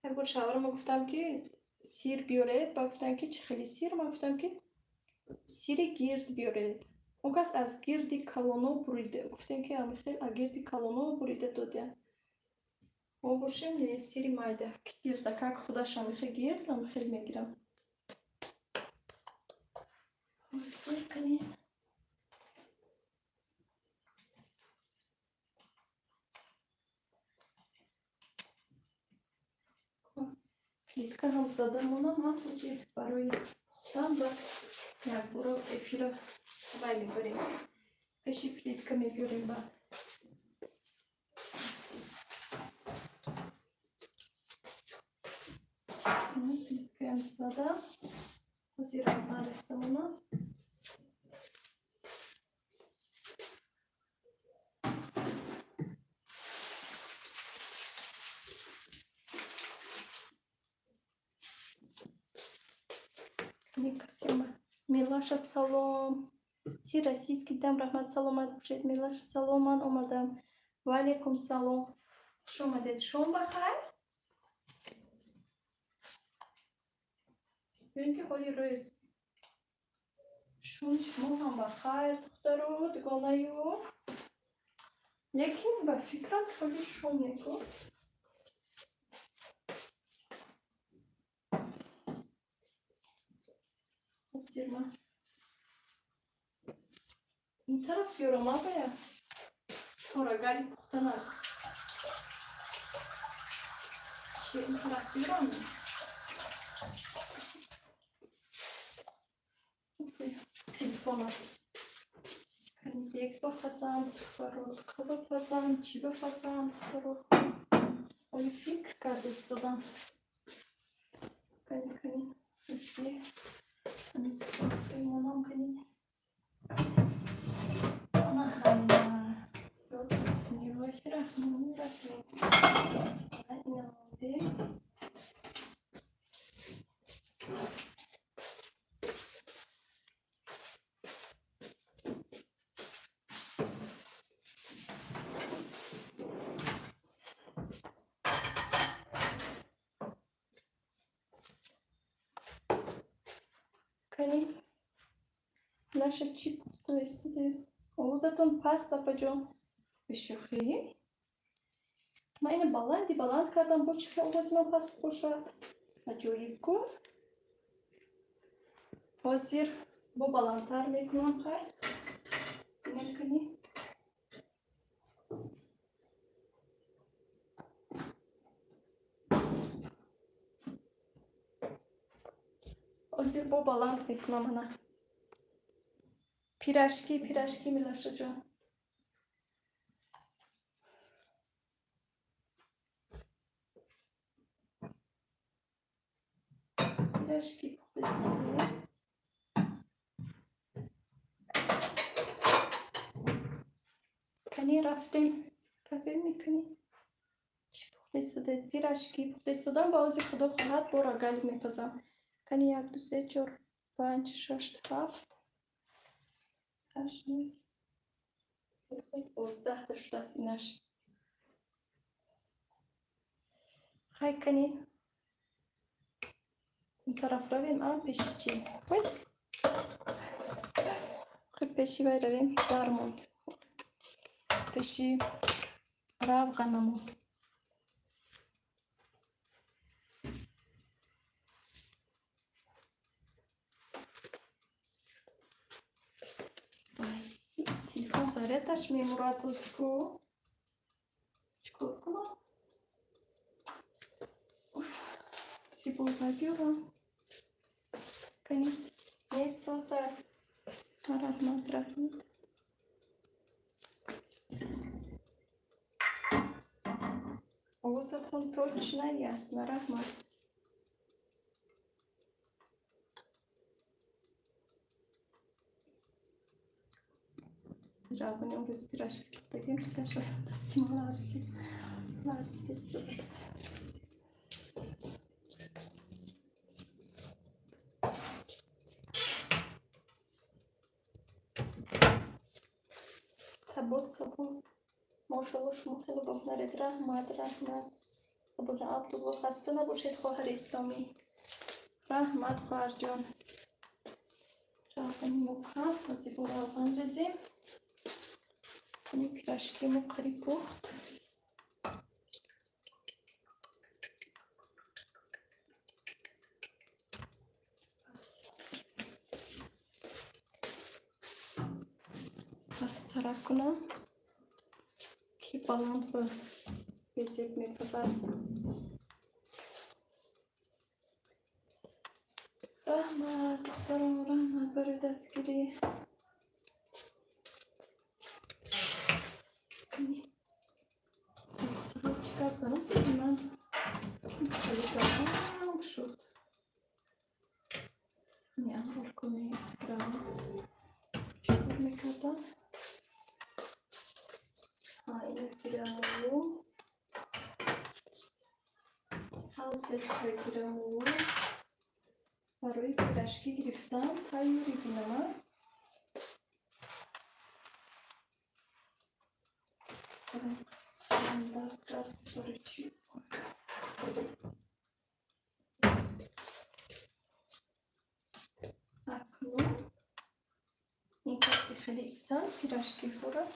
یک بار شوهرم ما گفتم که سیر بیارید با گفتم که چه خیلی سیر ما گفتم که سیر گیرد بیارید اون کس از گیردی کلونو بریده گفتم که همی خیلی از گیردی کلونو بریده داده ما باشیم سیری مایده که گیرده که خودش همی خیلی گیرد همی خیلی میگیرم سیر کنیم پلیتکا هم زده مونم هم خودید برای پختن و یک برو افیرا بای میبریم پیشی پلیتکا میبریم بعد پلیتکا هم زده زیرا من رفته مونم Милаша салом. Ти российский дам рахмат саломат бушед. Милаша саломан омадам. Валейкум салом. Хуш омадед. Шом бахай. Бин ки ҳоли рӯз. Шум шумо ҳам бахайр духтаро дугонаё. Лекин ба фикрам ҳоли шум некун. Сирма. این طرف بیارم آقایا تورگالی پختن چه این طرف بیارم تلفون کنی دیگ بفزم سفرات که بفزم چی بفزم دخترو اوی فکر کرده استادم کنی بسی کنی سفرات ایمانم کنی بسم الله الرحمن الرحیم این آمده کنی نشد چی پختویستده آوزتون پاستا پجام بشوخی ما اینه بلند کردم با چی آواز من پاست باشد نجوری کن حاضر با بلندتر میکنم خیلی اینه کنی حاضر با بلند میکنم انا پیرشکی میلاشه جان پیرشکی پختیسته کنی رفتیم میکنی چی پختیسته پیرشکی پختیستدن با آزی خدا خواهد بارا گل میپزم کنی 1 2 3 4 5 6 7 8 9 12 تا شده است اینش خیلی کنی این طرف رویم ام پیشی چی خیلی پیشی بای رویم درموند پیشی رو غنمون تلفن زارتش میمورد کو چکار کنم سی بوزا بیارم کنی نیست سوزر رحمت اوزتون точно ясно رحمت جوانی امروز پیراشکی پختگیم که شاید دستیم لرزی است. صبور ماشاءالله شما خیلی بهترید. رحمت صبور عبدالله خسته نباشید خواهر اسلامی. رحمت خواهر جان جوانی مکرم بازی برو آقان رزیم کنیم پیراشکی ما قریب پخت. بس طرف کنم که بلند به بسیب میپسد. رحمت دخترم رحمت برای دستگیری دخترم چیکار زنم سیدی من خیلی گرم شد نیام کنی رحمت چیکار میکردم اینو گیرم سالپت گیرم برای پیراشکی گرفتم تایوری بینم سندر برای چی اکنون این کسی خیلی استان پیراشکی خوره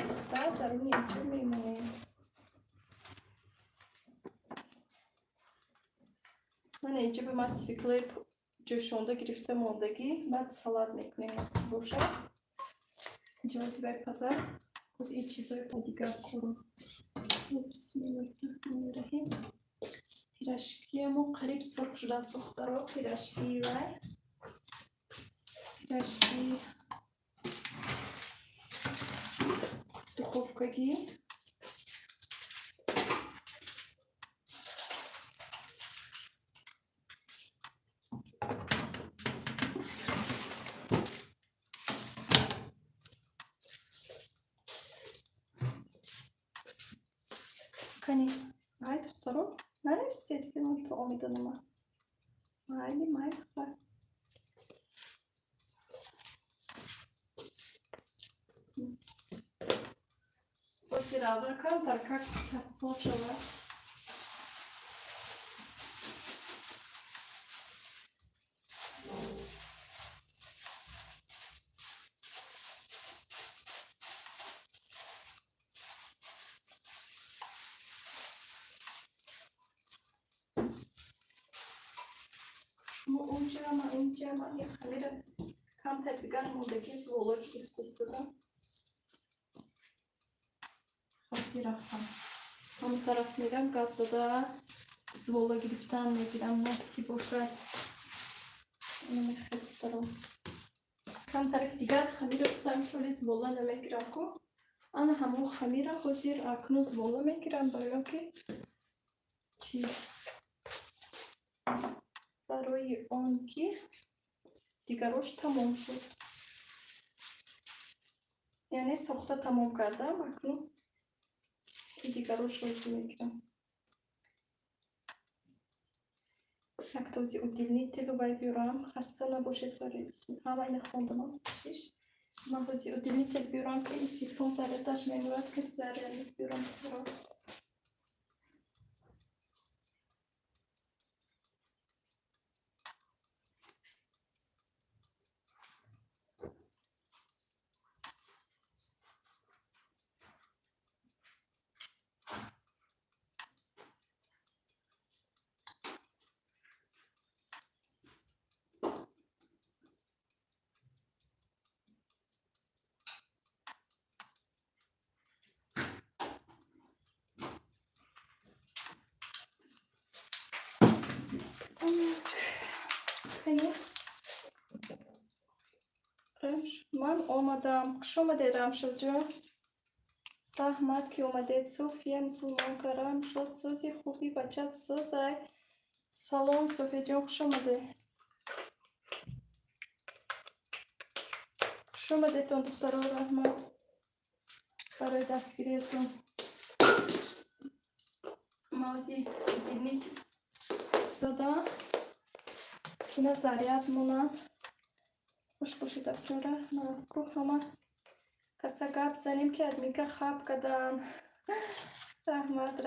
دختر در اون اینجا میمونه. من اینجا به ماسفیکلای جوشونده گرفته موندگی بعد سالاد میکنیم ماسی باشه اینجا بازی باید پزر باز این چیزای با دیگر کنم. بسم الله الرحمن الرحیم. پیراشکی ما قریب سرخ شده از دخترها. پیراشکی رای پیراشکی دخوفکگی کنی های دخترها ننویسید که من تو آمیدانم مای بخور بازی را برکن ترکک تصمیم شود شما اونجا ما اینجا ما یه خمیر کم تبیگر موندگی زولا گرفت استودم خواهی رفتم همون طرف میرم گفت زده زولا گرفتن میگیرم مستی باشه اینو میخیلی دارم کم طرف دیگر خمیر گفتم که ولی زولا نمیگیرم که انا همون خمیر خوزیر اکنو زولا میگیرم برای که چی برای آن که دیگروش تمام شد یعنی ساخته تمام کردم اکنون که دیگروش روزی میگیرم یک توزی ادیلنی تلو بای بیارم خسته نباشید برای همه این خوندم من توزی ادیلنی تل بیارم که این تلفون زردش میمورد که زرد بیارم من آمدم خوش آمده رمشل جان رحمت که اومده صوفیه مسلمان کرم شد سوزی خوبی بچت سوزای سلام صوفیه جان خوش آمده خوش آمدید دخترها رحمت برای دستگیریتون. موزی دیدنید زدم اینا زریعت مونم. خوش باشید افجون رحمت کو همه کسا گپ زنیم که ادمی که خواب کدن. رحمت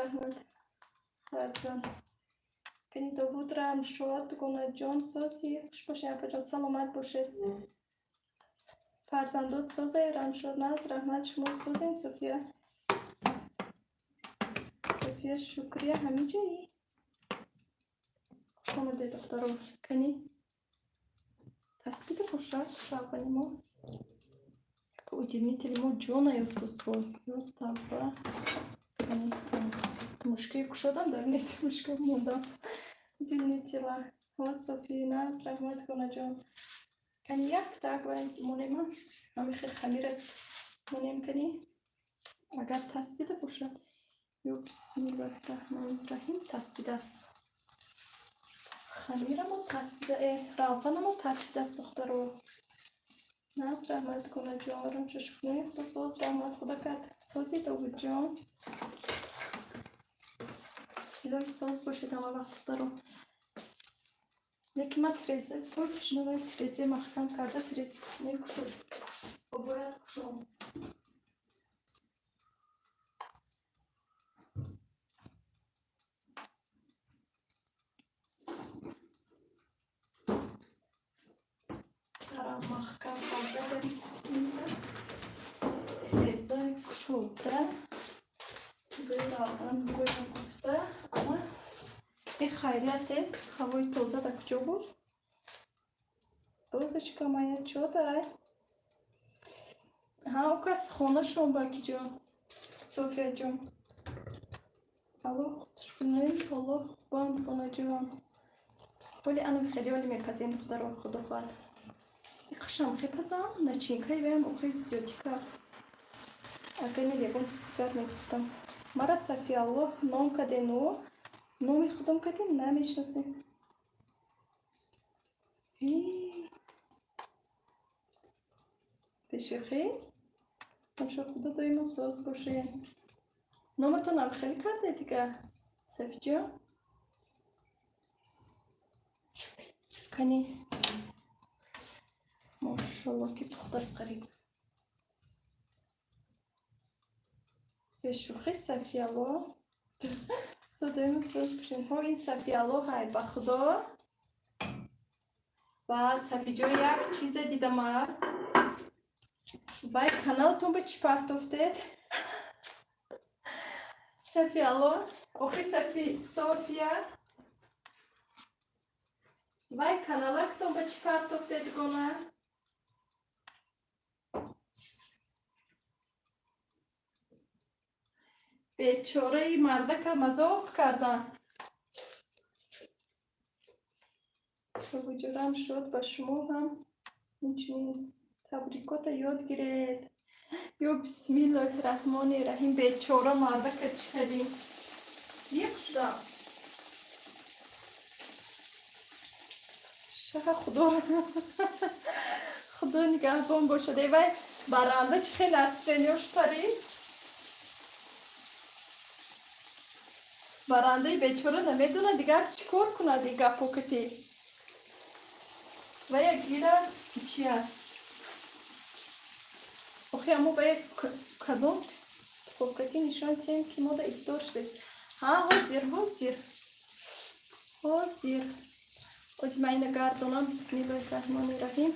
جان کنی داوود رم شد گونه جان سازی خوش باشید اپا جان سلامت باشید. فرزندات سازه رم شد ناز رحمت شما سازین. صوفیا شکریه همه جایی خوش آمده دخترو کنی تسبیت خوش کنیم ما که او دیرنی تلی ما جا نیفتست با یا تبا کنی مشکل کشادم در نیت مشکل موندم دیرنی تلا ها صوفی ناز رحمت کنه جان کنی یک تاک باید مونیم همه خیلی خمیرت مونیم کنی اگر تسبیت باشد یو بسم الله الرحمن الرحیم تسبیت است خمیرمون تسبیت روغنمون تسبیت است دخترو ناز رحمت کنه جان چشکنه تو ساز رحمت خدا کرد سازی داوود جان سیلای ساز باشید همه وقت دخترو. یکی ما تریزه تو پیشنوی تریزه مخکم کرده تریزه میکشد با باید کشم درم مخکم کرده تریزه کشوده بیدارم باید گفته اما این خیریت هوای تازه در کجا بود؟ روزش که مایه شده ها او کس خونه شون باکی جان صوفیا جان الله شکنه الله باند کنه جان ولی انا خیلی ولی میپزیم دختر رو خدا خواهد این خشم خیلی پزم نچینکایی بیم او خیلی زیادی کرد اگر نیدیم چیزی میگفتم مرا صفیه الله نام کده نومی خودم کده نمیشناسیم بشوخی همشو خدا دایما ساز باشه نامتون هم خیلی کرده دیگه صفی جان کنی ماشالله که پخت از قریب بشوخی صفی الله خدا دایما ساز باشه ها این صفی الله های با خدا و صفی جان یک چیز دیدم وای کانالتون به چی پرت افتاد صفی الله اوخی صوفیا وای کانالتون به چی پرت افتاد گونه بیچاره ای مرده که مذاق کردن بجرم شد با شما هم اینچنین تبریکات یاد گرید یا بسم الله الرحمن الرحیم بیچاره مرده که چکدیم یک شده شخه خدا نگهبان باشده وای برنده چه خیلی استرینیوش پرید برنده بیچاره نمیدونه دیگر چیکار کنه دیگه پوکتی و یک گیره چیه اوخی امو باید کدوم پوکتی نشان تیم که ما دا افدار شدید ها حاضر از من اینه گردانم بسم الله الرحمن الرحیم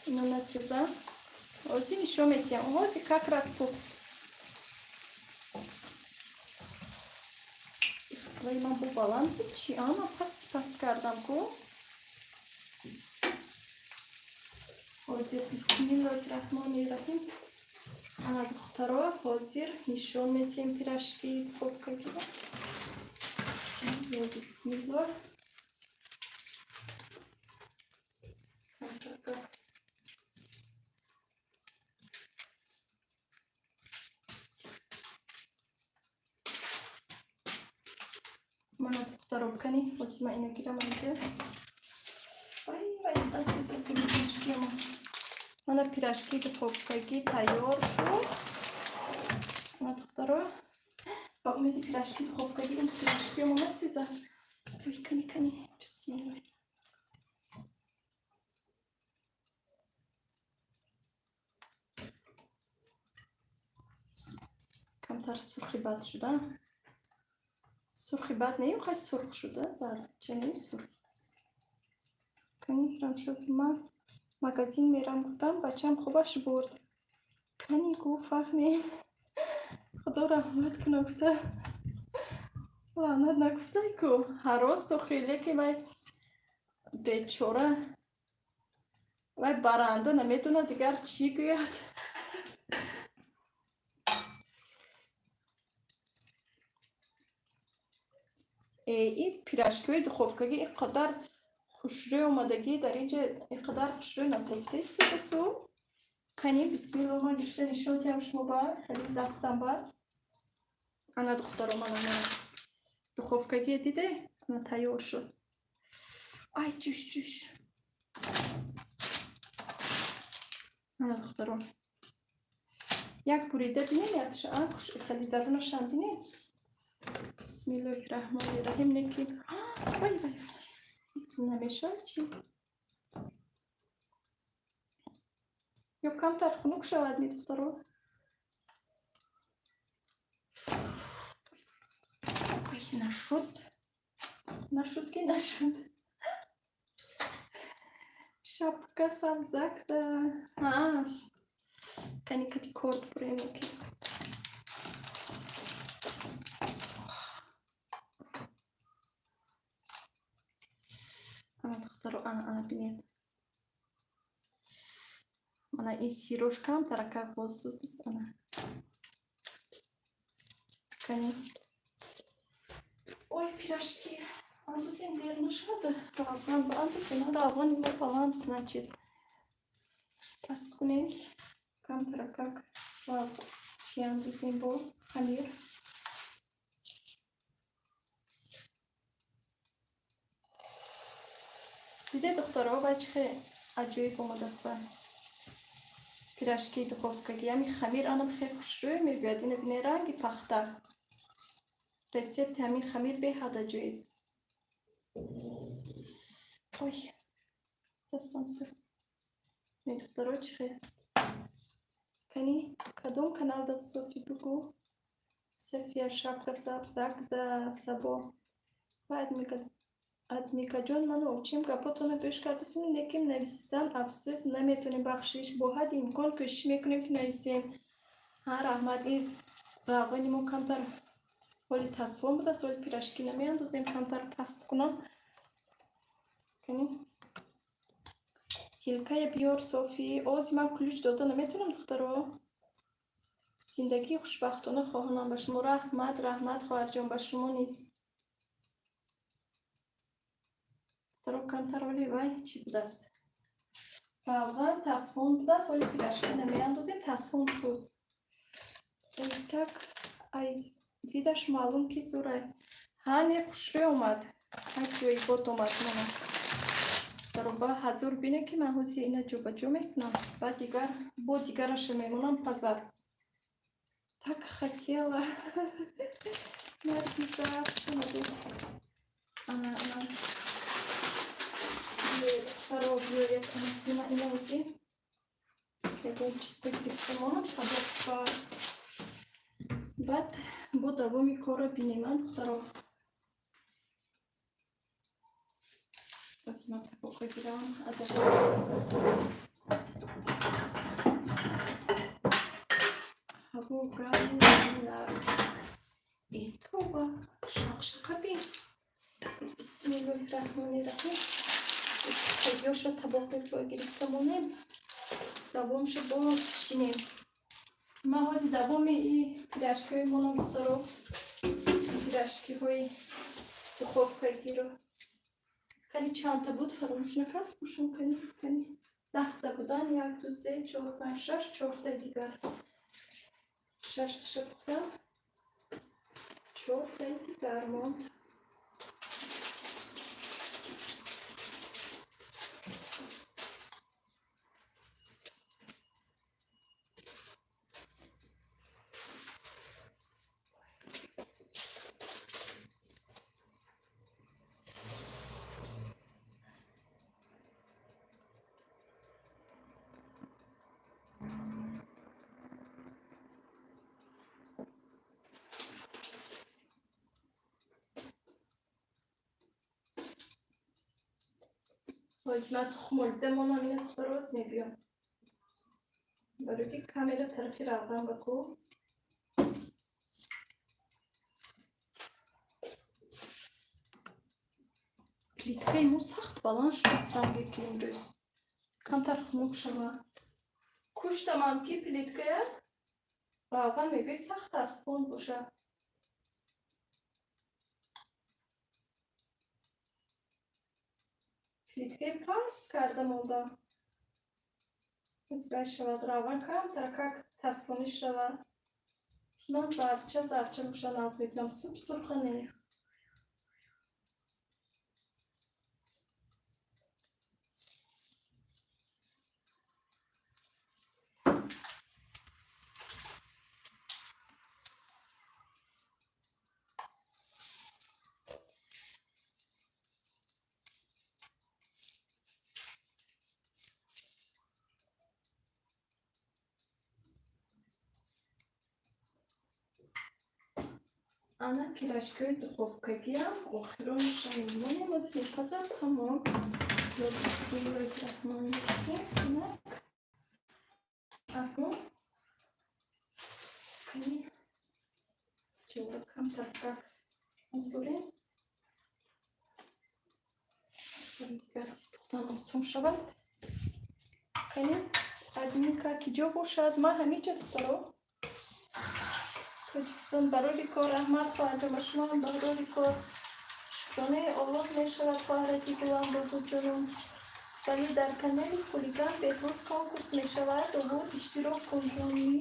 اینو نسیزم ازی نشان میتیم حاضی как раз пук وای من بو بالان چی آنا پست کردم کو حاضر بسم الله الرحمن الرحیم انا دخترها حاضر نشان میتیم پیرشکی پوکتی بسم الله من دخترها کنی واسه من اینو گیرم اینجا وای دست بزن که میشکی من Mana пирожки духовкаги тайёр шуд. Ана духтаро ба умеди пирожки духовкаги ин пирожкиёмо насӯза. Ой, кани бисмилла. камтар сурхи бад шуда. Сурхи бад не ёхай сурх шуда зар. Чаи сурх. Кани рам шуд ман магазин мерам гуфтам бачам хубаш бурд. Кани гу фаҳмем. Худо раҳмат кунад гуфта. Лаънат нагуфтай ку. Ҳаросу хеле ки вай бечора. Вай баранда наметуна дигар чӣ гӯяд. ин пирожкиҳои духовкагӣ ин қадар хушрӯй омадагӣ дар инҷа ин қадар хушрӯй нафрохтаисту расу. Кани бисмилла ман гирифта нишон диҳам шумо ба хеле дастам ба. Ана духтаро мана духовкаги диде ана тайёр шуд. Ай ҷӯш. Ана духтаро як бурида бинем ятша хеле дарунашам бинем. бисмиллоҳи раҳмони раҳим неки вай намешавад чӣ ё камтар хунук шавад ми духтаро. Нашуд ки нашуд. Шапка савзакда. Кани кати корд буренеки. Ана духтаро ана бинед. Ана ин сирош камтар как воздуз ана. Кани. Ой, пирожки. Андусем дер нашады. Равган ба андусем равган мо баланд значит. Паст кунем. Камтар как вау. Чи андусем бо хамир. Диде духтаро вай чихе аҷоиб омадаст вай. Пирожки духовкаги ҳамин хамир анам хеле хушрӯй мегӯяд. Ина бинед ранги пахта. Рецепти ҳамин хамир беҳад аҷоиб. Ой. Дастам сар. Ми духтаро чихе. Кани кадом канал да Софи бугу. София шапка савзакда сабо. Баъд мегӯяд адмикаҷон ману чим гапотона беш кардасим неким нависидан афсӯс наметонем бахшиш бо ҳад имкон кӯшиш мекунем ки нависем. Раҳмат ин равғани мо камтар ҳоли тасфон буда соли пирожки намеандозем камтар паст кунам. Кани силкая биёр Софи. Ози ман ключ дода наметонам духтаро. зиндагии хушбахтона хоҳонам ба шумо. Раҳмат хоҳарҷон ба шумо низ. Камтар оли вай чӣ будааст? Равған тасфон будааст. Оли пирожки намеандозем тасфон шуд. Так ай видаш маълум ки зурай. Не хушрӯй омад. Ай ҷоибот омад мана. Дароба ҳазур бине ки ман ҳози ина ҷобаҷо мекунам. Баъд дигар бо дигараша мемонам пазар. Так хотела. Наргиза шунаду. Ана Второй биоет ина узи. Ягон чиз бигирифтамонам сабаб баъд бо давоми кора бинеман духтаро. Басима табоқа гирам адаб. Ҳаво гарм нар. Тоба шақшақа бин. бисмиллоҳи раҳмони раҳим. Ёша табоқи гирифтамонем. Давомша боз шинем. Ман ҳози давоми и пирожкиҳои моно духтаро. Пирожкиҳои духовкагиро. Кани чандта буд фаромӯш накард бошам. Кани 10 будан 1 2 3 4 5 6 4 дигар. 6 таша гуфтам. 4 дигар монд. حکمت خمولده ماما اینه دختراز میبیم برای که کاملا طرفی روان بکو پلیتکای مو سخت بلند شد سرنگی که امروز کمتر خنک شما کشتم کی پلیتکای روان میگوی سخت از خون باشه پلیتکای پاست کردم اوندا باید شود روان کم ترکک تصفانی شود من زرچه موشن از میبینم سوپ سرخنه Ana piraşköy duhovkagiyam oxironuşan immonimiz yepazar tamam. Bismillahirrahmanirrahim. Ahmo. Kani. Çabuk kam takak. Ondurin. Gats putanam son şabat. Kani. Adminka ki jo boshad ma hamicha tutaro. Tacikistan barori kor rahmat xohada bashman barori kor شکرانه الله می شود خواهرتی گلم بزرگجانم ولی در کانال خلیگان بهروز کنکورس می شود و بود اشتراک کنجانی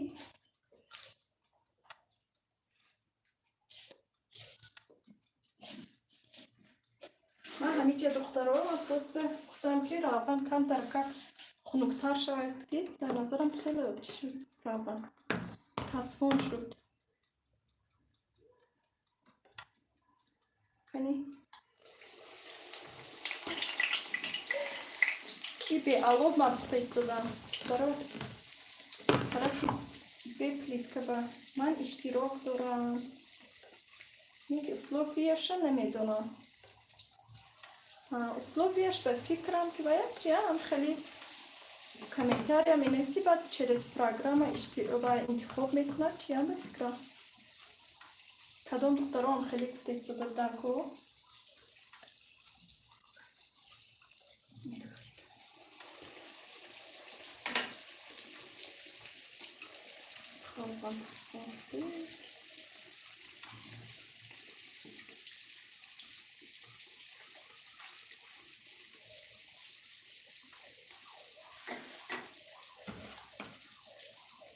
من همیشه دخترها از پست گفتم که روان کم ترکت خنکتر شود که در نظرم خیلی چی شد روان تصفان شد کنی کی به علوب مبسط ایستادم برای طرفی بپلید که با من اشتراک دارم میگه اسلوبیش نمیدونم اسلوبیش به فکرم که باید چی هم خیلی کامنتاریا می نویسی بعد через программа اشتراک انتخاب میکنه چی هم به فکرم کدام دختران خیلی تست دادن کو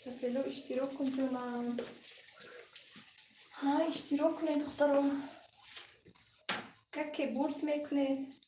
سفلو اشتراک کن جونم ها اشتراک کنید دختران که بورد میکنید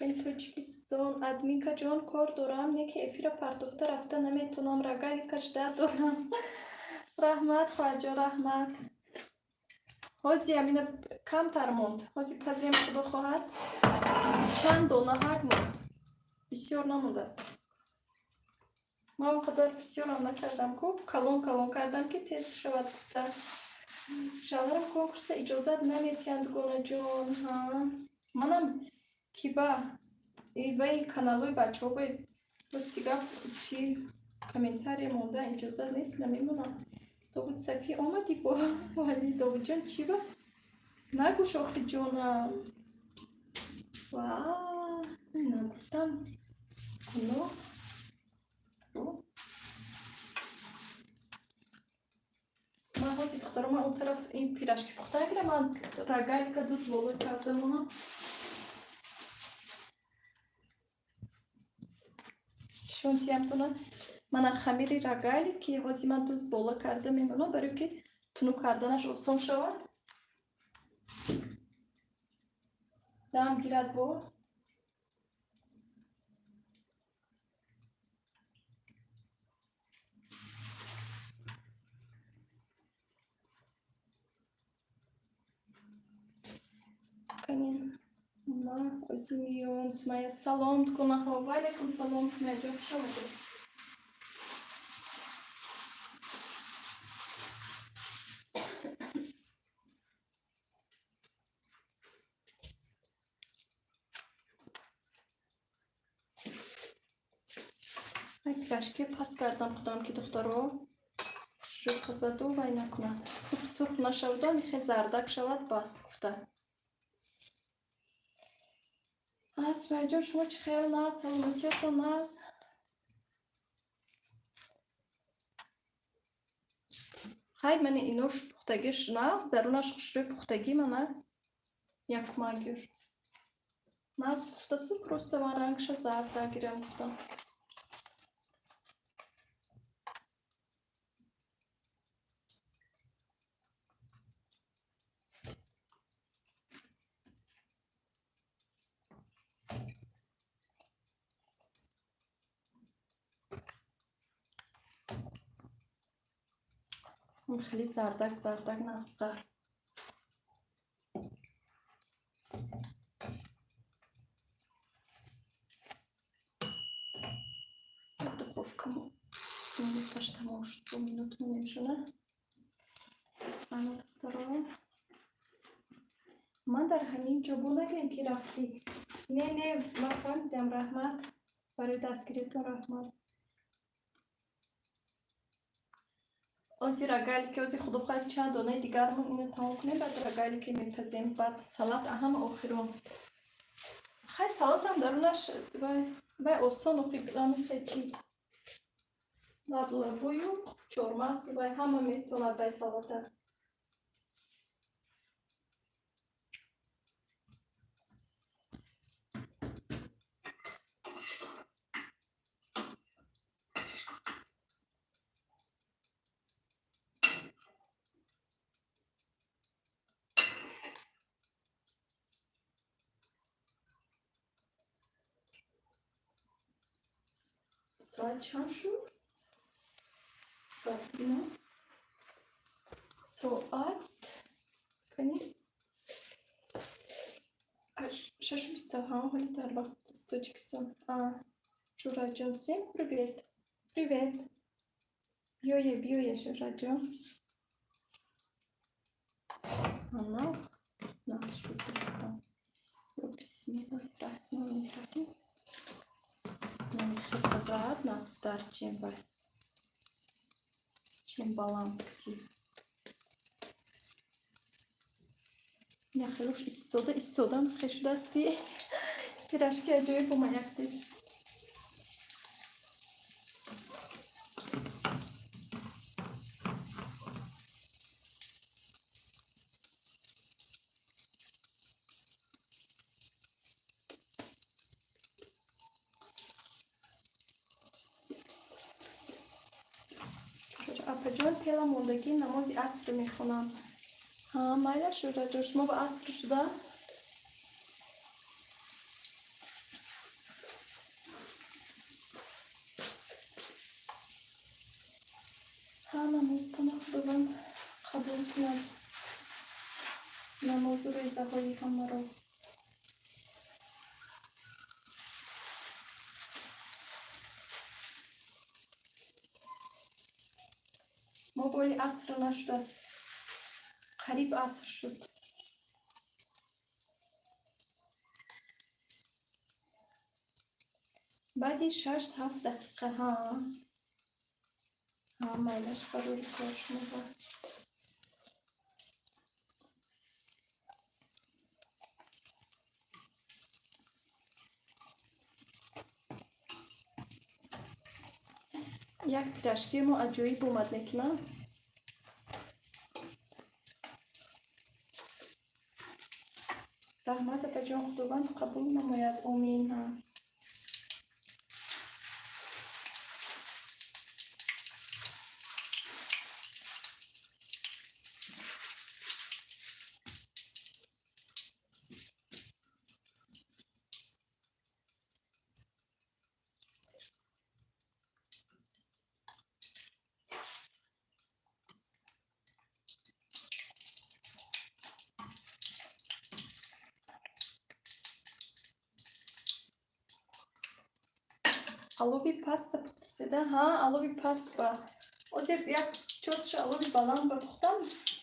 این توجیکستان ادمینکا جان کار دارم یکی افیر پرتوفته رفته نمیتونم رگلی کشده دارم رحمت خواهجا رحمت حوزی همینه کم تر موند حوزی پزیم خدا خواهد چند دونه حق موند بسیار نموند است ما اون قدر بسیار هم نکردم که کلون کردم که تیز شود شاورم کنکورس اجازت نمیتیند گونه جان منم کیبا این کانالوی بچه ها باید رستیگاه چی کامنتاری مونده اجازت نیست نمیمونم داود صفی آمدی با ولی داود جان چی با نگو شاخی جانم واو نگفتم کنو من حاضی دخترم اون طرف این پیرشکی پخته اگره من رگایی که دوست بولو کردم اونم شونتی هم تونم мана хамири рагали ки ҳозир ман дуз бола карда мемонам барои ки тунук карданаш осон шавад. дам гирад бо канин ма ози миён Сумайя салом кунаҳо. Ва алайкум салом Сумайя ҷон, хуш омадед. пирашки пас кардам худам ки духтаро хушрӯ заду вай накунад. Сурх нашавда михе зардак шавад бас гуфта. Сумайя ҷон шумо чӣ хел наст? Саломатиятон наст? хай мани инош пухтагиш наст, дарунаш хушрӯи пухтагӣ мана якумагюр наст пухтасу просто ван рангша зард дагирам гуфтам. خیلی زردک نستر. دخوفکمو минуташ тамом шуд. 2 минут немешона. Ано духтаро ман дар ҳамин ҷо бо нагӯем ки рафтӣ. Не ман фаҳмидам. раҳмат барои дастгиритон. раҳмат. ози рогалики ози худо хоҳад чанд донаи дигармон инро тамом кунем. баъд рогалики мепазем. баъд салат аҳам охирон. хай салатам дарунаш вай осон охирам чи лаблабую чормағзу вай ҳама метавонад вай салата. ساعت چند شد؟ ساعت نه؟ ساعت کنید 6:20. Холи дар вақт Таджикистон. Шураҷон, всем привет. Привет. Бьёе, Шураҷон. Она нас шутка. Бисмиллахир-рахманир-рахим. Хазрат нас дар чембаланд ктив. Я хелуш истодан хешудасти. Пирашки аҷоиб омаяктиш. апаҷон тела мондагӣ намози аср мехонам. майла Шураҷон, шумо ба аср шуда? намозтона худованд қабул кунад. намозу рӯзаҳои ҳамаро. мо боли аср нашудааст. қариб аср шуд. баъди 6-7 дақиқа. майлаш барори кор шумо ба як пирашки мо аҷоиб омад мекунам. раҳмат апаҷон, худованд қабул намояд. Омин. алови паста пурсида. Ҳа, алови паста. Озир як чотш алови баланд бапухтам.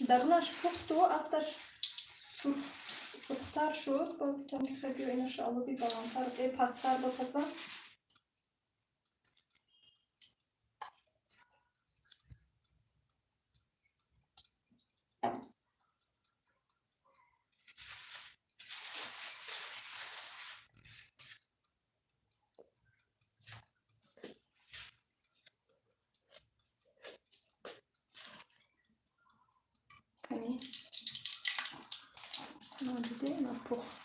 Дарунаш пухту, афташ сурхтар шуд. Богутам мехаби инаш алови баландтар, пастар бапазам. Надиде на пухт.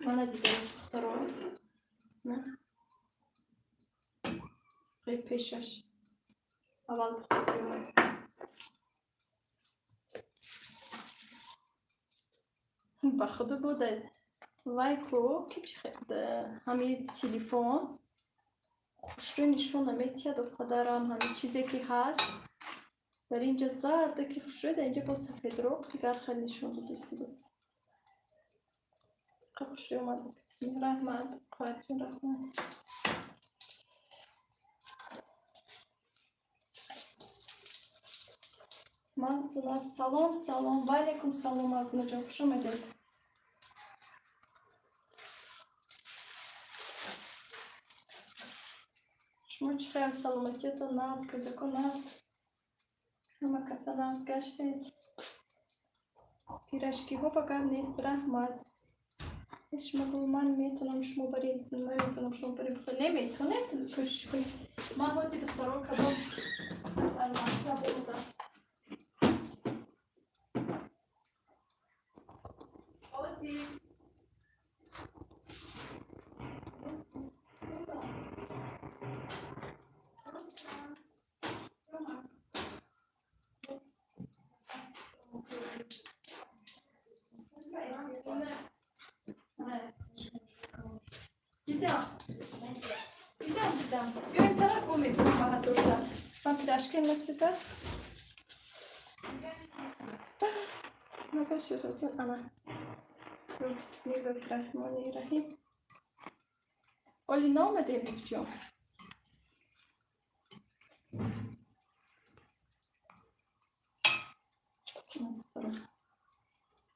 Mana диде пухтаро. На. Қай пешаш. Авал пухтаро. Ба худу буде. Вайко ҳамин телефон хушрӯ нишон наметиҳад оқадарам ҳамин чизе ки ҳаст дар инҷа зарда ки хушрӯ дар инҷа бо сафедроғ дигар хел нишон дудисти бас хушрӯ омад. Раҳмат қоятон, раҳмат. Мансура салом салом. Ва алайкум салом азинаҷон, хуш омадед. شما چه خیال سلامتیتون ناز کده کنه همه کسا ناز گشتید پیرشکی ها بگم نیست رحمت شما گو من میتونم شما برید نمیتونم شما برید بخواه نمیتونید کش خوی من بازی دخترها کدام سلامتی بودم بازی دیدم بیا این طرف امیدوارم با حضورتر من پیرشکن نسیزد نگاه شده جان انا بسم الله الرحمن الرحیم اولی نامده بیک جان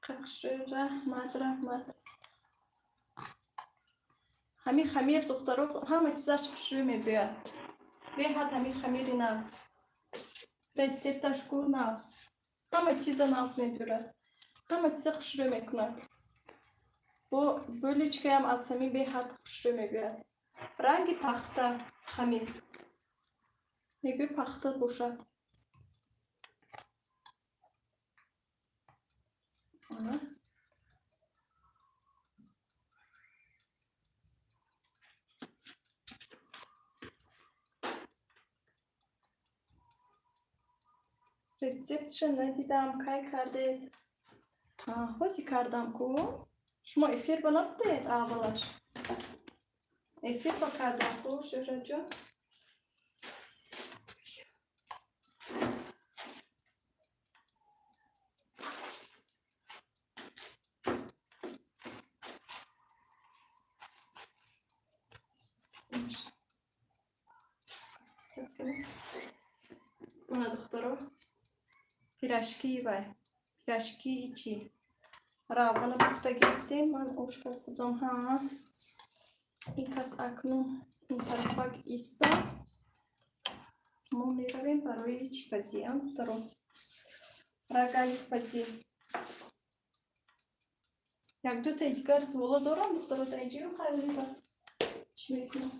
قخشر رحمت همین خمیر دخترها همه چیزش خوشروی میبید به حد همین خمیری ناز رسیبتش کور ناز همه چیز ناز میبید همه چیز خوشروی میکنند با بولیچکه هم از همین به حد خوشروی میبید رنگی پخته خمیر میگوی پخته باشد رسیپتشو ندیدم کی کردید بازی کردم کو شما افیر بنابدید اولش افیر با کردم کو شهرت جان اون دخترو پیرشکی و پیرشکی چی روانه بخته گرفتیم من اوشکر صدام ها این کس اکنون این طرفک ایستا ما میرویم برای چی پزی هم دخترو رگلی پزی یک دو تا دیگر زولا دارم دخترو تا اینجا رو خیلی با چی میکنم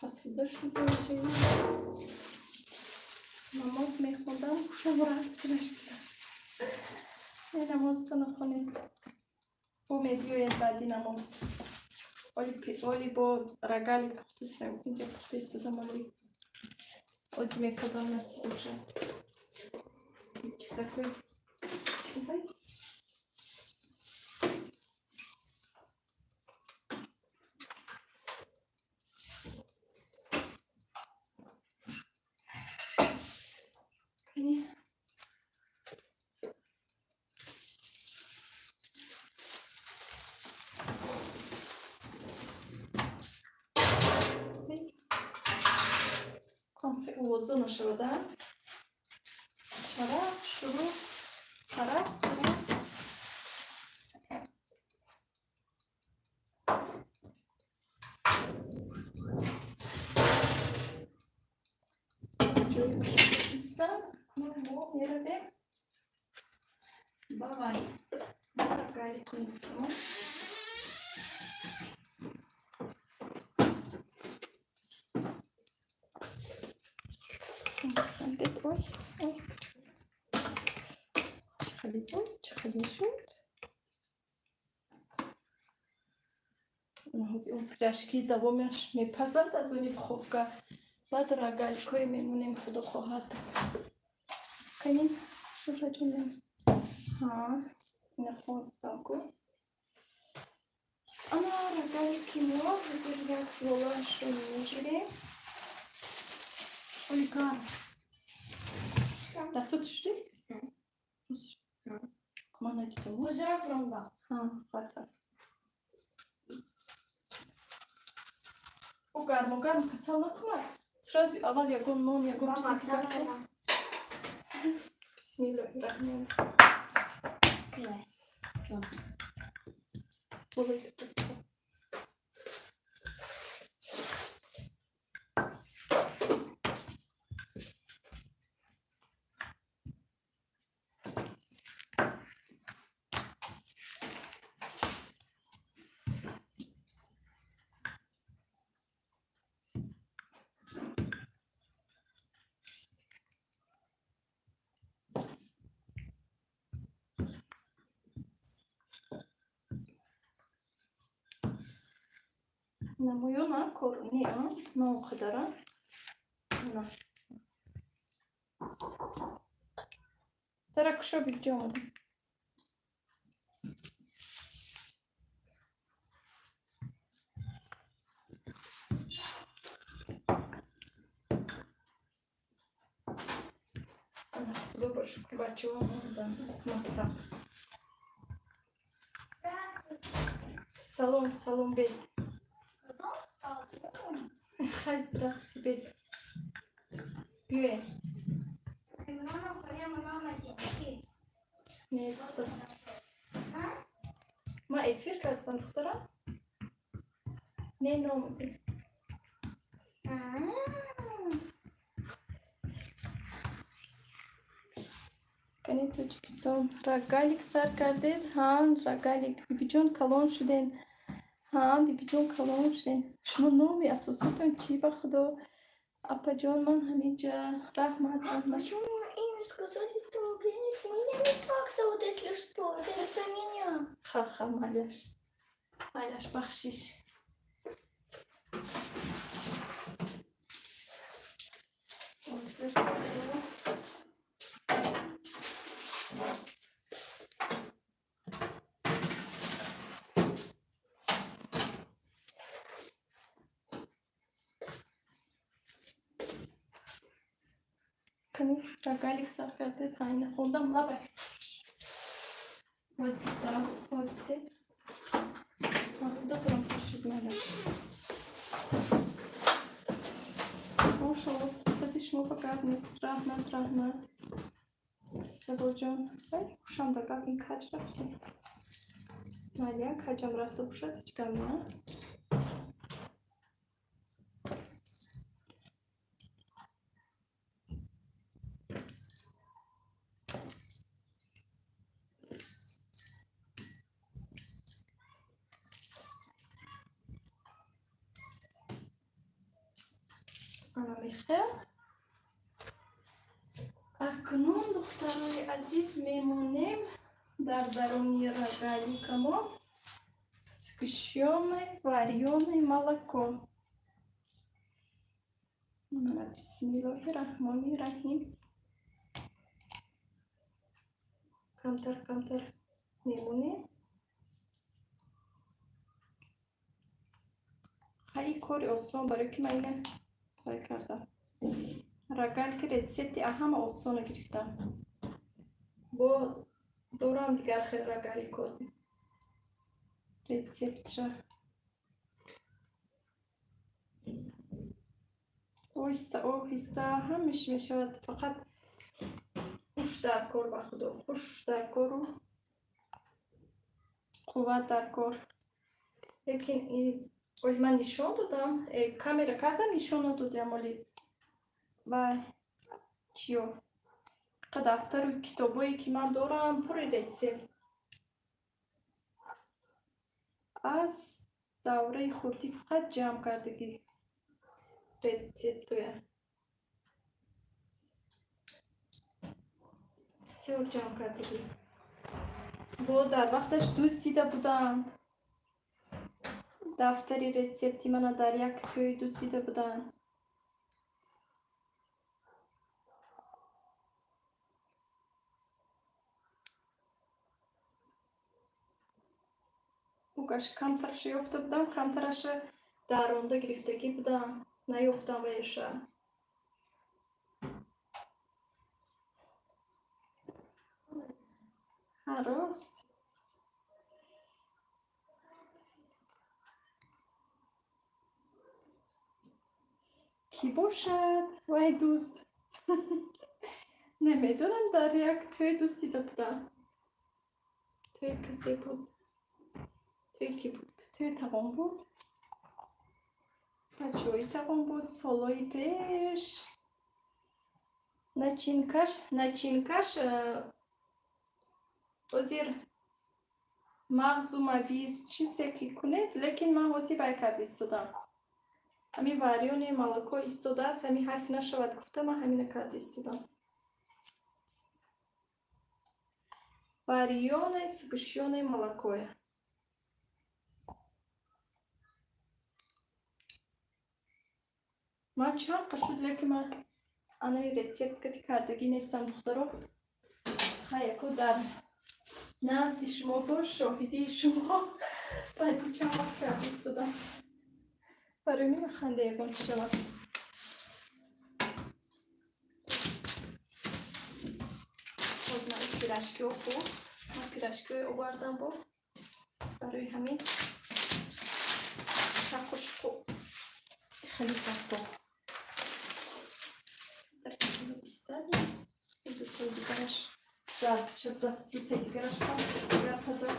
حسوده شده اینجایی نماز میخوندم خوشم رفت کنش کرد این نماز تا نخونید امید بیاید بعدی نماز оли бо рагали пухтустам. Инҷа пухта истодам оли ози мепазам насиб уже. Чизакой. Дай. Кани. Овозо нашавада. Шара, шуру, тара. Ҷои бушистан. Мо меравем. Бавай. Рагали кунем. Ой, ой. Чихали буд, чихали шуд. Ҳозир он пирашки давомаш мепазад аз они духовка. Баъд рогаликое мемонем худо хоҳад. Канин шураҷонем. Ина хонданку. Ана рогалики мо ҳозир як волоашро мегирем. Ой, гарм. Дасту тушди? Куман надидам. Озрак ронда. Фарта. Гарм касал накунад. Сразу аввал ягон нон, ягон чизи дигар кунад. Бисмиллаҳир-раҳмонир-раҳим. Болои духовка. Намоё на корни, на охидара. На. Тара кушо биҷо омадам. Худо ба шукр бачаҳо омадам. Смактаб. Салом бед. Хай здравствуй бед. Биёе. Не, духтар. Ма эфир кардам, духтарам. Не наомадем. Кани Тоҷикистон рогалик сар кардед? Рогалик. Бибиҷон калон шуден. Бибиҷон калон шуден. Шумо номи асоситон чӣ ба худо? Апаҷон, ман ҳаминҷа. Раҳмат. Почему имя сказали так? Я не меня не так зовут, если что. Это из-за меня. Ха, майляш, бахшиш. Кани рогалик сар кардед? Ина хондам лабай. Воздиктарам, воздите. Докторам пошуд майляш. Мошалло, бази шумо ба гап нест. Раҳмат. Садоҷон. Хушам да гап ин каҷ рафтӣ. Майя, каҷам рафта бошад, ҳеҷ гап не. Акнун духтарои азиз мемонем дар даруни рогаликамон. Сгущенное вареное молоко. Бисмиллахиррахманиррахим. Камтар мемоне. خیلی کاری آسان برای که من اینه کار کردم. رگل که رسیتی همه آسان گرفتم. با دورم دیگر خیلی رگلی کردیم. رسیت شد. اوهسته همش میشود، فقط خوش در کار به خدا، خوش در کار و قوت در کار. لیکن این ولی من نشان دادم، کامera کردم نشان دادم، ولی و چیو دفتر و کتابایی که من دارم پر رسیب از دوره خودی فقط جمع کردگی رسیب توی بسیار جمع کردگی با در وقتش دوست دیده بودند. دفتری رسیپتی من در یک توی دوست دیده بودند. بوگش کمترش یافته بودم، کمترش در رونده گرفتگی بودم، نیافتم ویشه. راست کی باشد؟ وای دوست نمیدونم، در یک توی دوست دیده بودم. توی کسی بود، توی کی بود؟ توی تقام بود، بچه های تقام بود سالای پیش. نچینکش وزیر مغز و مویز چیزی که کنید، لیکن من وزی بای کرد استودم. همین واریون ملکو استوده است، همین حرف نشود گفته، من همین کرد استودم. واریون سگوشیون ملکوه. من چند قشود، لیکن من آنوی رسیپت کتی کردگی نیستم دخترو. خیلی در نزد شما با شاهدی شما باید چند وقت کرد استودم. برای می خنده یکون شود. خود من پیرشکی رو خود، من پیرشکی رو آوردم با برای همین شکوش خوب خیلی فرق در کنی بستدیم. این دو توی دیگرش زرد شد دستی تا دیگرش کنم، دیگر پزر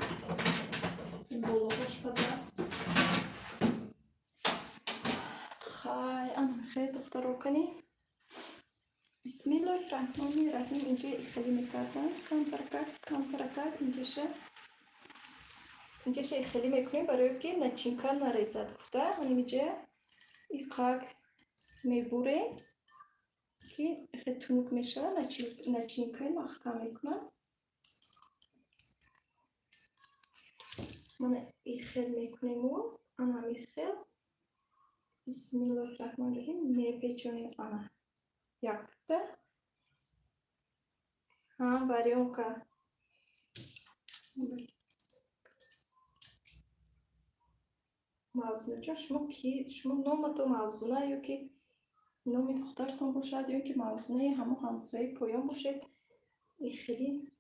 این بولوهاش پزر خیلی خیلی دختر رو کنی. بسم الله الرحمن الرحیم. اینجا خیلی میکردم کمترکت اینجا خیلی میکنیم برای که نچینکا نریزد گفته. اینجا این قاق میبوره که خیلی تونک میشه، نچینکای محکم میکنم. من این خیلی میکنیم و آنها میخیل. بسم الله الرحمن الرحیم. میپیچونیم آنها یکته واریون که موضوع چون شما نام تو موضوعه یا که نام دخترتون باشد یا که موضوعه همسایه پایان باشد. این خیلی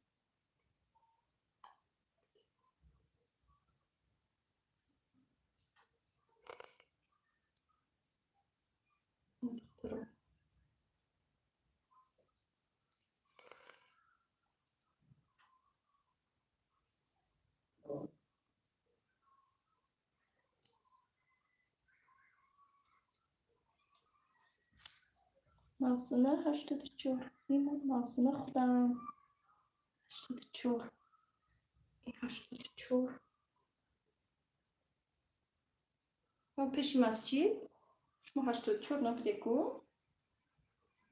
دخترم موضوعه 84. این موضوعه خودم 84. این 84 من پیش مسجد شما 84 نبوده گو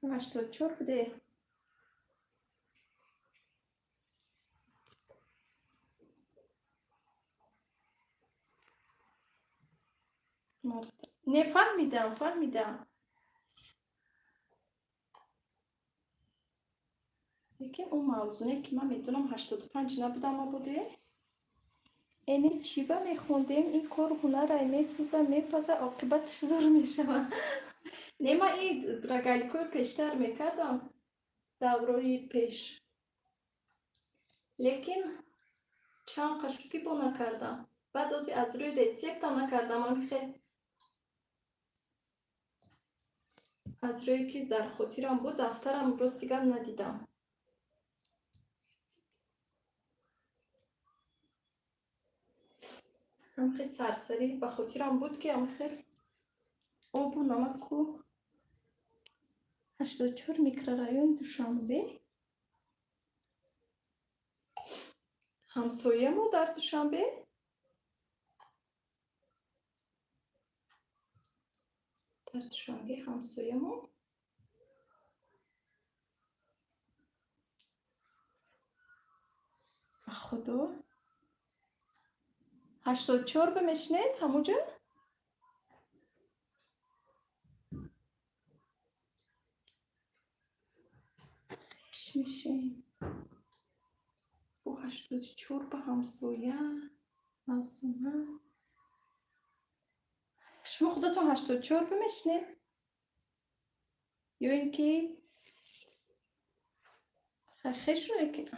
84 بوده. نه فهمیدم لیکن اون موضوعی که من میدونم 85 نبوده اما بوده اینی چی با میخوندیم این کار هنر میسوزه میپزه عاقبتش زور میشه نه من این رگالیکوی پیشتر میکردم دورای پیش لیکن چند قشوکی با نکردم بعد از روی ریسیپت هم نکردم من خیلی از روی که در خاطرم بود دفترم روز دیگر ندیدم هم خیلی سرسری به خاطرم بود که هم خیلی آب و نمک و 84 میکرورایون دوشنبه همسایه ما در دوشنبه همسایه ما خدا 84 بمیشنید همونجا خیش میشیم با 84 به همسایه موزونه شما خودتون 84 بمیشنید یا اینکه خیش رو لیکن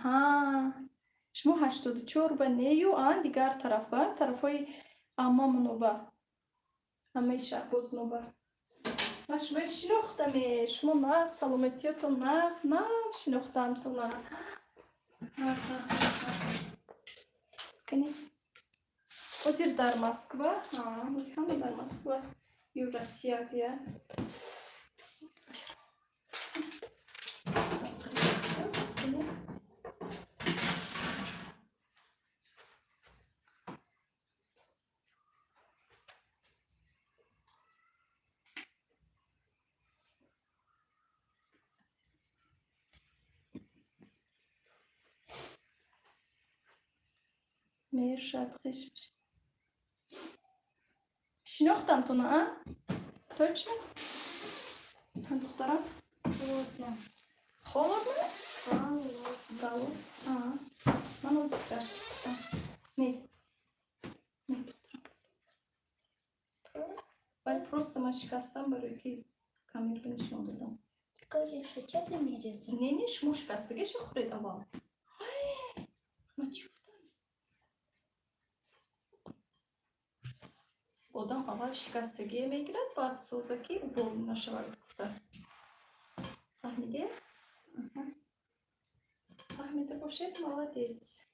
شما 84 به نیو آن دیگر طرفای امام نوبه همیشه باز نوبه من شما شناختم شما نه سلامتیتون نه شناختم تو نه کنی وزیر در مسکو وزیر هم در مسکو یو روسیه دیگه میرشد خیش میشه شناختم تو نه تو چی؟ من دخترم خالر نه؟ خالر من رو داشتم می دخترم باید پروست من شکستم برای که کامیر بنشون دادم Скажи, що чого ти міряєшся? نه شما شکستگیش خورید اول من چی گفتم آدم اول شکستگی میگیرد بعد سوزکی ول نشود گفته فهمیده؟ فهمیده باشید молодець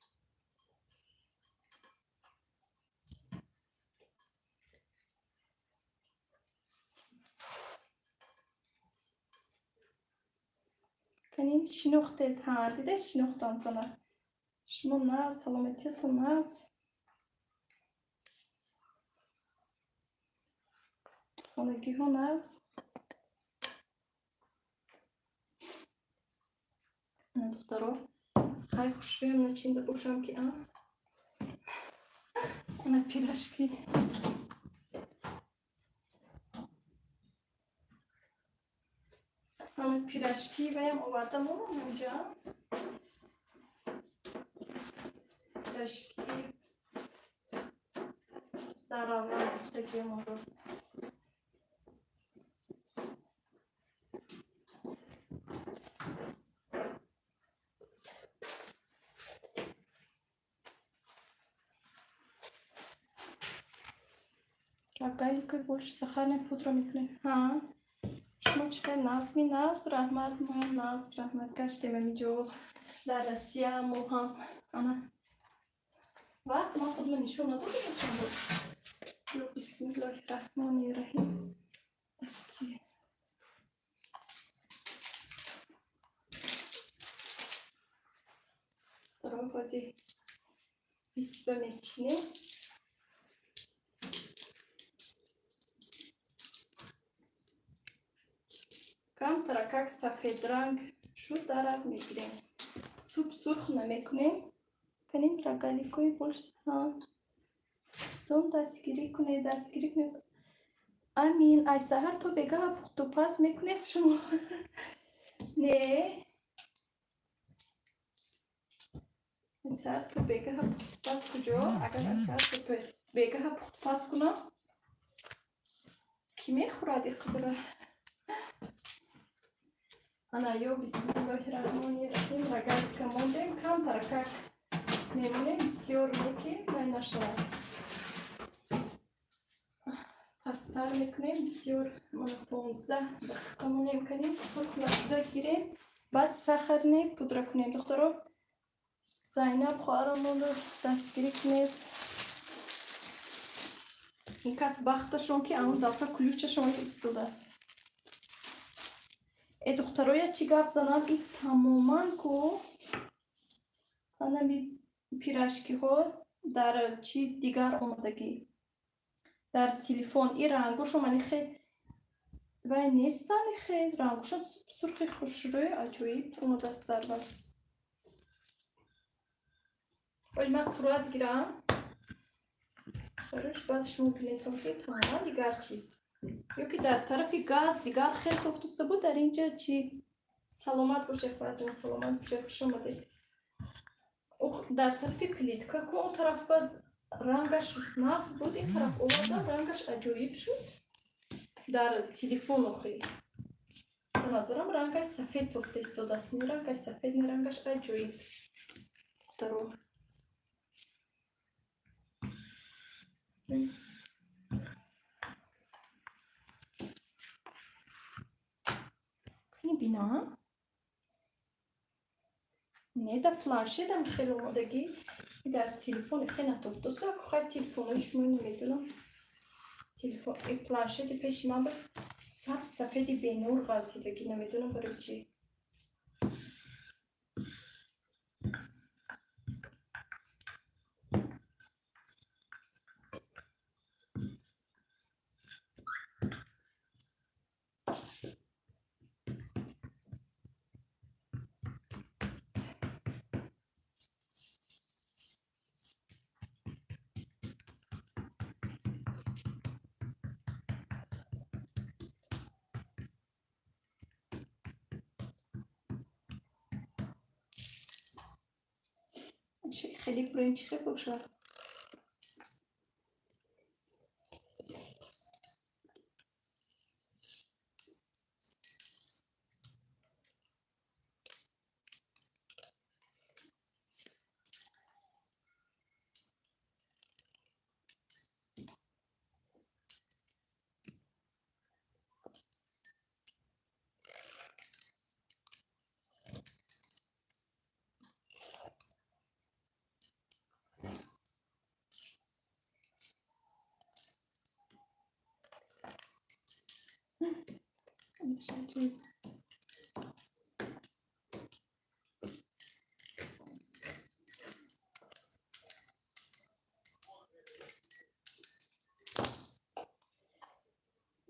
کنین شناختید دیده شناختم تو نه شما نه سلامتیتون نه خانگی ها نه نه دخترها خیلی خوشبیم نچینده باشم که نه پیرشکی همه پیرشکی بایم آوردم اونجا پیرشکی در اول بختگی ما رو رقایی که باش سخن پودر میکنه شما چقدر ناز رحمت ما ناز رحمت کشتیم اینجا در روسیه ما هم انا وقت ما خود من نشون نداده باشم بسم الله الرحمن الرحیم دستی دارم بازی بیست بمیچینه کم ترکک سفید رنگ شد درد میگیریم سوپ سرخ نمیکنیم کنین رگالیکوی بولش ستون دستگیری کنید امین ای سحر تو بگاه پخت و پز میکنید شما. نه سحر تو بگاه پخت و پز کجا؟ اگر سحر تو بگاه پخت و پز کنم کی میخورد این قدره؟ انا یا بسم الله الرحمن الرحیم اگر کماندیم کم ترکک میمونیم بسیار میکنیم و نشود پستر میکنیم بسیار 15 دقیقه مونیم کنیم سرخ نشده گیریم بعد سخر نیم پودر کنیم دخترو زینب خواهرمون رو دستگیری کنیم این کس بختشون که اون دفعه کلوچشون ایستاده است ای دخترویا چی گپ زنم این تماما کو هنمی پیراشکی ها در چی دیگر آمدگی در تلفن این رنگوشو منی خیلی وای نیستن خیلی رنگوشو سرخی خوشروی عجویب اونو دست در بر ولی من صورت گیرم خورش بعدش ممکنه توفی تماما دیگر چیز یکی در طرف گاز دیگر خیلی توفتسته بود در اینجا چی سلامت باشه فرجان سلامت باشه خوش آمده در طرف پلیتکا که اون طرف بعد رنگش نفس بود این طرف اومدم رنگش عجیب شد در تلفن خیلی به نظرم رنگش سفید توفته استاد است نی رنگش سفید نی رنگش عجیب درو کنی بینا نه در پلانشه دم خیلی اومدگی در تلفن خیلی نتوفته است که خیلی تلفنش من نمیدونم تلفن این پلانشه دی پیش من سفید بینور غلطی لگی نمیدونم برای چی خیلی بریم چی خیلی باشه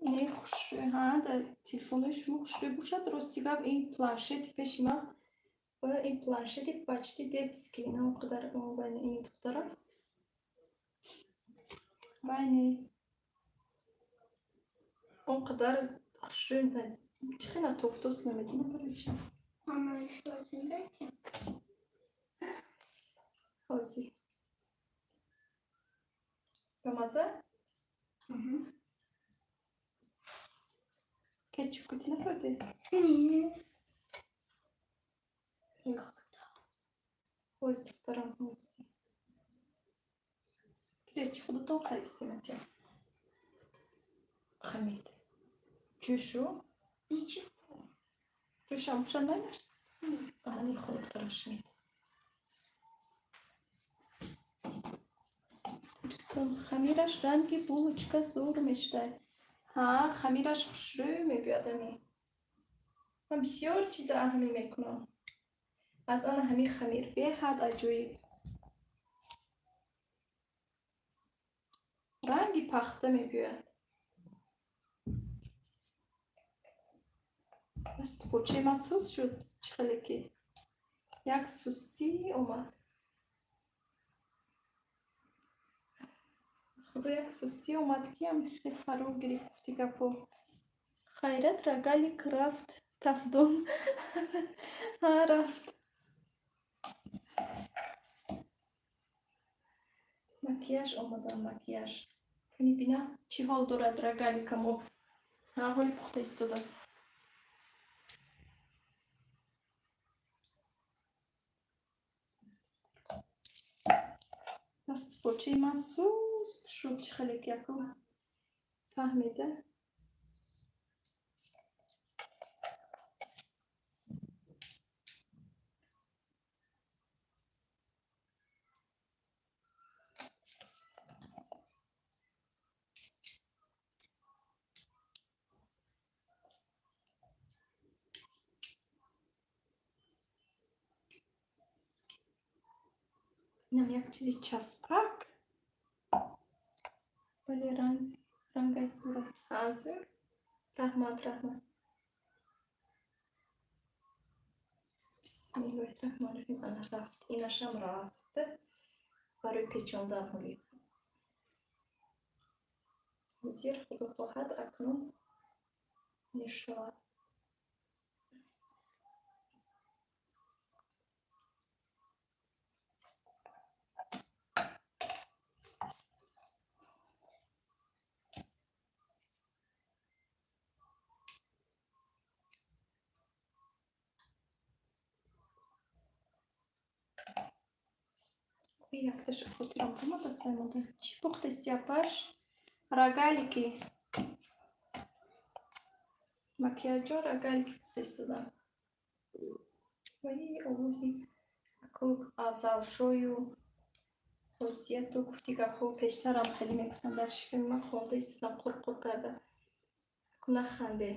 نه خوش ها در تلفنش مو خوش باشه درستی گفت این پلانشت پیش ما و این پلانشتی بچتی детский نه اونقدر اون بین این دختره بینی اونقدر خوش نه چخی نتوفتوس نمیدونم برایش مامانش بازی داریم حاضی به مزه کچپ کتی نخورده نه حاضی دخترم حاضی کریچ خودتون خریستی متیم خمید جوشو هیچی جوش هم بوشن نمیر آنی خود دخترش مید دوستان خمیرش رنگی بولوچکا زور میشته ها خمیرش خوشروی میبیادمی من بسیار چیز اهمی میکنم از آن همی خمیر به حد عجیب رنگی پخته میبیاد دست پوچه ما سوس شد چخلی که یک سوسی اومد خدا یک سستی اومد که هم خیلی فرو گرفتی گپو. خیرت رگلی که رفت تفدون. ها رفت. مکیاژ آمدم مکیاژ. کنی بینا چی حال دارد رگلی کمو. ها حالی پخته ایستاده است. دست پاچه من سوست شد چه خیلی یکو. فهمیده؟ اینم یک چیزی چسبک ولی رنگ صورت ازور. رحمت بسم الله الرحمن الرحیم. انا رفت اینشم رفته برای پیچاندن حالی وزیر خدا خواهد اکنون نشود. Як ще хотіла помада самода. Чи пухтистя паш рогалики. Макіяджо рогалики пухтистуда. Вай овузі. Аку авзалшою. خاصیت و گفتی گفت پیشترم خیلی میگفتن در شکل من خونده ایستم قرقر کرده کنه خنده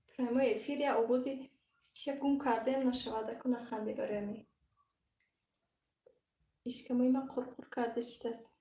پرمای فیر یا آوازی چه گم کرده ام نشوده کنه خنده برای می ایشکموی من قرقر کرده چی دست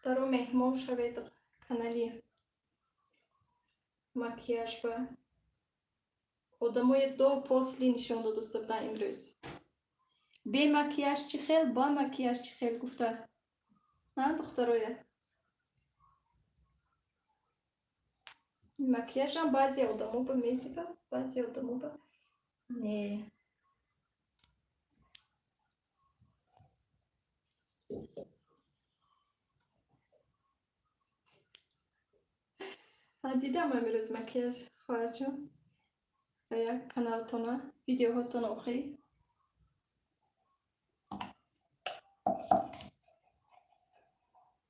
دارو مهمون شوید کانالی مکیاژ با آدمای دو پاسلی نشان داده بودن امروز بی مکیاژ چی خیل با مکیاژ چی خیل گفته نه دخترای مکیاژ هم بعضی آدمو به میزیده بعضی آدمو به نه دیدم امروز مکیاژ خواهد جون یا کانال تونه ویدیو ها تونه اخی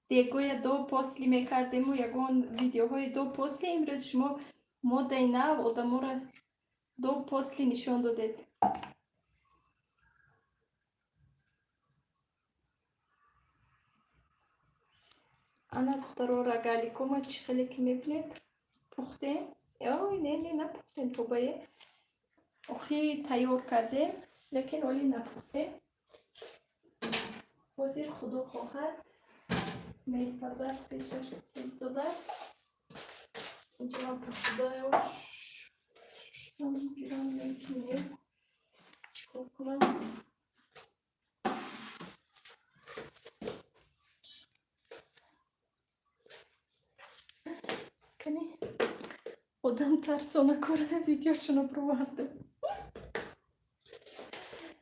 دیگوی دو پاسلی میکردیم و یگون ویدیوهای دو پاسلی امروز شما مده نو آدمو را دو پاسلی نشان دادید انا دخترو رگالی کما چی خیلی که میبینید پخته اوه نه نپختیم تو بایه اخی تیار کردیم لیکن ولی نپخته وزیر خدا خواهد میپذد پیشش ایستاده اینجا هم پخته اوش هم گیرم نمیکنیم چیکار کنم کنی خودم ترسانه کرده ویدیو چونو پروارده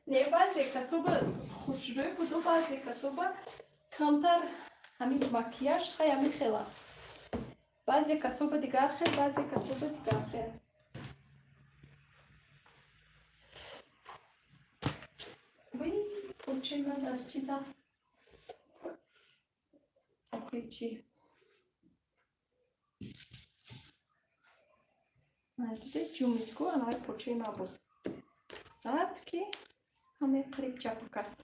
نه بعضی کسوبه خوشروی بود و بعضی کسوبه کمتر همین مکیاژ خیلی خیلی است بعضی کسوبه دیگر خیلی بعضی کسوبه دیگر خیلی وی پوچه من در چیزا آخی چی مرده جومیتگو الان پوچه ما بود ساعت که همه قریب چپو کرد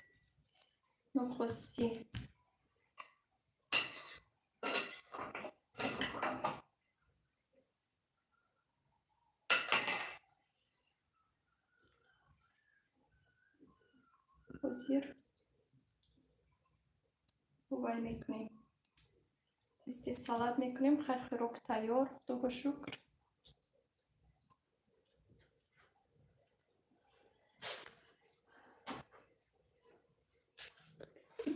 نخواستی وای میکنیم تستی سالاد میکنیم. خیلی خوراک تیار. خدا با شکر.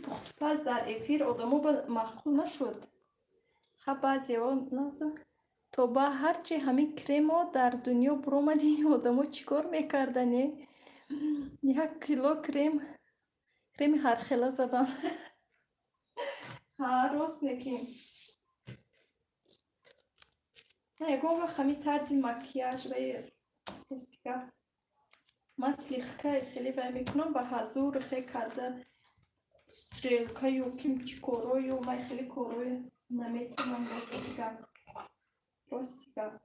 پخت پز در افیر آدمو به معقول نشد. خب بعضی ها نازم تو با هرچی همین کریم ها در دنیا برامدی آدمو چیکار میکردنی؟ 1 کیلو کریم هر خیلی زدن. ها راست نکیم. نه یکم وقت همین طرزی مکیاژ و استیکر مسلیخ خیلی باید میکنم با حضور خیلی کرده ستریلکا یو کیم چی کاروی و من خیلی کاروی نمیتونم راستیگم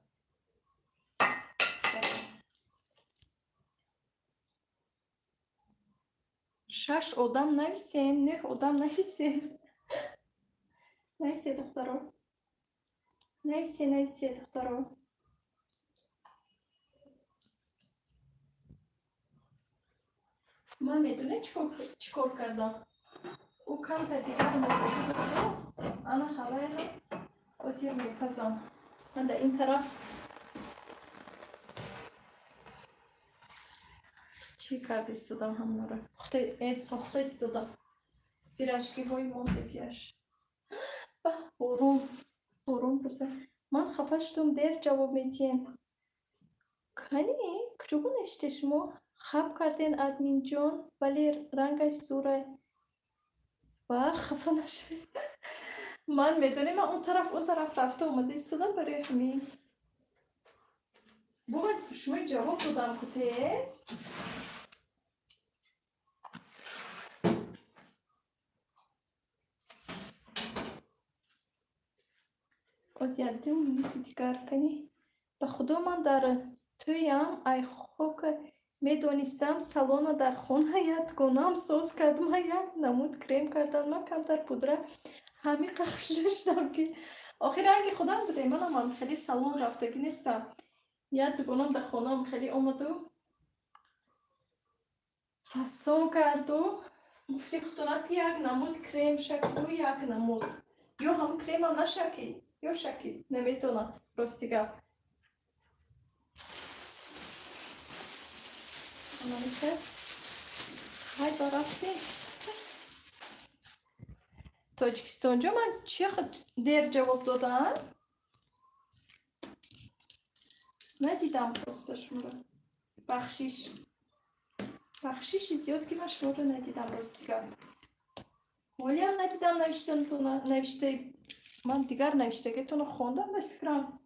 6 odam نویسین 9 odam نویسین دخترا نویسین دخترا من میدونه چیکار کردم او کم تا دیگر موقعی بود انا هوای هم وزیر میپزم من در این طرف چی کرد استودم هم نوره ساخته استودم پیرشکی های مونده پیش بارون برسه من خفه شدم دیر جواب میتین کنی کجا نشته شما خب کردین ادمین جان ولی رنگش زوره و خفه نشه من میدونی من اون طرف رفته اومده استودم برای همین باید شما جواب دادم که تیز از یادم میتونی دیگر کنی به خدا من در تویم ای خوک میدونستم سالن در خونه یاد کنم سوز کردم یک نمود کریم کردم من کم در پودره همین قفش داشتم که آخر رنگ خودم بوده من خیلی سالن رفتگی نیستم یاد کنم در خونم خیلی اومد و فسان کرد و گفتی خودتون است که یک نمود کریم شکل و یک نمود یا هم کریم هم نشکل یا شکل نمیتونم راستیگه نمیشه های براستی تاجیکستان جا من چی دیر جواب دادم ندیدم پستش رو بخشیش زیاد که من شما رو ندیدم راستیگه ولی هم ندیدم نوشته من دیگر نوشته که تونو خوندم به فکرم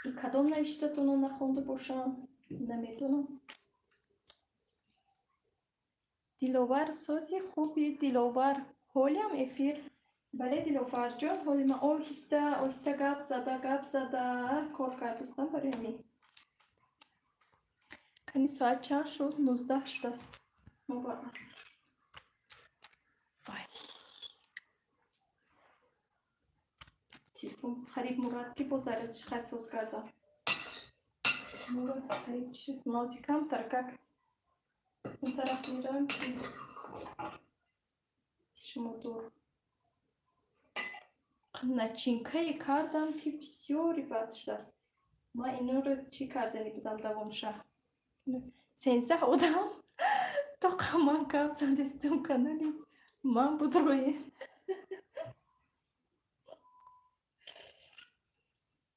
این کدام نوشته تونو نخونده باشم نمیدونم دیلوور سازی خوبی دیلوور حالی هم افیر بله دیلوور جان حالی من آهسته گپ زده کار کردستم برای می کنی ساعت چند شد 19 شد است ما با اصر وای تلفن خریب مرتب بزرد خصوص کردم مرد خریب شد نازی کم ترکک اون طرف میرم که شما دور نچینکه کردم که بسیاری بد شده است ما اینو رو چی کردنی بودم دوام شهر 13 آدم تا قمان کم زدستم کننی من بود روی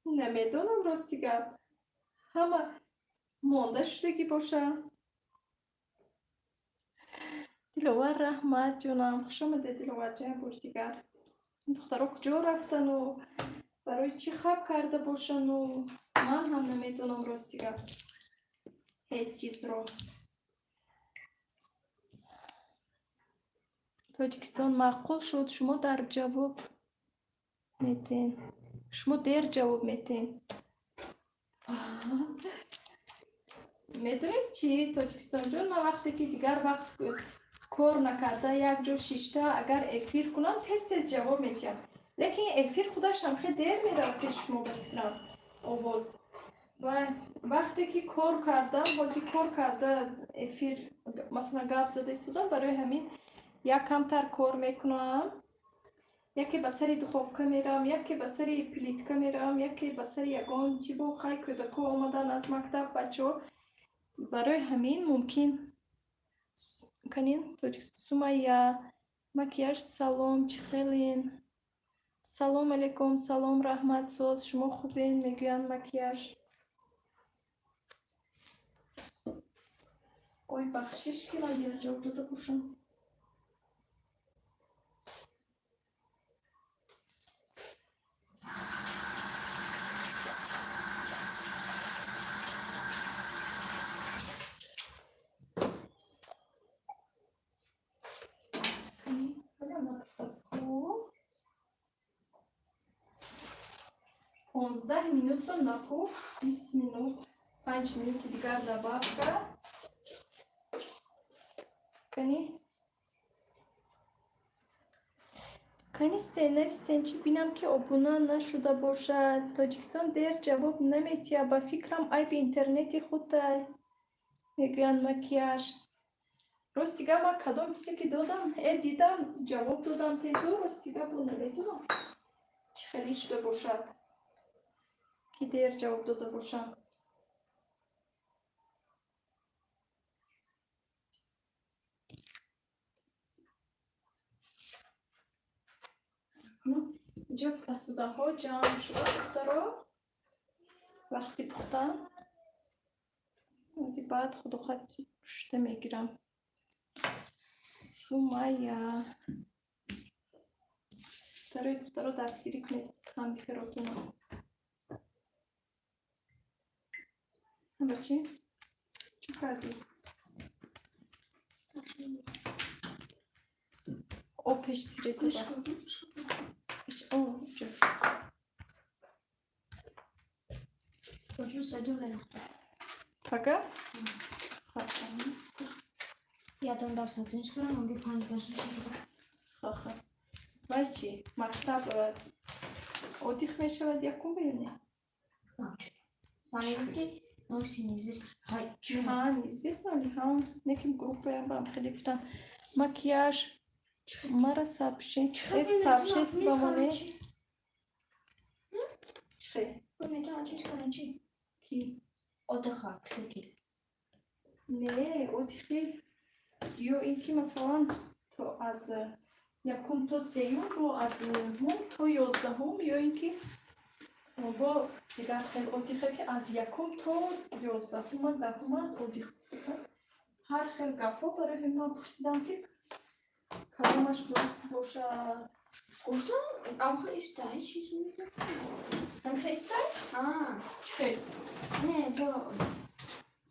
نمیدونم راستی گفت همه مانده شده که باشه دلوار رحمت جونم خوش آمده دلوار جای بردیگر دخترها کجا رفتن و برای چی خواب کرده باشن و من هم نمیدونم راستی گفت هیچ چیز رو تاجیکستان معقول شد شما در جواب میتین شما در جواب میتین میدونیم چی تاجیکستان جون من وقتی که دیگر وقت کار نکرده یک جا شیشته اگر افیر کنم تست جواب میتیم لیکن افیر خودش هم خیلی دیر میره پیش ما بفکرم آواز و وقتی که کار کردم بازی کار کرده افیر مثلا گپ زده استودم برای همین як камтар кор мекунам, яке ба сари духовка мерам, яке ба сари плитка мерам, яке ба сари ягон ҷибо хай кӯдако омадан аз мактаб бачаҳо. Барои ҳамин мумкин канин Сумайя макияж салом чӣ хелин? Салом алейкум, салом раҳматсоз, шумо хубен? Мегӯянд макияж. Ой, бахшиш ки ман дил ҷавоб дода бошам. Понздаҳ минута напух, 20 минут, 5 минути дигар добавка. Канистен навистен чи бинам ки обуна нашуда бошад. Тоҷикистон дер ҷавоб наметиҳад. Ба фикрам айби интернети худай. Мегӯянд макияж. Ростига ман кадом чизе ки додам, дидам, ҷавоб додам тезу, ростига бо намедонам. Чӣ хеле шуда бошад, ки дер ҷавоб дода бошам. Инҷо посудаҳо ҷамъ шуда духтаро. Вақти пухтан. Ози баъд худохат шуда мегирам. Сумайя. Дарои духтаро дастгирӣ кунед ҳамдигаротоно. Бачи? Чӣ кардӣ? Об пешти резаба. Пага? Ядон дарсатиниш карам, оги 5 дарсат. Хаха. Вай чӣ? Мактаб одих мешавад якум беёне? Новости неизвестно. Неизвестно ли? Не ки в группе вам хеле гуфтан. Макияж. Мара сообщество моне. Чӣ? Ки? Отдыха, кстати. Не, отдыхи. Ё ин ки масалан то аз якум то сеюм бо аз нӯҳум то 11 ё ин ки бо дигар хел отдиха ки аз якум то 11 даҳума отдих. Ҳар хел гапҳо барои ҳамин ман пурсидам ки кадомаш дуруст бошад. Гуфтам, амха истай чизи меда. Амха истай? Чӣ хел? Не,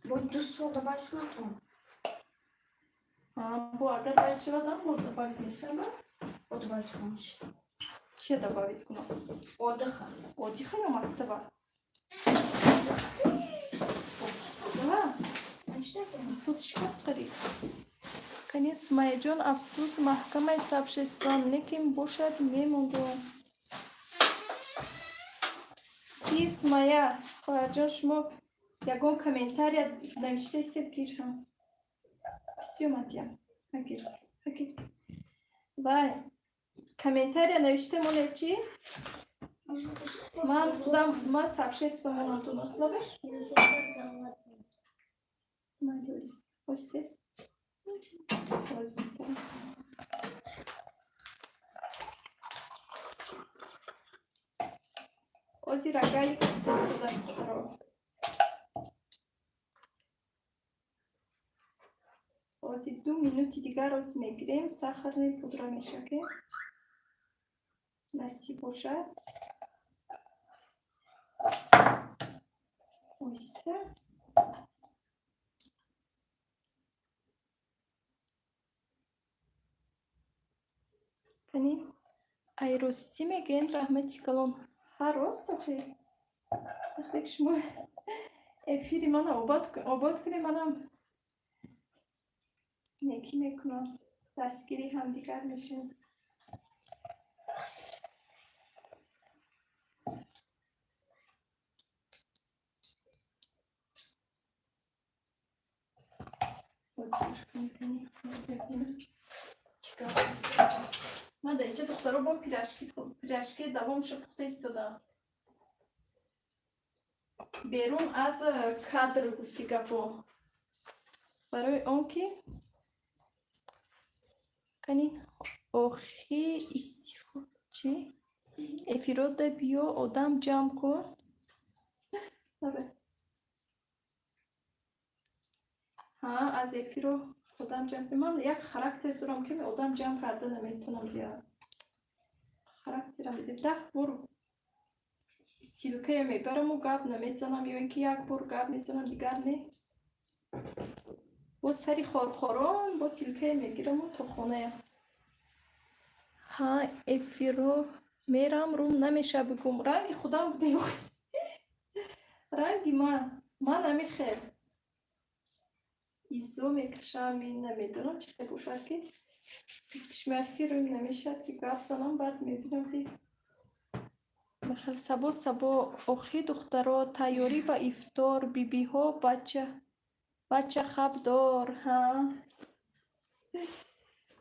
бо 2 сол добавить натон. Бо агар байд шавад бо добавит мешавад? Бо добавить конч. Чия добавит кунам? Отдыха. Отдиха ё мактаба? Афсус шикаст харид. Канин Сумайяҷон, афсус маҳкамаи сообщества неким бошад мемондо. Ки Сумайя, хоҳарҷон, шумо ягон комментария навиштаистед гирҳам. Сиёматия. Агир. Вай. Комментария навишта монед чӣ? Ман сообщество монатон отлабаш. Надёрис. Осте. Ози рогалик тестодаст хоро. Ози 2 минути дигар ози мегирем, сахарни пудра мешакем. Насиб бошад. Оҳиста. Канин ай ростӣ мегӯянд раҳмати калон. Ҳа рост охе. Вақте ки шумо эфири мана обод кунем, манам некӣ мекунам. Дастгири ҳамдигар мешавем. من در اینجا دخترها با پیرشکی دوامش پخته ایستادم. بیرون از کادر گفتی گپو برای اون که کنی اوخی استفاده چی؟ افیرود بیو آدم جمع کن. ها از افیرو آدم جمع کن. من یک خاراکتر دارم که آدم جمع کرده نمیتونم بیارم. خاراکترم بزید ده برو سیلکه میبرم و گپ نمیزنم یا اینکه یک بار گپ میزنم دیگر نه. با سری خورخوران با سیلکه میگیرم و تو خونه. ها افیرو میرم روم نمیشه بگم رنگ خودم دیو رنگی من نمیخیر ایزو میکشم این نمیدونم چی بپوشد که گفتش مسکی روی نمیشد که گفت زنم بعد میبینم که بخل سبا اخی دخترها تیاری با افطار بیبی ها بچه خب دار ها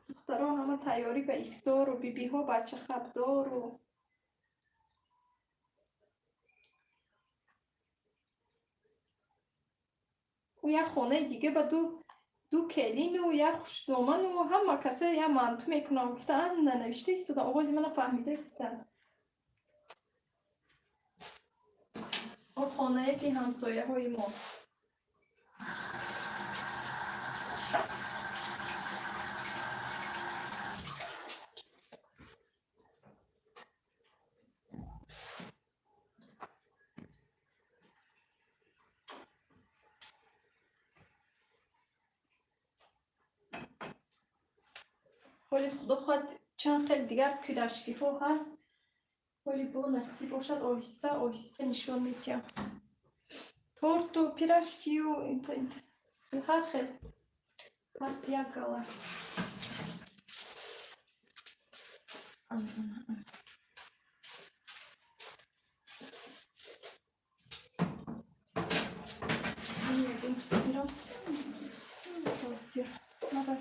دخترها همه تیاری با افطار و بیبی ها بچه خب دار و یک خانه دیگه با دو کلین و یک خوشدامن و همه کسی یک منتو میکنم گفتن ننوشته ایستادم آغازی من فهمیده ایستن اون خانه که همسایه های ما ولی خدا خواهد چند خیلی دیگر پیرشکی ها هست ولی با نصیب باشد آهسته آهسته نشون میتیم تورت و پیرشکی و این هر خیلی هست یک گله این سیرم سیر نبر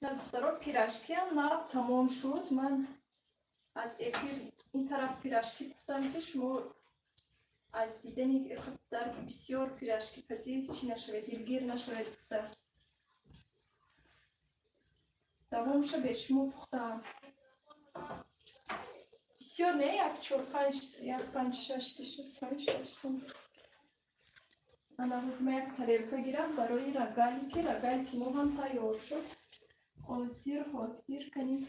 نه دخترها پیرشکی هم نه تمام شد من از افیر این طرف پیرشکی بودم که شما از دیدن در بسیار پیرشکی پذیر چی نشوید دلگیر نشوید دختر دوامش به شما پختم بسیار نه یک چور پنج ششتم من یک تریلکه گیرم برای رگالی که ما هم تیار شد حاضر کنیم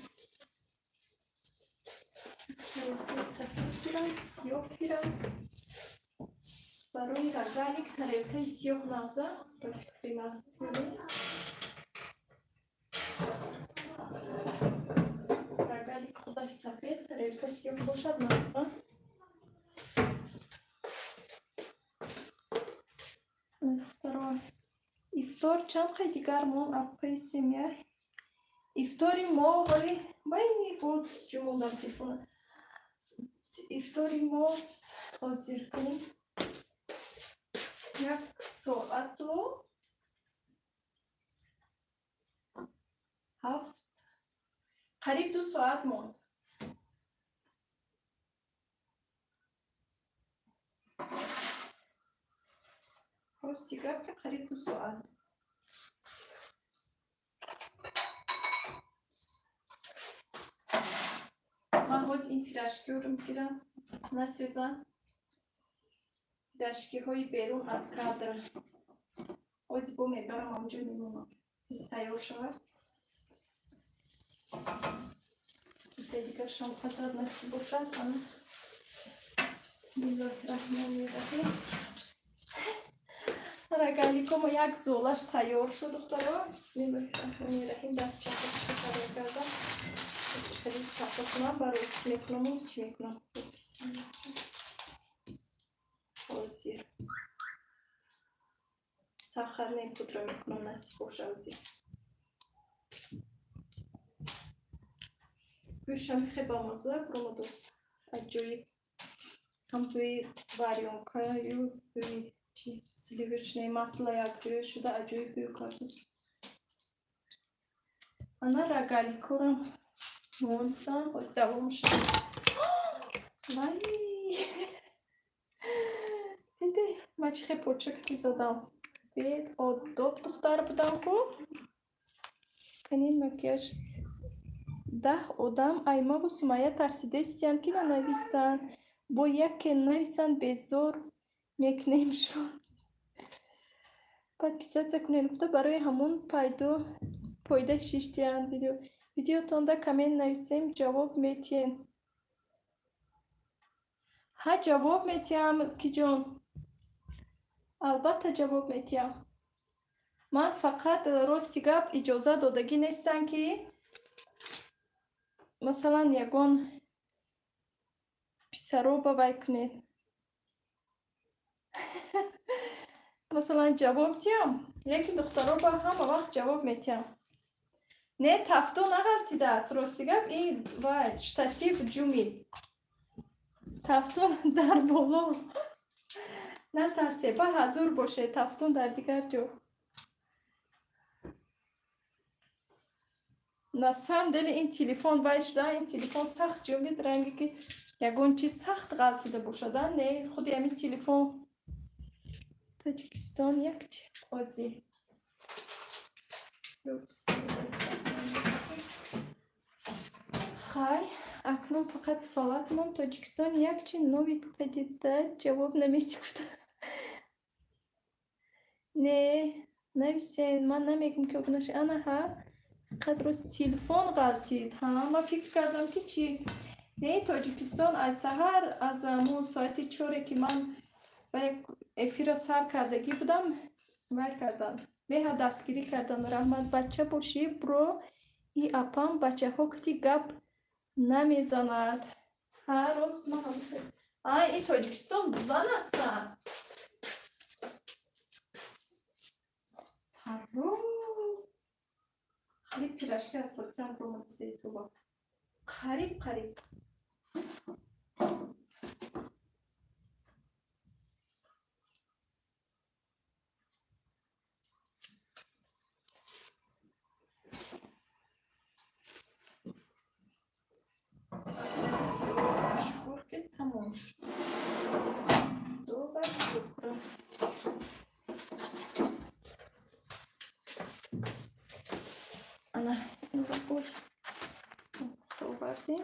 تریلکه سفید گیرم سیاه گیرم برای رگالی که تریلکه سیاه نازه قیمت کنیم رگالی که خودش سفید تریلکه سیاه باشد نازه افطار چند خیلی دیگر ما اپای سمیه افطاری ما ولی باید بود جمعون در تلفونه افطاری ما حاضر کنیم یک ساعت و هفت قریب 2 ساعت موند راستی گپ که قریب 2 ساعت من باز این پیرشکی رو میگیرم نسوزم پیرشکی های بیرون از کادر باز با میبرم اونجا میمونم بیست تیار شود دیگر شام خزر نصیب باشد بسم الله الرحمن الرحیم رگالی که ما یک زولش تیار شد دخترها بسم الله الرحمن الرحیم دست چپت تیار کردم خیلی چپت کنم برای میکنم و چی میکنم بسم الله حاضر سخر نیم پودر میکنم نصیب باشه وزیر гӯшам хеле бамаза промадос аҷоиб. Ҳам тӯи варёнкаю тӯи чи сливочное масло якҷоя шуда аҷоиб бӯй кардост. Ана рогаликорам мондам боз давомшад. Вай! Диди, ман чӣ хеле почакти задам. Бед одоб духтар будам ку. Канин макияж 10 одам Айма-ву Сумайя тарсидестиянд ки нанавистанд. Бо яке нависанд безор мекунемшон. Подписаться кунед. Гуфта барои ҳамон пойда шиштиянд. Видеотонда коммент нависем, ҷавоб метиен. Ҳа ҷавоб метиям киҷон. Албатта ҷавоб метиям. Ман фақат рости гап иҷоза додагӣ нестанд ки масалан ягон писаро ба вай кунед. Масалан ҷавоб диям, лекин духтаро ба ҳама вақт ҷавоб метиям. Не тафтон нағалтидааст рости гап ин вай штатив ҷумид. Тафтон дар боло. Натарсе, ба ҳазур боше, тафтон дар дигар ҷо. На самом деле ин телефон вай шуда, ин телефон сахт ҷумид ранге ки ягон чиз сахт ғалтида бошада, не худи ҳамин телефон. Тоҷикистон якчи ози. Хай, акнун фақат солат мон Тоҷикистон якчи нови падида ҷавоб наметикуда. Не, нависен, ман намегум ки обнаши. Ана ҳа, қадрос телефон ғалтид. Ҳа, ман фикр кардам ки чи. Не, Тоҷикистон аз саҳар аз амон соати 4 ки ман эфира сар кардагӣ будам, вай кардан. Беҳа дастгирӣ кардан. Раҳмат, бача бошӣ, бро и апам бачаҳо кити гап намезанад. Ҳа, рост ман. Ай, и Тоҷикистон зан астанд. Ҳаро. Хеле пирашки аз хотирам ромадисе туба. Қариб. Шкурки тамом шуд. Добра шкурка. Ана ин забор. Овардем.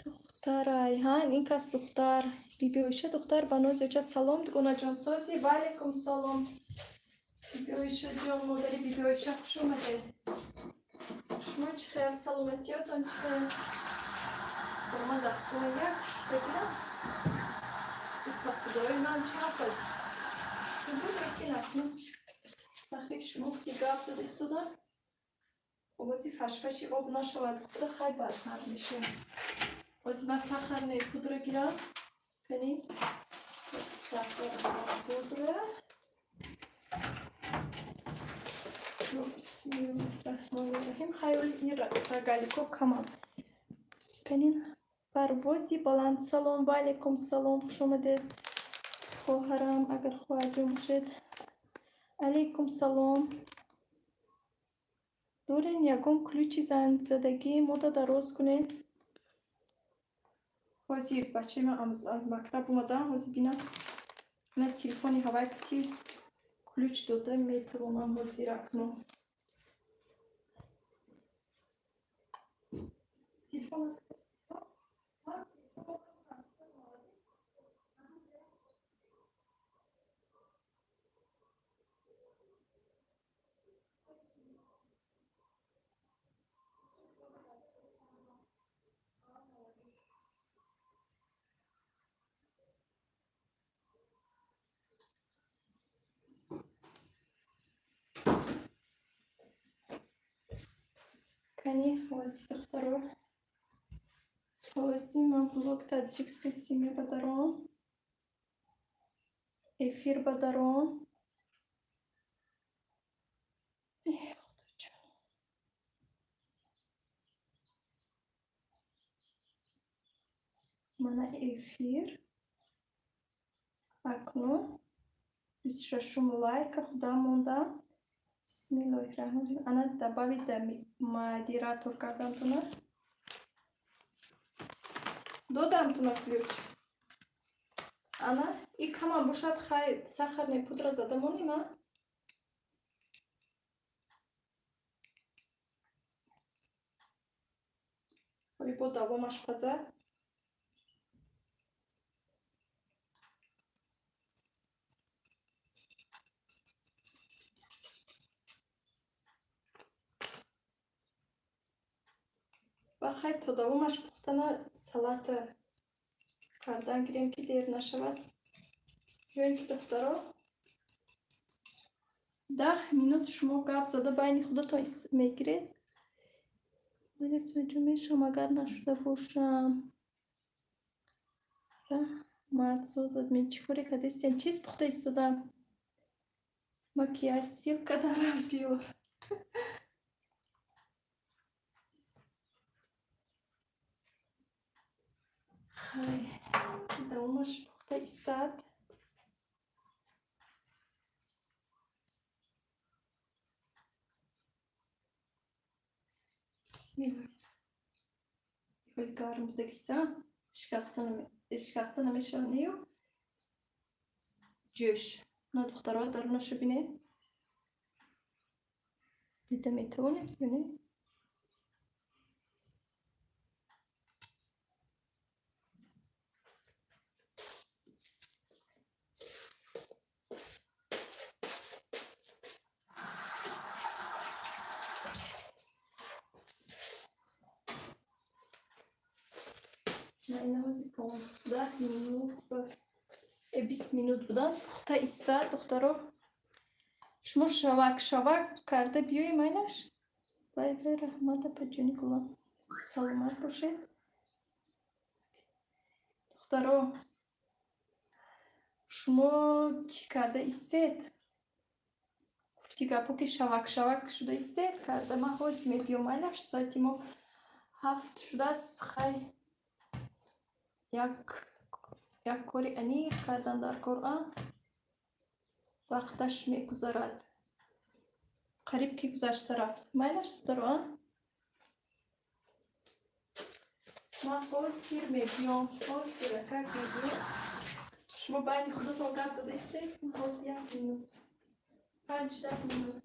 Духтарай, ҳа, ин кас духтар. Бибиоиша духтар ба нозиёча салом дугонаҷон сози. Ва алейкум салом. Бибиоиша ҷон, модари Бибиоиша хуш омадед. Шумо чӣ хел, саломатиётон чӣ хел? Ман дастгоҳи як бигирам. Посудои ман чафа шуду, лекин акнун вақте ки шумо худӣ гап задистода овози фашфаши об нашавад, худа хай бадтар меша. Ози ман сахарной пудра гирам. Канин сахарной пудра. Бисмиллаҳирраҳмонирраҳим. Хайр ин рогалико камам. Канин Парвози баланд салом. Ва алейкум салом. Хуш омадед. Хоҳарам, агар хоҳарҷон бошед. Алейкум салом. Дорем ягон ключи зангзадагии мода дароз кунед. Ҳозир бачаи ман аз мактаб омадам. Ҳозир бинам. На телефони ҳавай кити ключ дода метавонам ҳозир акнун. Телефон Кани ҳози духтаро. Ҳози ман блог таҷикский сими ба даром. Эфир ба даром. mana эфир акнун 26 лайка худа монда. Бисмиллаҳирраҳмонирраҳим. Ана добавида модератор кардамтуна. Додамтуна ключ. Ана и каман бошад хай сахарный пудра задамонима. Ҳоли бо давомаш паза. Бахай то давомаш пухтана салата кардан гирем ки дер нашавад. Ёин ки духтаро 10 минут шумо гап зада байни худатон мегиред. Виресмеҷу мешам агар нашуда бошам. Раҳмат созадми чӣ коре кардистен? Чиз пухта истодам? Макияж силка дарам биёр. Хай давомаш пухта истад. Бисмилла. Ҳоли гарм будагистан шикаста намешаванию. Ҷӯш. На духтаро дарунаша бинед. Дида метавонед ё не? Наинаҳози 15 минут ба 20 минут будан пухта истад духтаро. Шумо шавак карда биёед майнаш. Вай раҳмат апаҷони гулам. Саломат бошед. Духтаро шумо чӣ карда истед? Гуфти гапо ки шавак шуда истед карда. Ман ҳоз мебиём майнаш. Соати мо 7 шудааст. Хай як кори аниқ кардан дар Қуръон вақташ мегузарад. Қариб ки гузашта рафт. Майнаш духтаро? Ман ҳозир мебиём. Ҳозир как мебиём. Шумо байни худатон гап зада истед? Ҳозир 1 минут. 5-10 минут.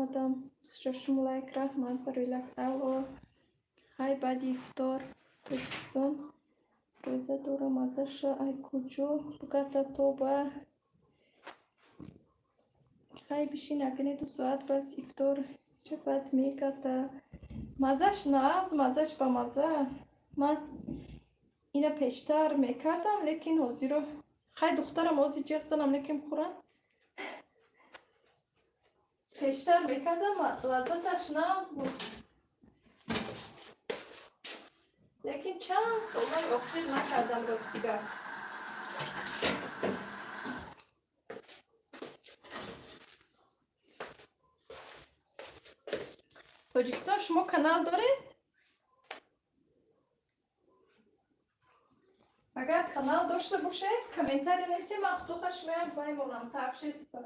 омадам. 26 лайк, раҳмат барои лайктаҳо. Хай баъди ифтор Тоҷикистон рӯза дорам маззаша ай куҷо бugata тоба. Хай бишин якне 2 соат бас ифтор шабат мегата. Маззаш наз, маззаш ба мазза. Ман ина пештар мекардам, лекин ҳозиро хай духтарам ози ҷиғ занам, лекин хӯрам. Пештар мекардам, лаззаташ наз буд. Лекин чанд солаи охир накардам ростига. Тоҷикистон шумо канал доред? Агар канал дошта бошед, комментарий нависед, ман худохаш меям ваймонам сообщество.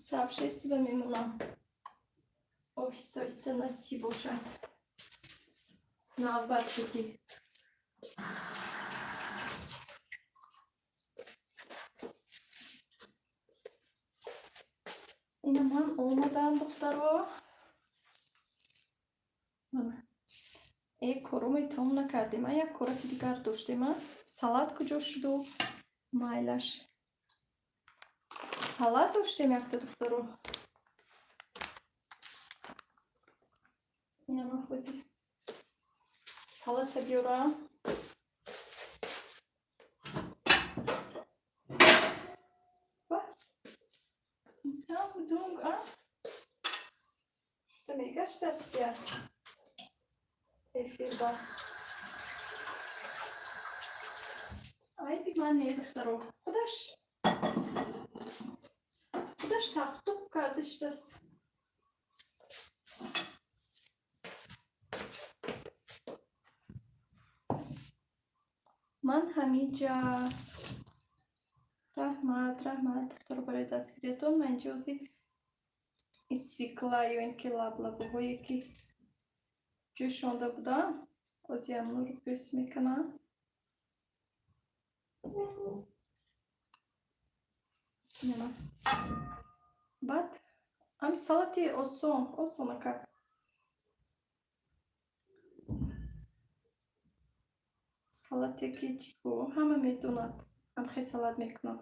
Сообщество мемонам. Оҳиста-оҳиста насиб бошад. Навбат шудӣ. Ина ман омадам духтаро. Коруми тамом накардем. Як кораки дигар доштем. Салат куҷо шуду? Майлаш. Салат доштем якта духтаро. Ина мафози салата биёрам. Там дунг, а? Что мегашдаст я? Эфирда. Айди ман не духтаро. Худаш тақтук кардиштаст. Ман ҳамиҷа раҳмат духтаро барои дастгириятон. Ман инҷо ози свекла ё ин ки лаблабуҳое ки ҷӯшонда будам, ози амнуро пӯст мекунам. Баъд ҳами салати осонака. Салате ки чико ҳама медонад. Ҳамхе салат мекунам.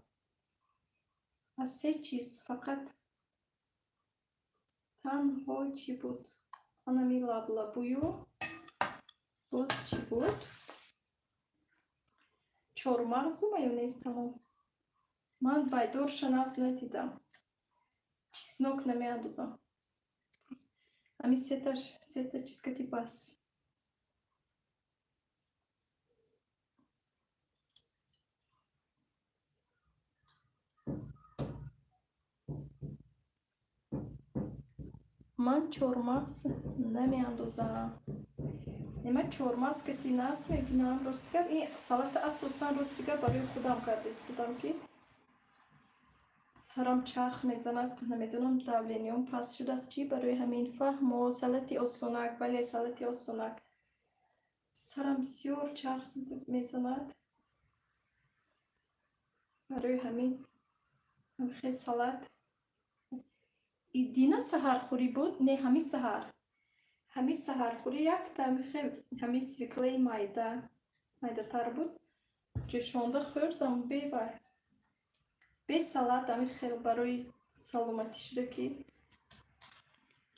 аз 3 чиз фақат танҳо чӣ буд? Анами лаблабую, боз чӣ буд? Чормағзу майонез тамом. Ман байдорша наз надидам. Чеснок намеандозам. Ами сета чизкати бас. Ман чормағз намеандозам. Нема чормағз кати наз мебинам. Ростига ин салата асосан ростига барои худам карда истодам ки сарам чарх мезанад, намедонам давлениём паст шудааст чӣ, барои ҳамин фаҳмо салати осонак, бале салати осонак. Сарам бисёр чарх мезанад. Барои ҳамин ҳамихе салат. Дина саҳархӯрӣ буд? Не, ҳами саҳар. Ҳами саҳархӯрӣ якта ҳами свеклаи майдатар буд. Ҷӯшонда хӯрдам бевай. Бе салат ами хел барои саломатӣ шуда ки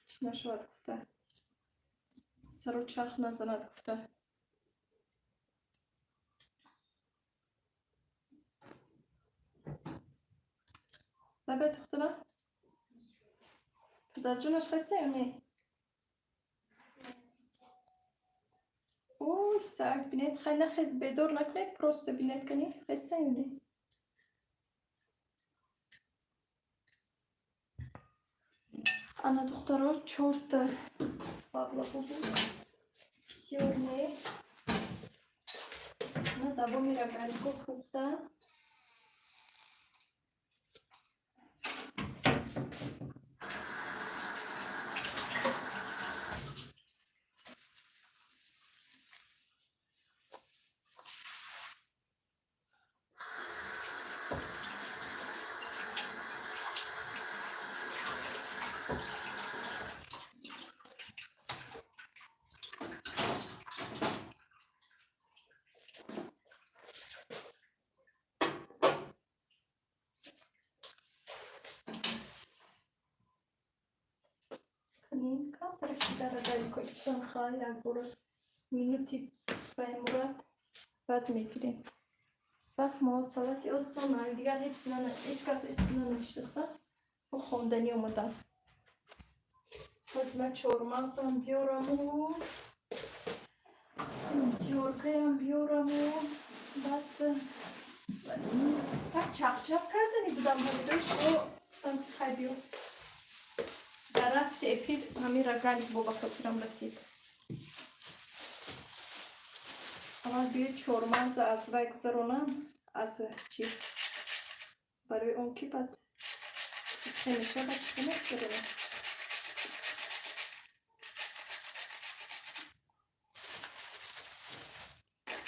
чӣ нашавад гуфта. Сару чарх назанад гуфта. Бабе духтара? Падарҷонаш хаста ё не? Ой, так, бинед, хай нахез бедор накунед, просто бинед канӣ, хаста ё не? Ана духтаро 4 лаблабу буд. Бисёр не. Ана давоми рогалико пухтам. طرفی در دلیکو استنخواه یک برو minúty بایمورد بعد میگیریم و مواصلاتی آسان دیگر هیچ کس هیچ چیز ننوشته است و خوندنی اومدن باز من چهارمغزم بیارم و تیارکه هم بیارم و بعد چق کردنی بودم بودش و خیلی بیار در رفت افیر همین را گلی با خاطرم رسید اول بیاید چهارمغز از بگذارونم از چی برای اون که بعد همیشه با چکنه برونم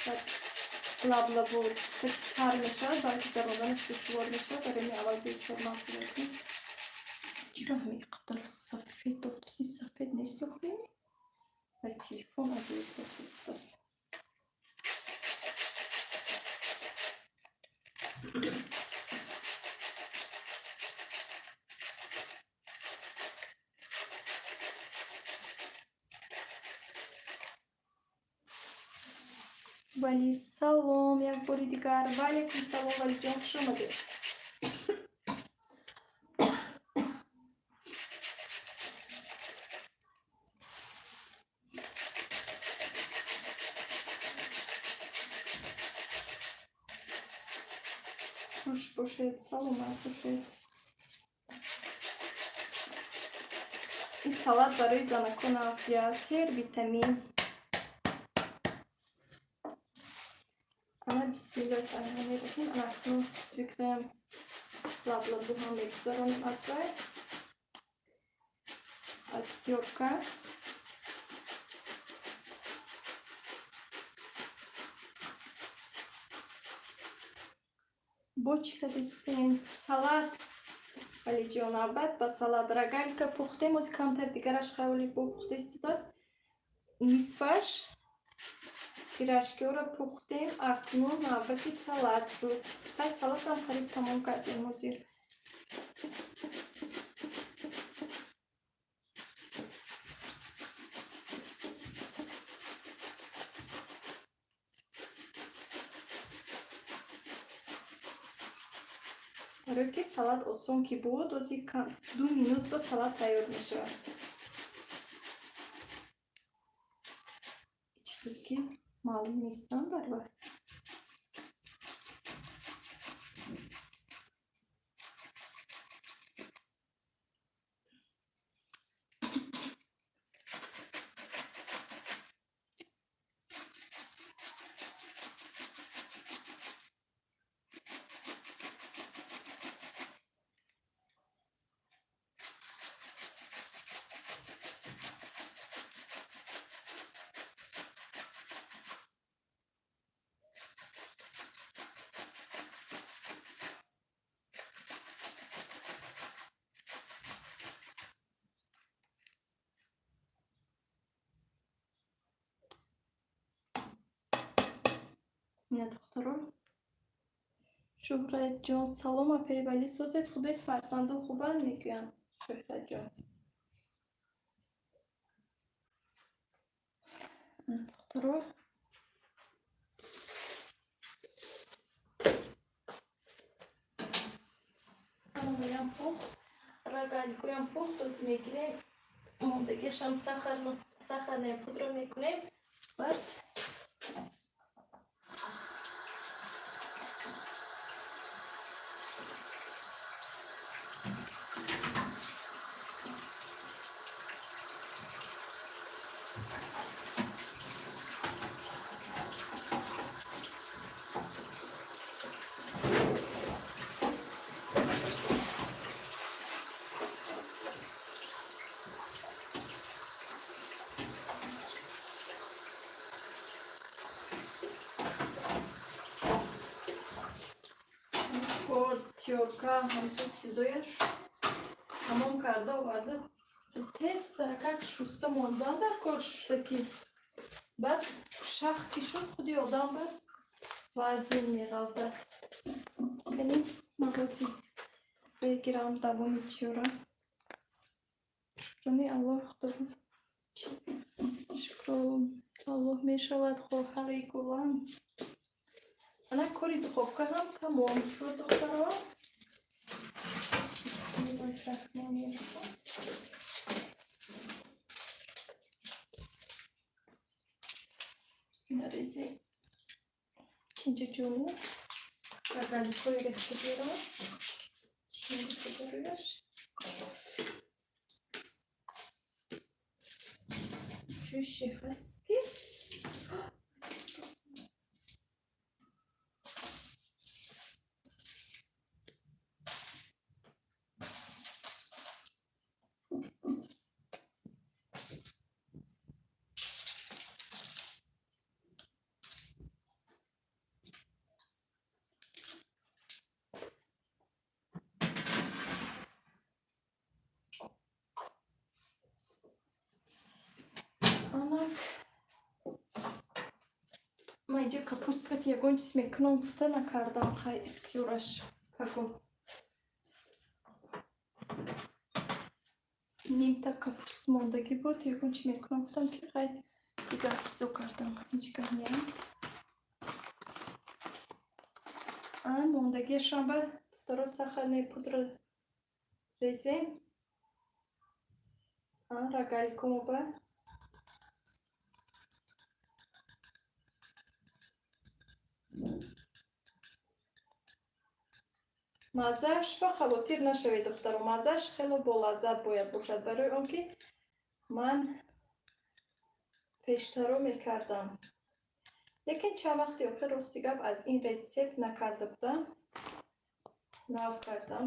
بعد لب بود تر میشه بلکه در آدمش دشوار میشه برای می اول بیاید چهارمغز بکنیم چرا همین قدر سفید دختسی سفید نیست بخویم از تلفن از این دختست است ولی سلام یک باری دیگر ولی کن سلام ولی جان خوش آمده خوش باشید سلامت باشید این سالاد برای زنکان است یا سیر ویتامین انا بسم الله الرحمن الرحیم انا اکنون سویکلیم لابلابو هم میگذارم از تیورکا бочка дистем салат вали ҷонабат ба салат рагалька пухтем оз камтар дигараш хавли бо пухта истодааст нисфаш пирашкиёро пухтем акнун навбати салат шуд тай салатам қариб тамом кардем ҳозир برای که سالاد آسان که بود از 2 minút با سالاد تیار میشه هیچ فرقی معلوم نیستن در وقت نه دختران شهرت جان سلام اپی ولی سوزت خوبت فرزندو خوبن میگوین شهرت جان نه دختران هم پخت رگلگویم پخت از میگیریم موندگیش هم سخر نه پودر میکنیم بعد تیورکا همچون چیزایش تمام کرده آورده تست درکت شسته ماندن در کار شده که بعد شخ که شد خودی آدم به وزن میغلده یعنی مغازی بگیرم دوام تیورا شکنی الله خدا аллоҳ мешавад хоҳари гулам. Ана кори духовка ҳам тамом шуд духтаро. Бисмиллаҳир-раҳмонир-раҳим. Нарези иkinci cümlemiz Ragaliko'yu getiriyoruz. Şimdi getiriyoruz. Şu şihaski. Anak. Майже капустка ягон чиз мекунам гуфта накардам хай ихтиёраш паго. Нимта капуст мондагӣ буд ягон чиз мекунам гуфтам ки хай дигар чизо кардам ҳеҷ гап неам. Мондагиашам ба доро сахарной пудра резем. Рогаликому ба маззааш ба хавотир нашавед духтаро, маззааш хело болаззат бояд бошад, барои он ки ман пештаро мекардам. Лекин чанд вақти охир рости гап аз ин рецепт накарда будам, нав кардам.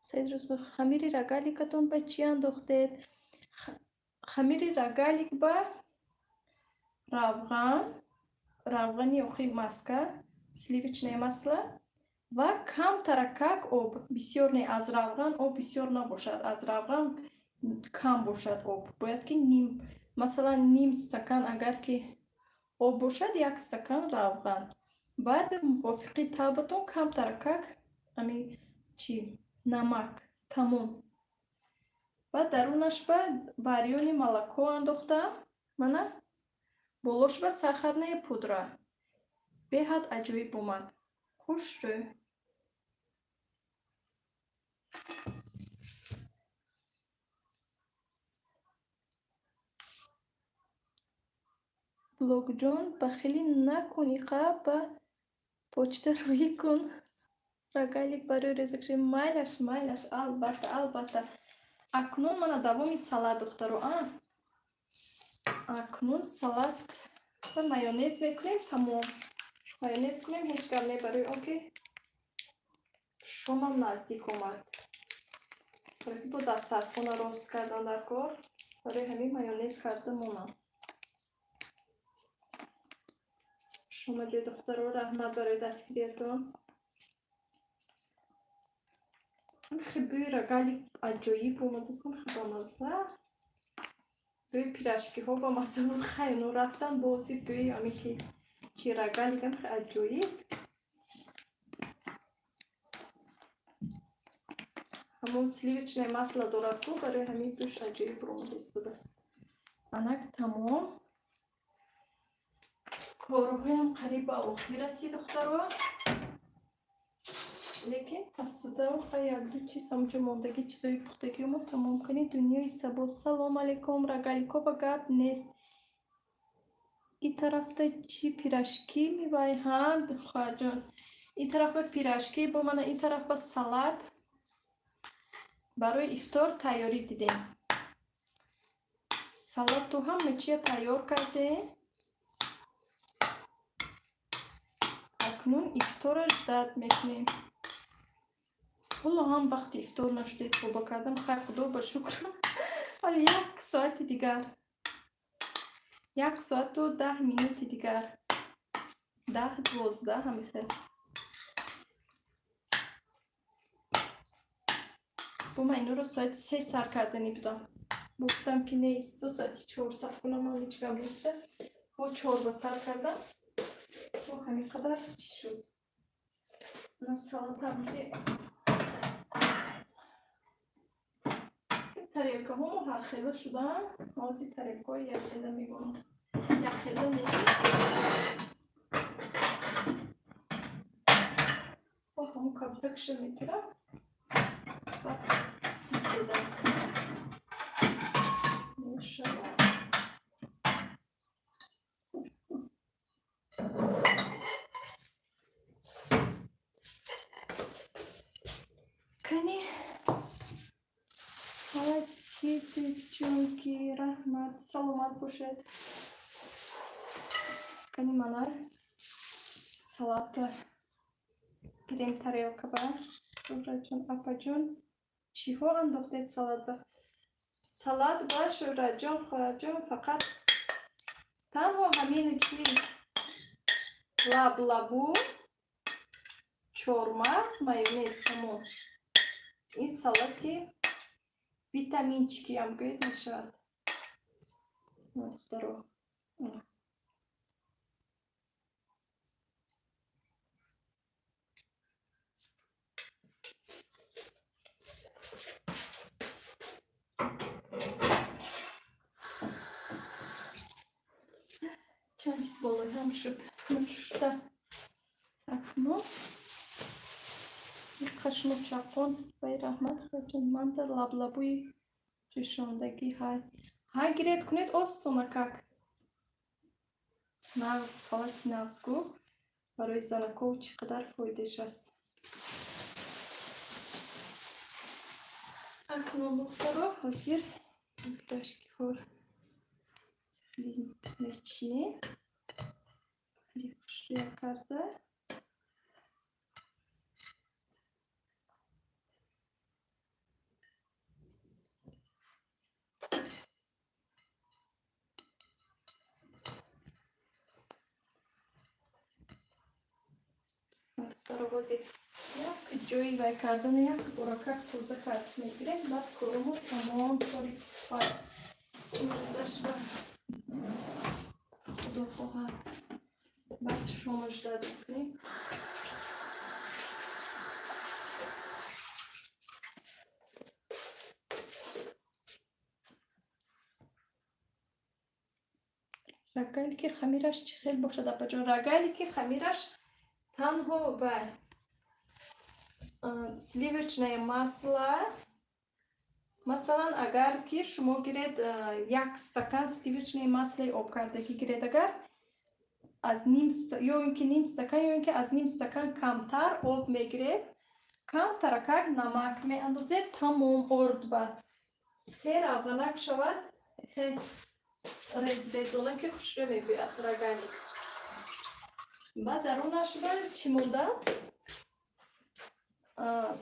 Саид Рӯзбек, хамири рогаликатон ба чӣ андохтед? Хамири рогалик ба равғани охи маска, сливичное масло ва кам таракак об. Бисёр не аз равған об бисёр набошад, аз равған кам бошад об. Бояд ки масалан ним стакан агар ки об бошад, 1 стакан равған. Баъд мувофиқи табатон кам таракак ами чи намак тамом. Баъд дарунаш ба барёни молоко андохтам мана, болош ба сахарная пудра. Беҳад аҷоиб омад. Хуш рӯ. Блогҷон бахилӣ накун, иқа ба почта рӯӣ кун. Рогалик барои реза куши майлаш албатта. Акнун мана давоми салат духтаро акнун салат ва майонез мекунем тамом. Майонез кунем ҳеҷ гап не, барои он ки шомам наздик омад. Барои бо дастархона рост кардан дар кор, барои ҳамин майонез карда монам. Шомаде духтаро, раҳмат барои дастгириятон. Бӯи рогалик аҷоиб омад дӯстон, бамазза. Бӯи пирашкиҳо бамазза буд. Хайно рафтан бози бӯи ами ки чи рогаликам аҷоиб. ҳамон сливичное масло дорад ку, барои ҳамин бӯш аҷоиб омада истодааст. Анак тамом. Корҳоям қариб ба охир расид духтаро. Лекин пасуда хай як-ду чиз ҳамҷо мондаги чизои пухтагиёмо тамом кунӣ. Дунёи сабо. Салом алейкум. Рогалико ба гап нест. И тарафта чи пирашки мебайҳанд хоҳарҷон? И тараф ба пирашки, бо мана ин тараф ба салат. Барои ифтор тайёрӣ дидем. Салату ҳама чия тайёр кардем. Акнун ифтораш дад мекунем. Ҳоло ҳам вақти ифтор нашудед тоба кардам, хай худо ба шукр. Вале 1 соати дигар, 1 соату 10 минути дигар, 10-12 ҳамихел. бо ман инро соати 3 сар карданӣ будам. Гуфтам ки не исто соати 4 сар кунам, ман ҳеҷ гап нефта. Бо 4 ба сар кардам. Бо ҳамин қадар чӣ шуд? салатам ки тарелкаҳомо ҳархела шудаанд. ҳозир тарелкаҳои якхела мебарам. Якхела не ба ҳамон каптакша мегирам. Баъд сифедам мешавад. кани девчонки, раҳмат, саломат бошед. Кани мана салата гирем тарелка ба шӯҳраҷон, апаҷон. Чиҳо андохтед салата? Салат ба шӯҳраҷон, хоҳраҷон фақат танҳо ҳамин ки лаблабу, чормағз, майонез ҳамон. Ин салати витаминчики ҳам гӯед мешавад. Духтаро. чанд чиз болои ҳам шуд. Шуда. Акно. Қашмочақон. Вай раҳмат хоҷон. Манда лаблабуи ҷӯшондагӣ ҳай. Ҳай гиред кунед осона как. Нағз, салати нағзгӯ барои занаков чӣ қадар фоидаш аст. Акно духтаро ҳозир пирашкиҳо мечинем. Хушрӯя карда. Духтаро як ҷои вай кардани як буракак тоза кард мегирем. Баъд коромо тамом кори мазаш ба худо хоҳад. Баъд шомаш дад мекунем. рагали ки хамираш чӣ хел бошад апаҷон? Рагали ки хамираш танҳо ба сливочное масло, масалан агар ки шумо гиред 1 стакан сливочное маслои обкардагӣ гиред, агар аз ё ин ки ним стакан ё ин ки аз ним стакан камтар об мегиред, камтаракак намак меандозед, тамом орд ба 3 равғанак шавад. резона ки хушрӯ мегӯяд рагали. Баъд дарунаш ба чӣ монда?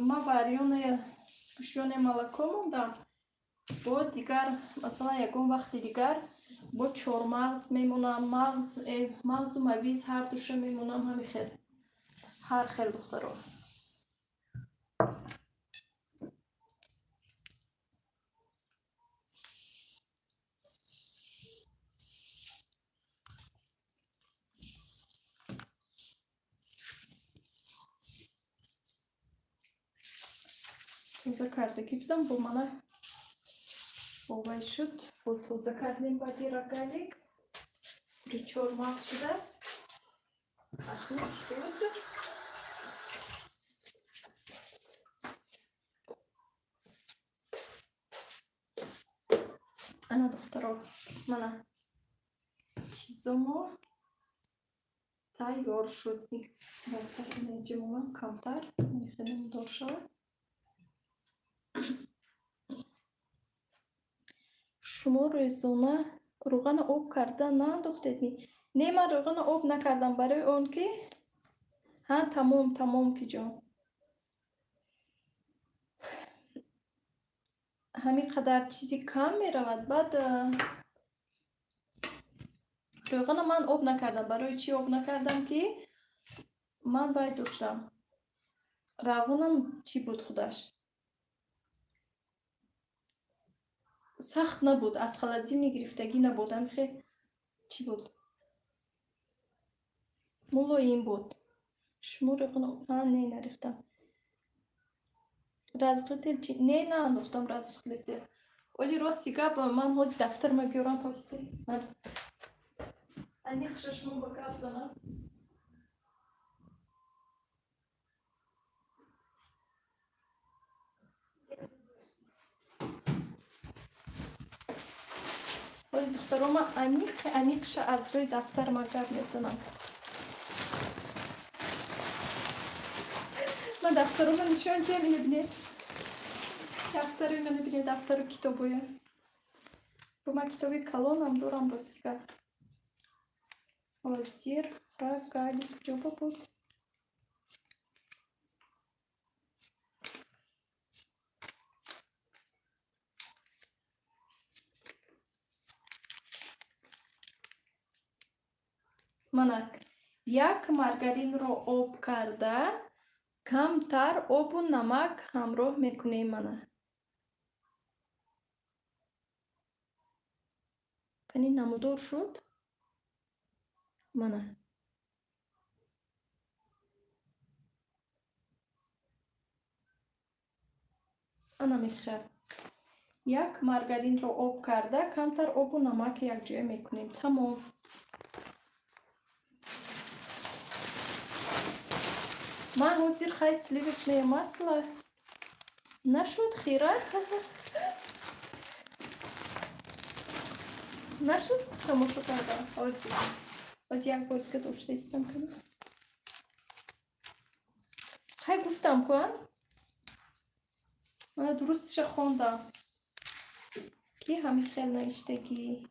Ма варёне сгӯшёне молоко мондам. Бо дигар масалан ягон вақти дигар бо чормағз мемонам, мағзу мавиз ҳар душа мемонам. Ҳамин хел ҳар хел духтаро. тоза кардагӣ будам бо мана бовай шуд. Бо тоза кардем баъди рагалик ри чормағз шудааст. Акнун шуд. ана духтаро мана чизомо тайёр шуд. ҷамоам камтар мехелем дошавад. шумо рӯзона рӯғана об карда наандохтед? Не, ман рӯғана об накардам барои он ки тамом ки ҷон. ҳамин қадар чизи кам меравад. Баъд рӯғана ман об накардам. Барои чӣ об накардам ки ман бай доштам. равғанам чӣ буд худаш? сахт набуд, аз холодильник гирифтагӣ набуд. Чӣ буд? Мулоим буд. شمور کنم نه نریختم رازقلی تل چی نه انداختم رازقلی تل ولی راستی گپ من هاز دفتر ما بیارم هستی من اینی خششمون بکرد زنم هاز دخترم انیقش از روی دفتر ما گپ میزنم من دفترم نشون دیم اینو بینید دفتر منو بینید دفتر و کتابویه رو من کتابی کلانم دارم راستی گپ وزیر راگالی کجا بود منک یک مارگارین رو آب کرده کمتر آب و نمک همراه میکنیم منه کنی نمودار شد منه انا میخواد یک مارگارین رو آب کرده کمتر آب و نمک یک جای میکنیم تمام من حاضر خیلی сливочное масло نشد خیره نشد تماشا کردم از یک بار که داشته استم کنم خیلی گفتم کن من درستش خوندم کی همین خیلی نوشتگی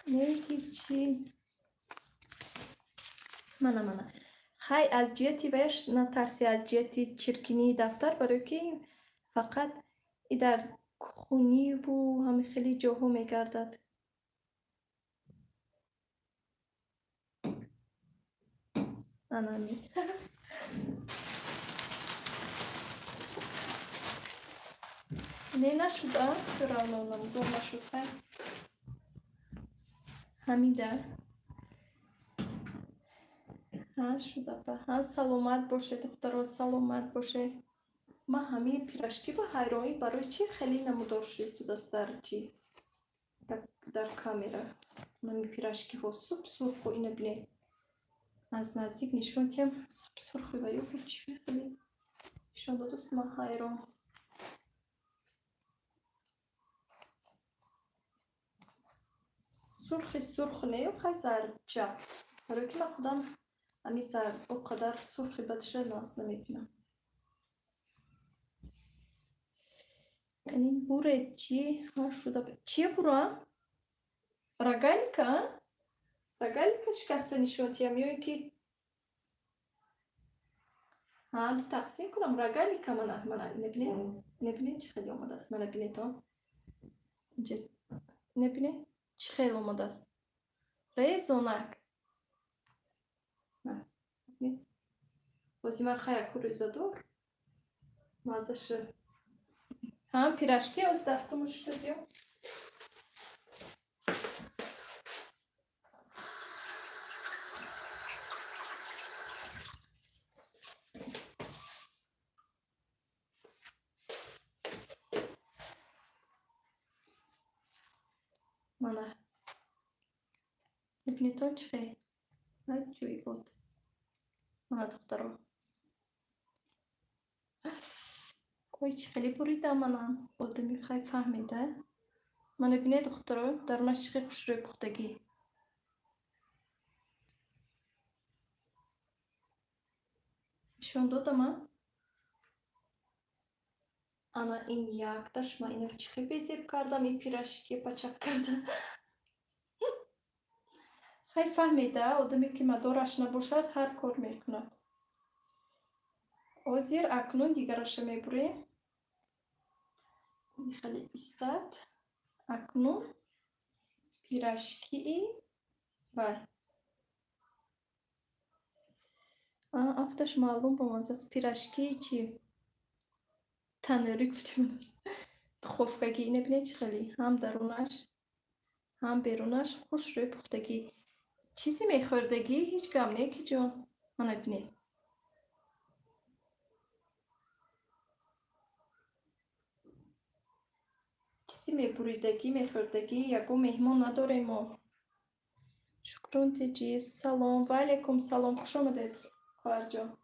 نه هیچی منه خیلی از جهتی بهش نترسی از جهتی چرکینی دفتر برای که فقط ای در خونی و همین خیلی جاها میگردد انانی نه نشده سرانو نمودار نشده همیده ها شده با ها سلامت باشه دخترها سلامت باشه ما همین پیراشکی با حیرانی برای چی خیلی نمودار شده است در چی در کامera من پیراشکی ها سوپ سرخ و اینو بینید از نزدیک نشون دیم سوپ سرخی و یو چی خیلی نشون دادست ما حیران سرخ نیو خیلی زرچه برای که من خودم همین زرد او قدر سرخی بدشه ناز نمیبینم این بوره چی ها شده چیه بوره؟ راگالика شکسته نشون دیم یا اینکه ها دو تقسیم کنم راگالика من نبینید چه خیلی آمده است من نبینید تا نبینید چه خیلی آمده است ریزونک نه بازی من خیلی کوریزه دور مازش هم پیراشکی از دستم شده بیا منه نبینید تا چه خیلی های جوی بود منه دخترو کوی چه خیلی بریده منم آدمی خیلی فهمیده من بینه دخترو درونش چه خیلی خوش روی پختگی نشون دادم انا این یک داشت من اینو چه خیلی بیزیب کردم این پیراشکی پچک کردم خیلی فهمیده آدمی که مدارش نباشد هر کار میکند آزیر اکنون دیگرش میبریم خیلی استاد اکنون پیراشکی بله افتش معلوم با منز از پیراشکی چی تنوری گفتیم است دخوفگی اینه بینید چه خیلی هم درونش هم بیرونش خوش روی پختگی. چیزی میخوردگی هیچ گم نه کی جان. من ابنی. چیزی میبریدگی میخوردگی یکو مهمون نداریم ما. شکرون تیجی سلام و علیکم سلام خوش آمدید خواهر جان.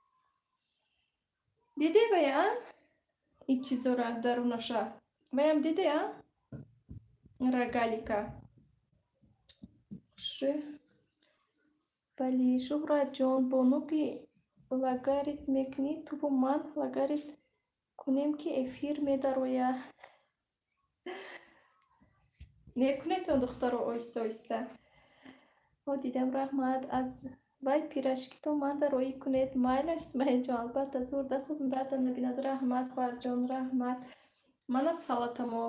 دیدی بیان؟ این چیزا را درونشه. بیان دیدی ها؟ Рогалика. Вали Шухрат جان بانو که лагарит мекни ту ман лагарит кунем ки эфир медароя. Некунетон духтаро оиста оиста. О дидам раҳмат аз вай пирашкито ман дароӣ кунед майлаш Сумайя ҷон албатта зур дастатон дарда набинад раҳмат хоҳарҷон раҳмат. Мана салатамо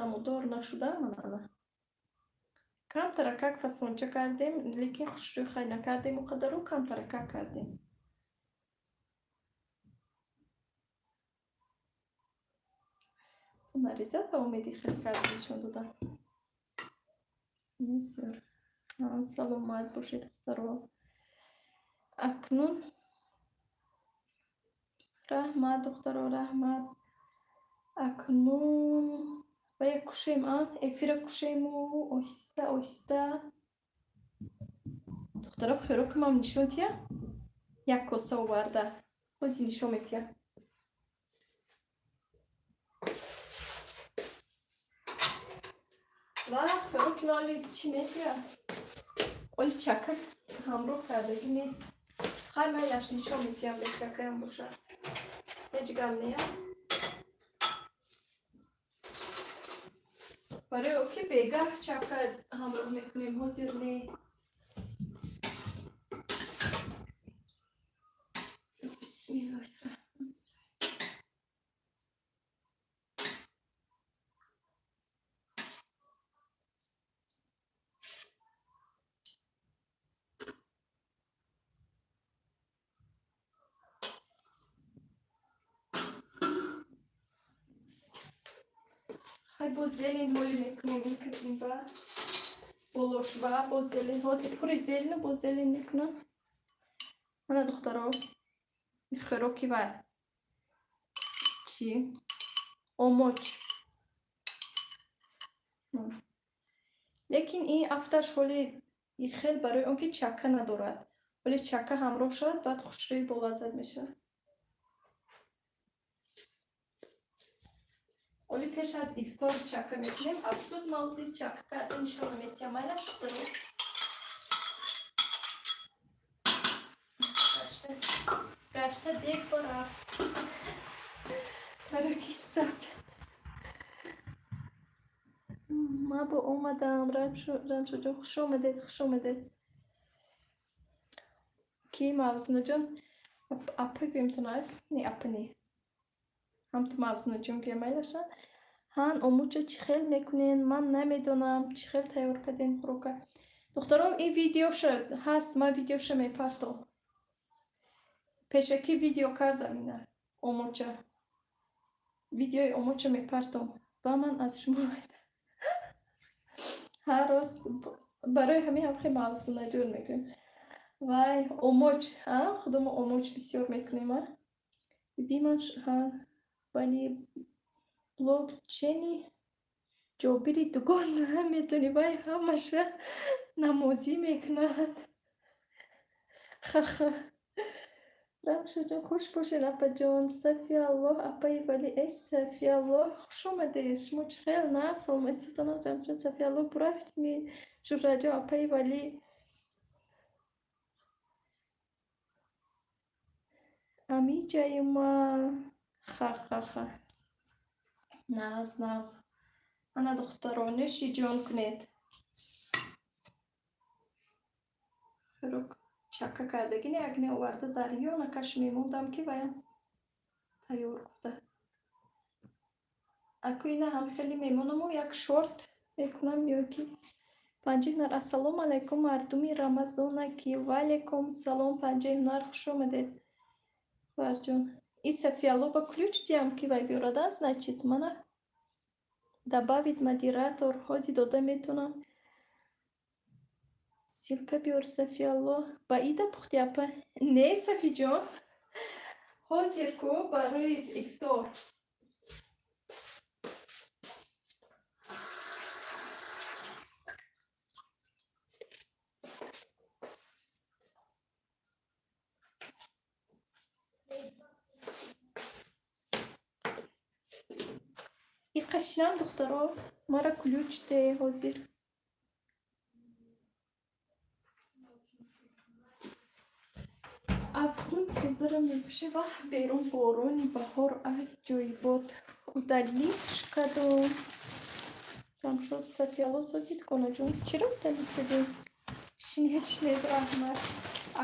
намудор нашуда манана. Кам таракак фасонча кардем, лекин хушрӯй хай накардем, уқадару кам таракак кардем. Нарезат ба умеди хеле карда нишон додан. Бисёр. Саломат бошед духтаро. Акнун раҳмат духтаро раҳмат. Акнун ба як кушем эфира кушему оҳиста оҳиста. Духтаро хӯрокамам нишон тия? Як коса оварда. Ҳози нишон метия. Ва хӯроки оли чӣ метия? Оли чака ҳамроҳ кардаги нест. Хай майлаш нишон метиям бе чакаям бошад. Ҳеҷ гап нея. برای اوکی بگاه چاکا همراه میکنیم حاضر نی. بسم الله الرحمن خیلی باز زلین مولی میکنیم میکنیم با بولوش با باز زلین حاضر پوری زلین باز زلین میکنم. من دخترها خوراکی و چی؟ اوموچ. لیکن این افتش خیلی خیلی برای اون که چکه ندارد. ولی چکه همراه شد بعد خوشروی بلازد میشه. ولی پیش از افطار چکه میکنیم. افسوس موضوع چکه کردن نشان نمیتیم. مایل شده رو. گشته دیگ برفت. برای کیستاد. ما با اومدم رمشو جان خوش آمدید. کی موضوع جان اپا گویم تنایف؟ نی اپا نی. هم تو موضوع جون که مایلشن. هان اوموچه چی خیل میکنین من نمیدونم چی خیل تیار کردین خوراکه. دخترام این ویدیوش هست من ویدیوش میپرتم. پیشکی ویدیو کردم اینه اوموچه. ویدیوی اوموچه میپرتم. با من از شما میدم. هر روز برای همین هم خیلی موضوع نجور میکنیم. وای اوموچ خودم اوموچ بسیار میکنیم بیمش ها ولی بلوک چینی جوبیری دوگان نمیتونی وای همش نمازی میکند خخ رمشو جان خوش باشین اپا جان صفی الله اپای ولی ای صفی الله خوش آمده شما چه خیل نسل میتونم رمشو صفی الله برایت می جورا جان اپای ولی امی جای ما خخ ناز انا دخترانشی جان کنید خیروک چکه کردگی نه اگه آورده دریا نکش میموندم که بایم تیار گفته اکو اینه هم خیلی میمونم و یک شورت میکنم یا که پنجه هنر السلام علیکم مردمی رمضان کی و علیکم سلام پنجه هنر خوش آمدید برجون این صفیالو با ключ دیم که وای بیارده است نچید منه добавить модератор ҳози дода метунам Силка биёр Сафиялло. Баида пухтӣ апа? Не, Сафиҷон. Ҳозир ку барои ифтор. Иқашинам духтаро, мара ключ де ҳозир. Абрун тезара мепӯше ва берун борони баҳор аҷоибот. Удалит шкадом. Рамшод Сафиялло созид конаҷон. Чиро удалит дадем? Шинед раҳмат.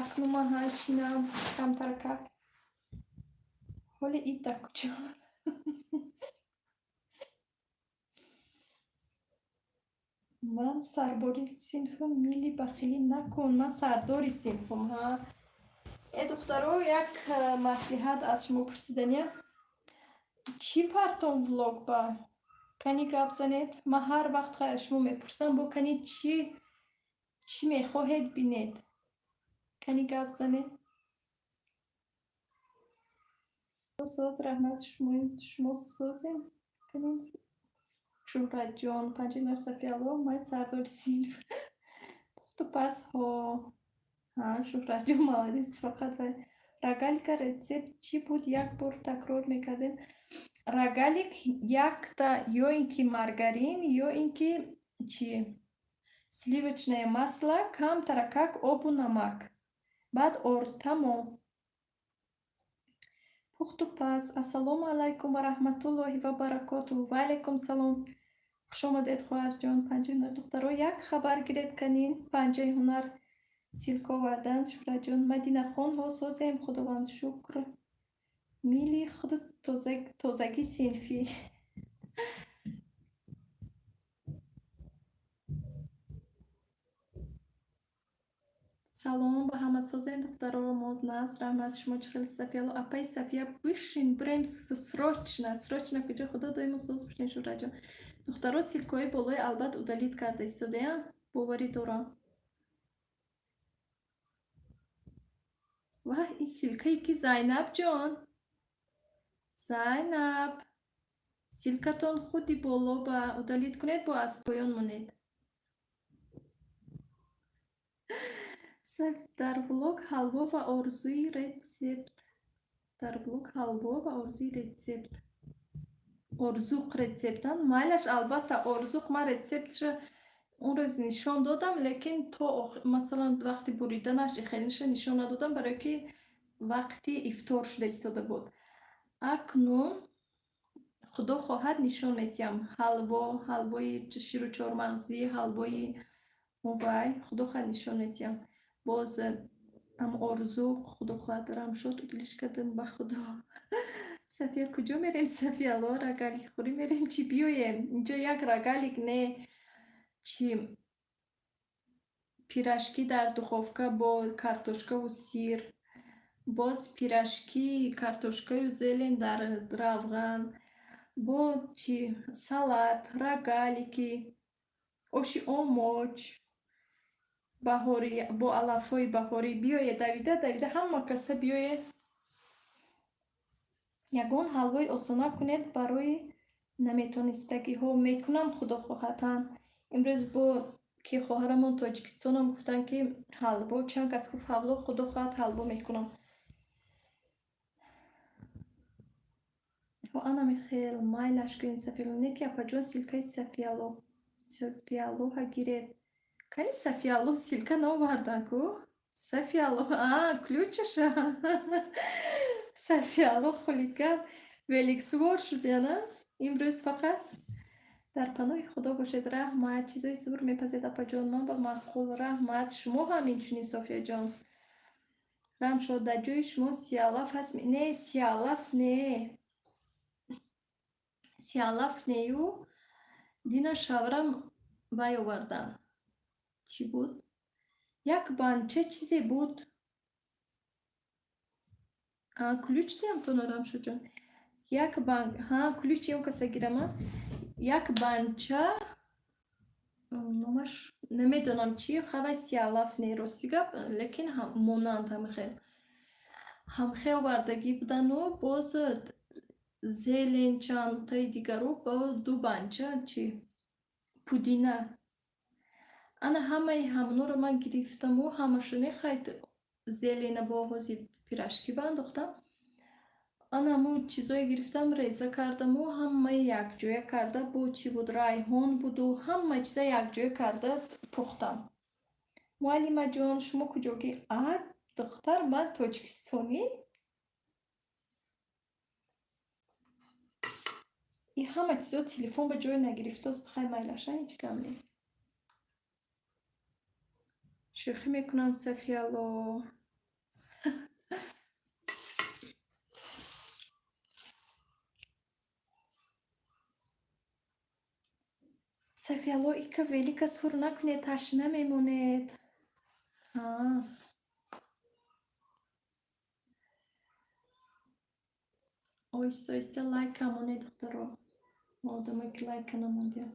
Акну ман ҳа шинам камтарка. Ҳоли ида куҷо? Ман сарбори синфам, милли бахилӣ накун. Ман сардори синфам, ҳа. Духтаро, як маслиҳат аз шумо пурсиданиям. Чӣ партон влог ба? Кани гап занед. Ман ҳар вақт шумо мепурсам, бо кани чӣ мехоҳед бинед? Кани гап занед. Соз раҳмат шумо созем. Шӯҳратҷон, панҷинар Сафиялло, ман сардори синф. Пухту пас ҳо. Шӯҳратҷон молодец. Фақат рогалика рецепт чӣ буд? Як бор такрор мекардем. Рогалик якта ё ин ки маргарин, ё ин ки чӣ? Сливочное масло, камтара как обу намак. Баъд тамом. Пухту пас. Ассалому алайкум ва раҳматуллоҳи ва баракотуҳу. Ва алайкум салом. Хушомадед хоҳарҷон. Панҷаи ҳунар духтаро, як хабар гиред канин. Панҷаи ҳунар силка оварданд. Шӯҳратҷон, Мадинахон-ҳо созем. Худованд шукр. Мили худ тозагӣ синфӣ. Салом ба ҳама созем духтаро. Модназ раҳмат шумо. Чӣ хел Сафиялло? Апай Сафия бишин бирем срочно куҷо худо доимо соз бошен. Шӯҳратҷон, духтаро, силкаҳои болои албат удалит карда истодаям. Боварӣ дорам. Ваҳ, ин силкаи ки Зайнабҷон. Зайнаб, силкатон худи боло ба удалит кунед, бо аз поён монед. Дар влог ҳалво ва орзуи рецепт. Орзуқ рецептан. Майлаш, албатта орзуқ ман рецептша он рӯз нишон додам, лекин то масалан вақти буриданаш ихелиша нишон надодам, барое ки вақти ифтор шуда истода буд. Акнун худо хоҳад нишон метиҳам. ҳалвои ширу чормағзӣ, ҳалвои мувай, худо хоҳад нишон метиҳам. Боз ам орзуқ, худо хоҳад рамшод удилиш кардам ба худо. Сафия, куҷо мерем? Сафиялло, рогалик хӯрӣ мерем чӣ? Биёем. Инҷо як рогалик не чӣ пирашки дар духовка бо картошкаву сир. Боз пирашки картошкаю зелен дар равған. Бо чӣ? Салат, рогалики, оши омоч баҳорӣ, бо алафҳои баҳорӣ. Биёе давида ҳама каса биёе. Ягон ҳалвои осона кунед барои наметонистагиҳо. Мекунам худо хоҳад. Имрӯз бо ки хоҳарамон Тоҷикистонам гуфтанд ки ҳалво, чанд кас гуфт ҳалво, худо хоҳад ҳалво мекунам. Ана михел майлаш гӯен Сафиялло. Неки апаҷон силкаи Сафияллоҳа гиред. Кани Сафиялло силка наовардан ку? Сафиялло, ключаша. Сафиялло хулиган великсвор шудяна. Имрӯз фақат дар паноҳи худо бошед. Раҳмат. Чизои зур мепазед апаҷон. Ман ба мақул раҳмат. Шумо ҳам инчунин Софияҷон. Рамшод, дар ҷои шумо сиалаф ҳаст? Не, сиалаф нею. Дина шаврам вай овардан. Чӣ буд? Як банча чизе буд. Ключ диям то Рамшодҷон. Ключи он каса гирама. Як банча номаш намедонам чӣ хавай сиалаф нерости гап лекин монанд ҳамхел вардагӣ будану боз зеленчантаи дигару бо ду банча чӣ пудина ана ҳамаи ҳамонро ман гирифтаму ҳамашоне хайт зелена бо оғози пирашкӣ бандохтам анаму чизое гирифтам реза кардаму ҳамаи якҷоя карда бо чӣ буд райҳон буду ҳама чиза якҷоя карда пухтам. Муаллимаҷон шумо куҷогӣ? Духтар ман тоҷикистонӣ? И ҳама чизо телефон ба ҷой нагирифтост хай майлаша ҳеҷ гап не. Шӯхӣ мекунам Сафияло. Сафияло ика велика сур накунед, ташна мемонед. Оҳиста оҳиста лайка монед духтаро. Одамое ки лайка намондия.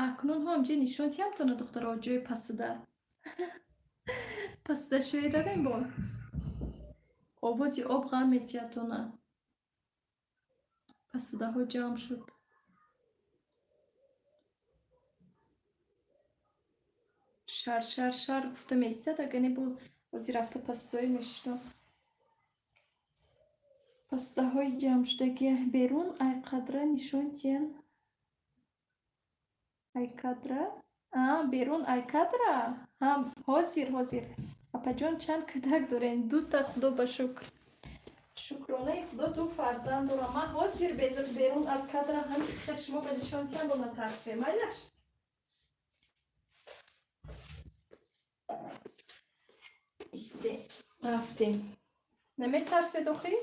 Акнун ҳам ҷе нишон тиямтона духтаро ҷои пасуда. Пасуда шоедавем бо. Овози об ғам метиятона. Пасудаҳо ҷамъ шуд. Шар шар шар гуфта местад агане бо ози рафта пасудое мешудам. Пасудаҳои ҷамъшудагӣ берун айқадра нишон тиян. Айкадра? Берун айкадра? Ҳозир. Апаҷон чанд кӯдак дорен? Дута худо ба шукр. Шукронаи худо ду фарзанд дорам. Ман ҳозир берун аз кадра ҳамин шумо ба нишон тиян бо натарсе. Майлаш? Исте рафтем. Наметарсед охӣ?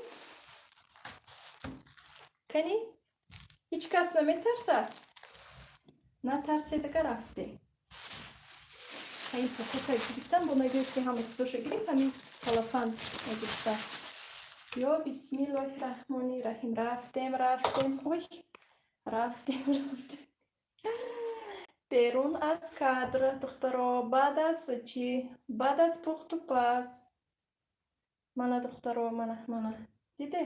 Кани? Ҳеҷ кас наметарсад? Натарсед ага рафтем. Ҳаин покоса гирифтам бо нагирифти ҳама чизоша гирифт ҳамин салафан нагирифта. Ё бисмиллоҳи раҳмони раҳим. Рафтем. Ой. Рафтем. Берун аз кадр духтаро баъд аз чӣ? Баъд аз пухту паз. Мана духтаро мана. Диде?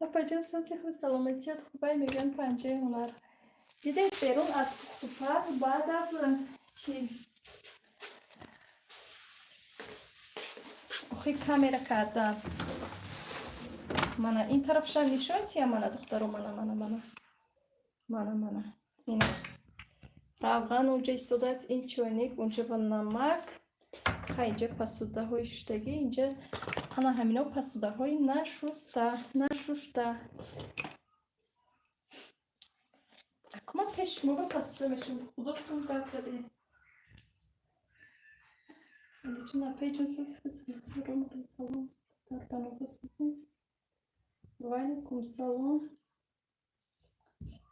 Апаҷон сози худ саломатият хубай мегӯянд панҷаи ҳунар. Дидед берун аз пухту паз баъд аз чӣ? Охи камера кардам. Мана ин тарафшам нишон тия мана духтаро мана. Ина равған онҷа истодааст, ин чойник, онҷа ба намак. Хай инҷа пасудаҳои шуштагӣ, инҷа ана ҳамино пасудаҳои нашушта. Акума пеш шумо ба пасуда мешум. Худо тун гап заде. Алиҷон апаҷон сози салом. Тарпаноза сози. Валейкум салом.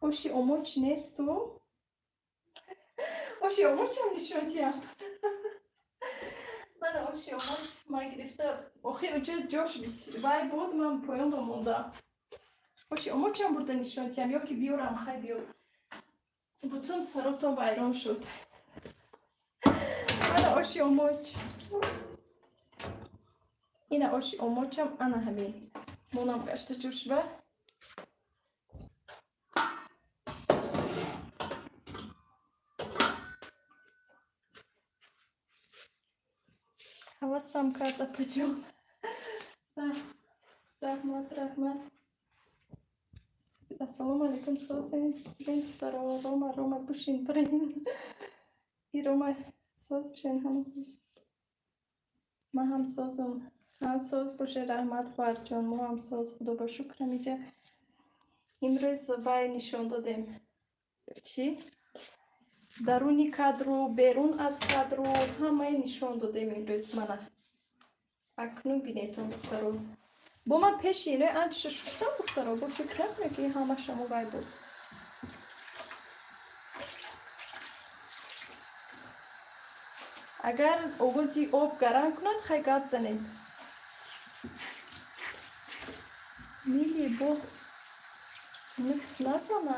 Оши омоч несту? Оши омочам нишон тиям. Мана оши омоч ман гирифта. Охи уҷа ҷош вай буд ман поёнро мондам. Оши омочам бурда нишон тиям ё ки биёрам хай биёр. Бутун саротон вайрон шуд. Мана оши омоч. Ина оши омочам ана ҳамин. Монам гашта ҷӯшба. ҳавасам кард апаҷон. Раҳмат. Ассалому алайкум созен. Бентаро рома бушин брин. И рома соз бушин ҳама соз. Ман ҳам созам. Ҳам соз боше раҳмат хоҳарҷон. Мо ҳам соз худо ба шукрам иҷа. Имрӯз вай нишон додем. Чӣ? Даруни кадру, берун аз кадру ҳамаи нишон додем имрӯз мана. Акнун бинетон духтаро. Бо ман пеши инои анчиша шуштам духтаро. Бо фикр накунед ки ҳамашам вай буд. Агар оғози об гарам кунад хай гап занед. Мили бо нифт назана.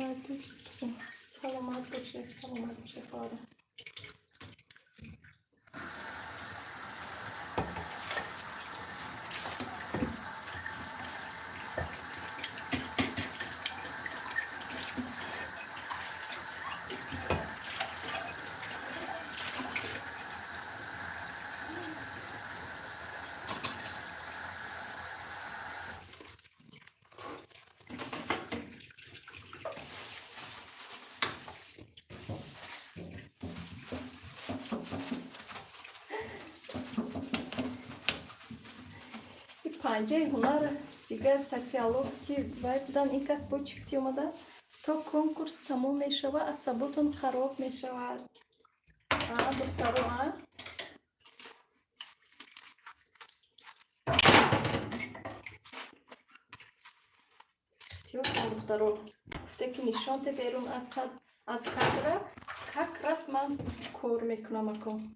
سلامت باشه سلامت باشه خواهرم. پنجه هنر دیگه سفیالو که باید بودن این کس با چکتی اومده تا کنکورس تموم می شود عصباتون خراب می شود. دخترو اختیار کن دخترو گفته که نشانت بیرون از کادر کک راست من کار میکنم اکن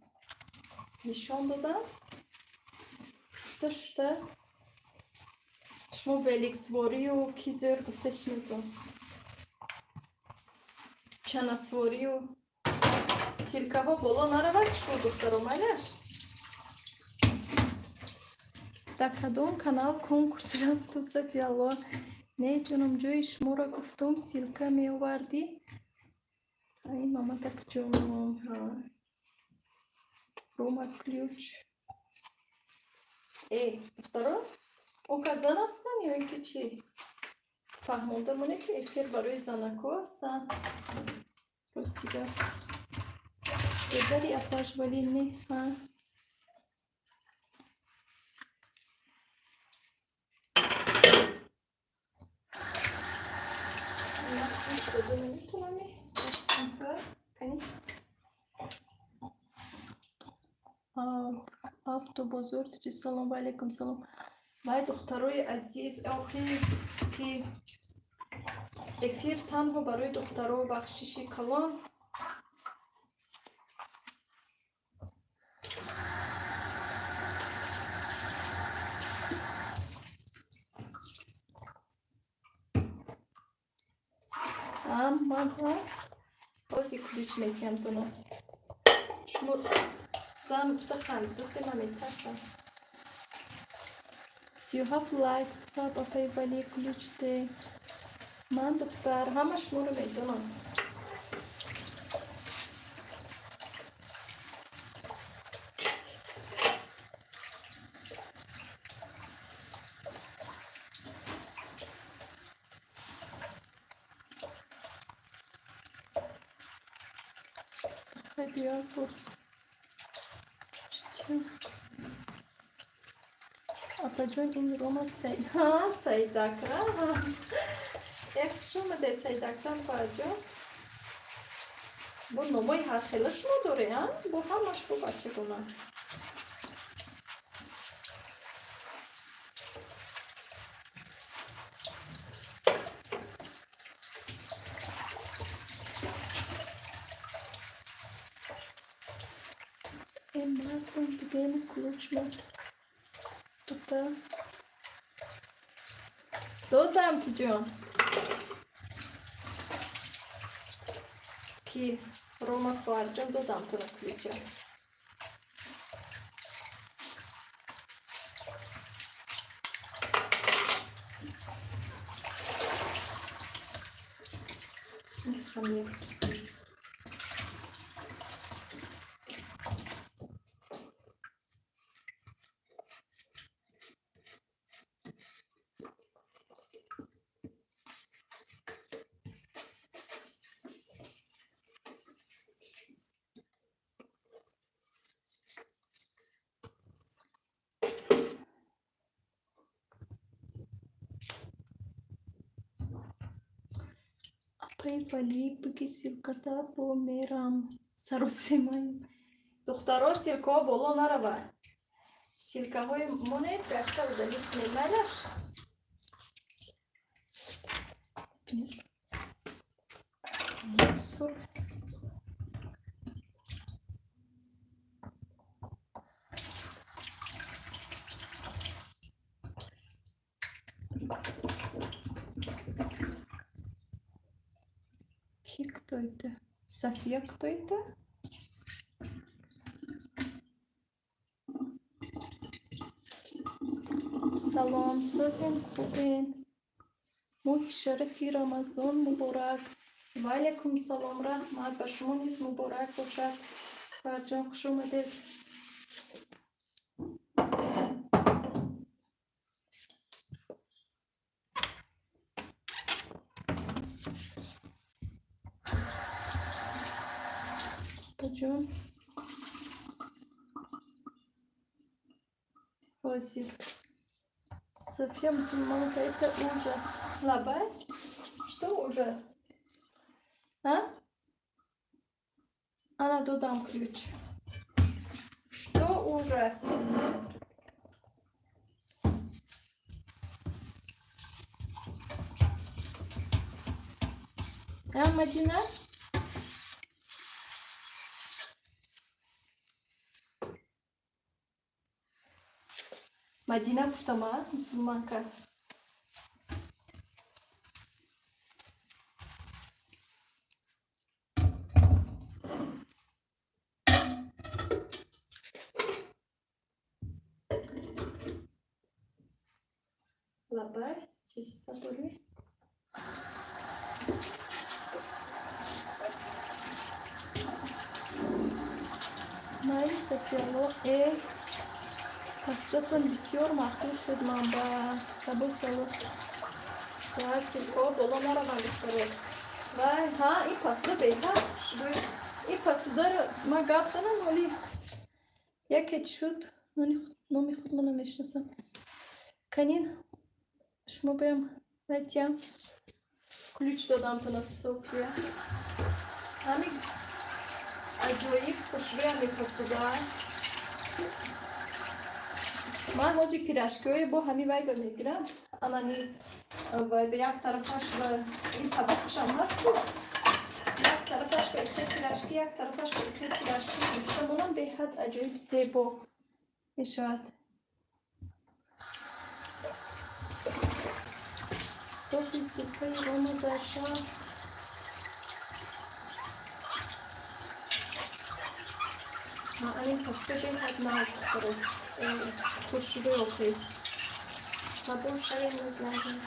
نشان دادم شده شما ولیکس واری و کیزر گفته شنیدم چنسواری و سیلکه ها بالا نرود شو دخترو مالش در کدام کانال کنکورس رفت و سفیالله نه جانم جای شما را گفتم سیلکه می آوردی ای ماما تک جانم روما کلیوچ ای دخترو او که زن هستن یا اینکه چی فهمونده مونه که افیر برای زنکو هستن رستیده بذاری اپاش ولی نه تو بزرگ چی سلام علیکم سلام وای دخترای عزیز آخری که افیر تنها برای دخترها بخششی کلان من بازی کلیچ میتیم تو نه شما زن گفته خند دوست من میترسم 37 لایک داد آفای ولی کلیچ ده من دختر همه شما رو میدونم بیار بود اپا جون این روما سیدکرم یک شما ده سیدکرم با جون با نمای هر خیلی شما داره با همش با بچه گونه مردم بگیم کلوچ مرد دادم که جان کی روما خوار جان دادم تو کلوچه خمیر ولی بگی سیلکتا با میرم سر و سیمایی دخترها سیلکه ها بالا نروه سیلکه های مونه گشته و دلیت میمالش Ki ktoydı? Safiye ktoydı? سلام سازن خوبین ماه شرفی رمضان مبارک و علیکم سلام رحمت به شما نیز مبارک باشد فرجان خوش اومدید بجون حاضر София Мусульманка, это ужас. Лабай? Что ужас? А? Она додам ключ. Что ужас? А, Мадина? Мадина гуфтама, мусульманка. Лабай, чисто были. Май Софияло, Пастотон бисёр махсус шуд ман ба сабо сало ва силко боло наравам бихтаред вай ҳа ин пасуда беҳтар шуд ин пасударо ман гап задам ҳоли яке чӣ шуд номи худ ман намешинасам канин шумо беям вайтям ключ додамтона София ҳамин аҷоиб хушрӯям мепасуда من موزی پیراشکی با همین وای میگیرم الانی وای به یک طرفش و این طبقش هم هست بود یک طرفش به اکرد پیراشکی یک طرفش به اکرد پیراشکی میتونم به حد عجیب زیبا میشود صوفی سیکای رومو داشتم ما این پسته به حد نازد کرد خوشبه اوکی صابون شاید نگردیم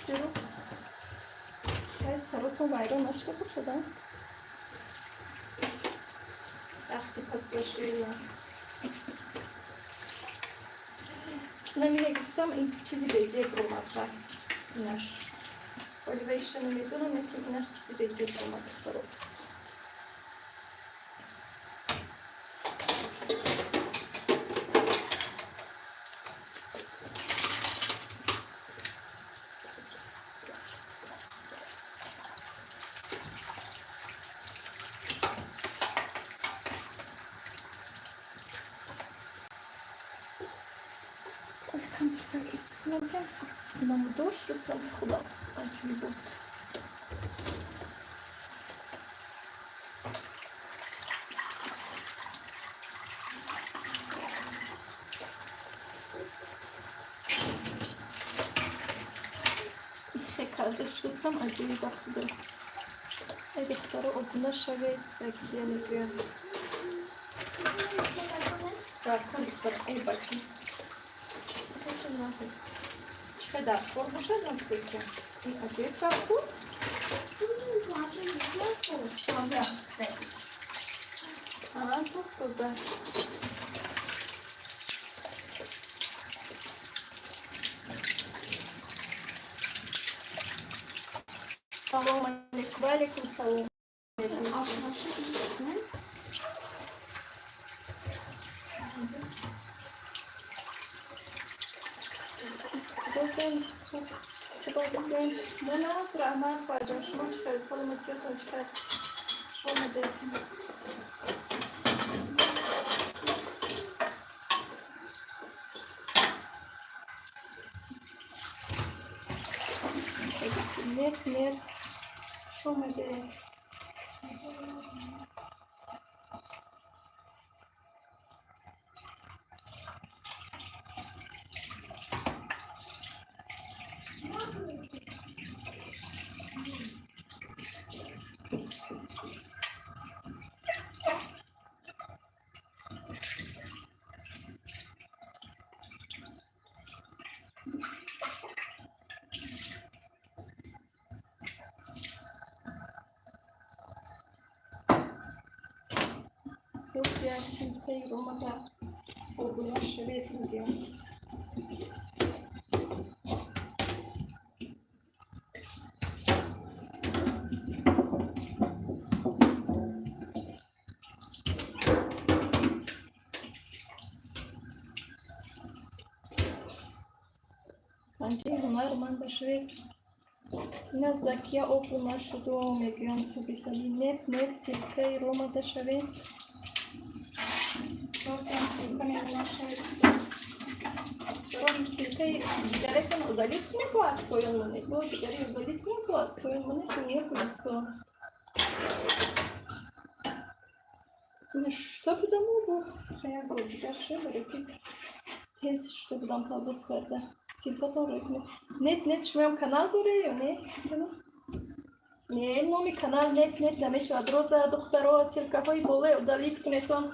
شروع های سرطان ویران نشده بود شدن وقتی پس داشتیم نمیده گفتم این چیزی بیزی اومد بر اینش ولی بایش نمیدونم که اینش چیزی بیزی اومد برو Нам дождь стал худо, а чуть будет. Каждый что сам один бахтыды. Эти второй окна шавец, где они прям. Так, кондитер, эй, бачи. Чекай, форму ще нам тільки. А ти правку? Ага, тут коза. Салом алейкум, алейкум салом. До нас, Рахмат, Фаджа, шумочка, саламатьёточка, шумы дыхи. Net şomede. Sofya silkeyi romada olduğuna şöyle diyor. Bence bunlar manda şöyle Nazakia okuma şu doğum ediyorum tabii net silkeyi romada şöyle Sofya silkeyi şöyle Rom silkeyi gereken udalить не пласкою мене, бо говорю, удалить не пласкою мене, то не пласко. Что потому bu? Я говорю, дальше говорю, Pes что там пабускарда. Симпаторик. Нет, шмем канал дорею, не? Не, номи канал нет, намеш адроза духтаро силкаҳои боле удалить кунетон.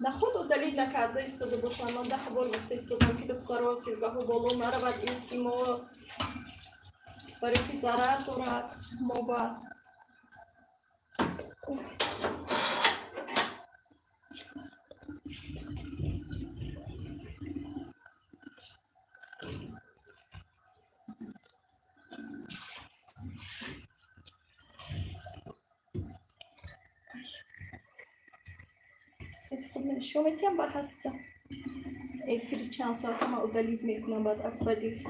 Нахуд удалить накарда истода бошам, ман 10 бор гуфта истодам ки духтаро силкаҳо боло наравад илтимос. Барои ки зарар дорад моба. شو میتونم با هستم افری چند ساعت ما udalить میکنم بعد اکبادی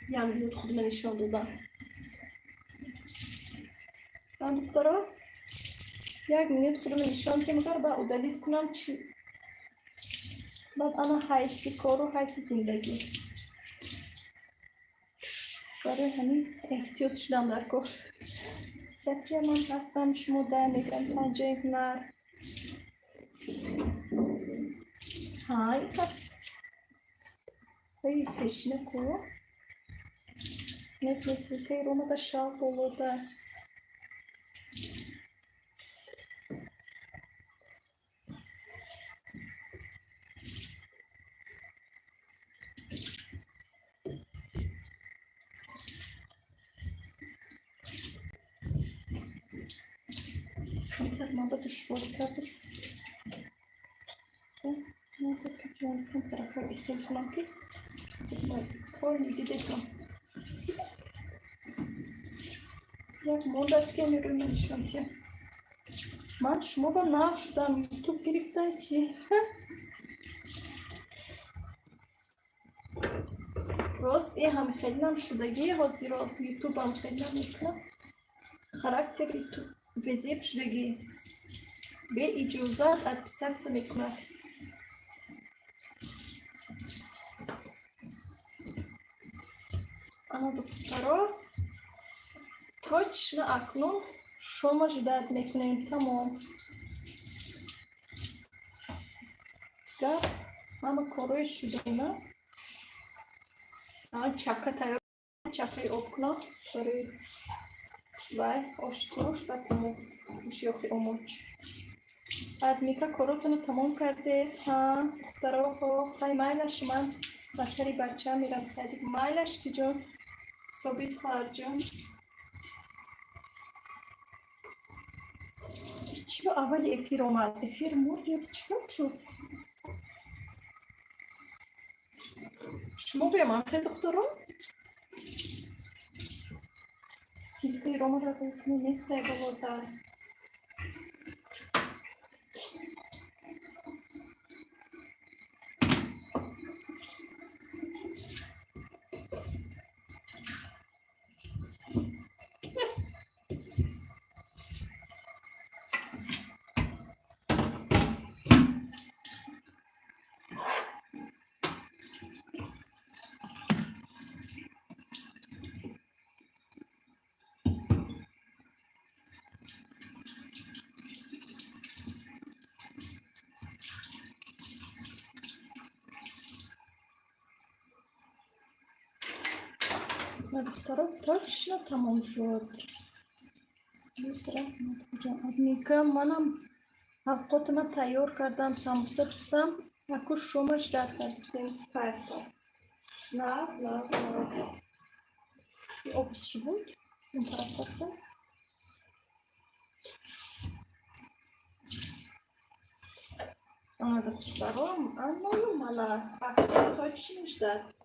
یعنی خود من نشون دادم من دکترا یک minut خودم نشون میدم بعد udalить کنم چی بعد انا حیفی کار و حیفی زندگی برای همین احتیاط شدم در کار سفری من هستم شما در میگم پنجه هنر های پس های تشنه کو مثل که رومه دا شال بولوده من با دشوار کردم من با کجان کن طرفا بیتون کنم که کاری دیدم یک مورد است که میروی منشون چیم من شما با ناف شدم یوتیوب گرفته چی راست این هم خیلی هم شدگی حاضی را یوتیوب هم خیلی هم میکنم خراکتر یوتیوب وزیب شدگی به اجازت ادپسات میکنم انا دکترا точно окно шума ждать میکنیم تمام گپ همه کارای شده نه چکه تیار چکه okno برای وای آشتروش بکنم شیاخی اوموچ ادمیکا کاراتونو تمام کرده ها دخترا خیلی مایلش من بسری بچه میرم سریع مایلش که جان ثابت خواهر جان چی اول افیر اومد افیر مرد یا چیکار شد شما بیام خیلی دخترا سیلکی روما را بکنی نیسته بلوده دخترها точно تمام شد. میگم منم اوقات من تیار کردم سموسه پستم اکو شومش در کردیم فردا ناز این آب چی بود؟ این طرف است آمده برام اما مالا اکتا точно ждать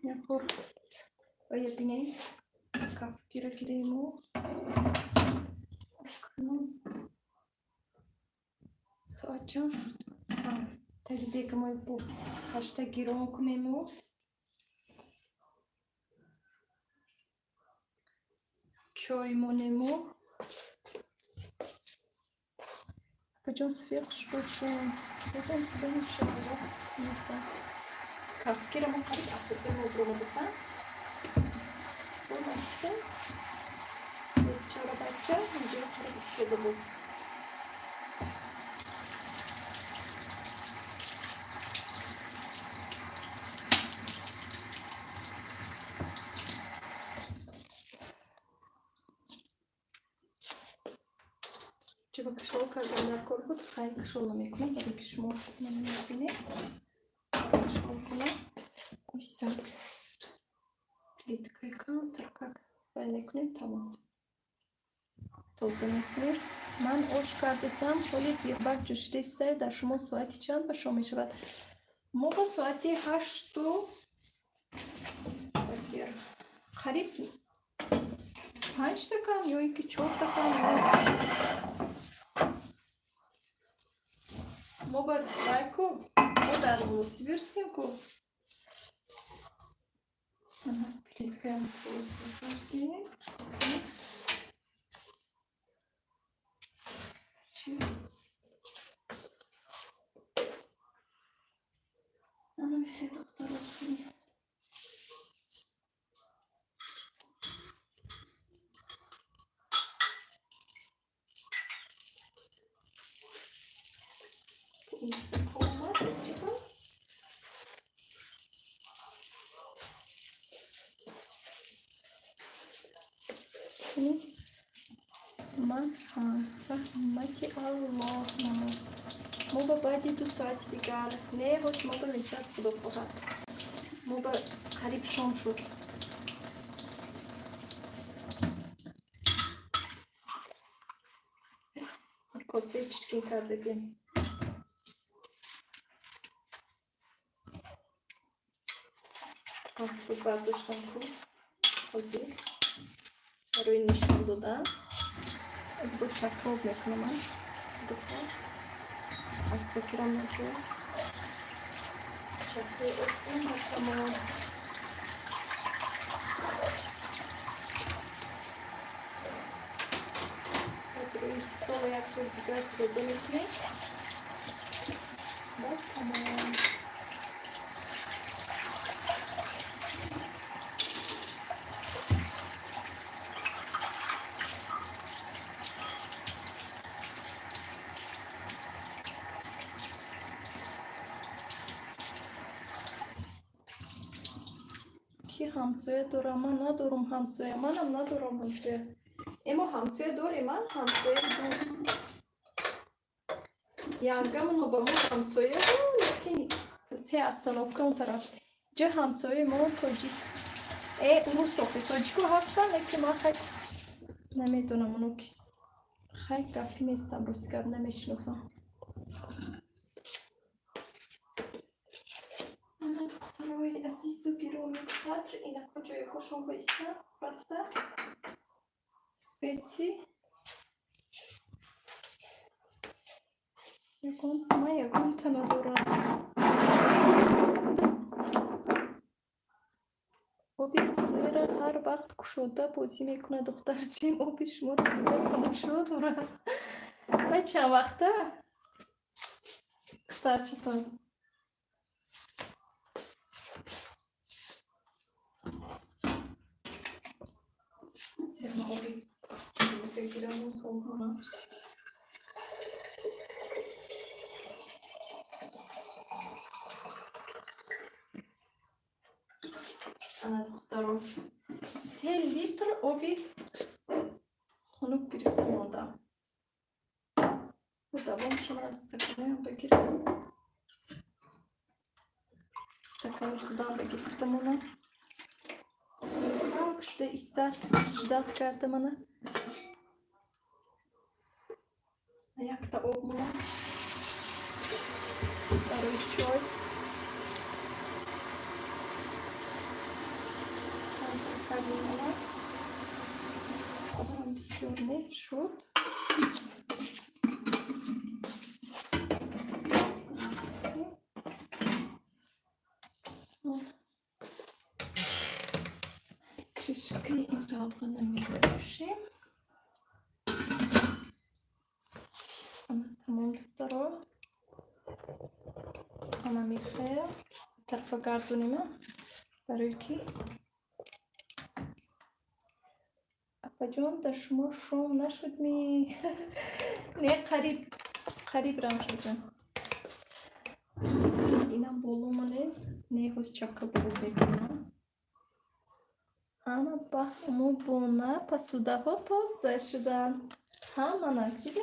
я кор поединей как кирему ساعت چند شد؟ تجدیه که ما با هشتا گیرون کنیم و چای مونیم و بجان سفیقش باشم بجان بینیم شده نیستم کافکیر ما خرید افته ما برو بسن و مشته چارا بچه اینجا خرید استیده بود چه با کشول کردم در کار بود خیلی کشول نمیکنم برای که شما نمیبینید کشول کنم ایسان плиткой каунтер как نکنیم تمام توضیح میکنیم من اوش کردم پلیس یک بار جوشته است در شما ساعتی چند به شما میشود ما با ساعتی 8 و قریب 5 دقیقه یا اینکه 4 دقیقه ما با لایکو ما در новосибирском کو плиткой توضیح انا میخوای دختر کنی این سکومت دیگه من رحمتی الله نماز ما با بعدی 2 ساعت دیگر نه باش ما با نشست خدا خواهد ما با قریب شام شد کاسه چشکین کرده بیم رو برداشتم کن خوزی روی نشان دادم از با چکاب میکنم من دفعه از بکرم نکنم چکه افتیم و تمام روی ستال یک طور دیگر تازه میکنیم باید تمام کی همسایه دارم من ندارم همسایه منم ندارم همسایه اما همسایه داری من همسایه دارم янgamон با ما همسایه لیکن سه اصطنافکه اون طرف جه همسایه ما تاجیک اونو صافی تاجیکو هستن لیکن من خیلی نمیدونم اونو کیست خیلی گفتی نیستم روزگر نمیشناسم من دخترهای عزیز و گرامی قدر اینا کجای کشون بایستن رفته سپیتی یکم تنه دارم آبی کولر هر وقت کشوده بازی میکنه دختر چیم آبی شما رو دیگه تماشا داره و چند وقته دختر چطور سیما آبی بگیرم کنم صابونشون از استکانه هم بگیرم. استکانه خودم بگرفتم اونم پاک شده اجداد کرده منه. یک تا آب مونم برای چای. بسیار نیت شد. کشکی این رالغنه می باشیم. تمام دارو اما میخه طرف گردونیم برای کی اپا جان در شما شوم نشد می نه قریب رم شد جان. اینم بولو منه نه باز چکه بولو بکنم. اما با همو بونه پسوده ها تازه شدن همه دیده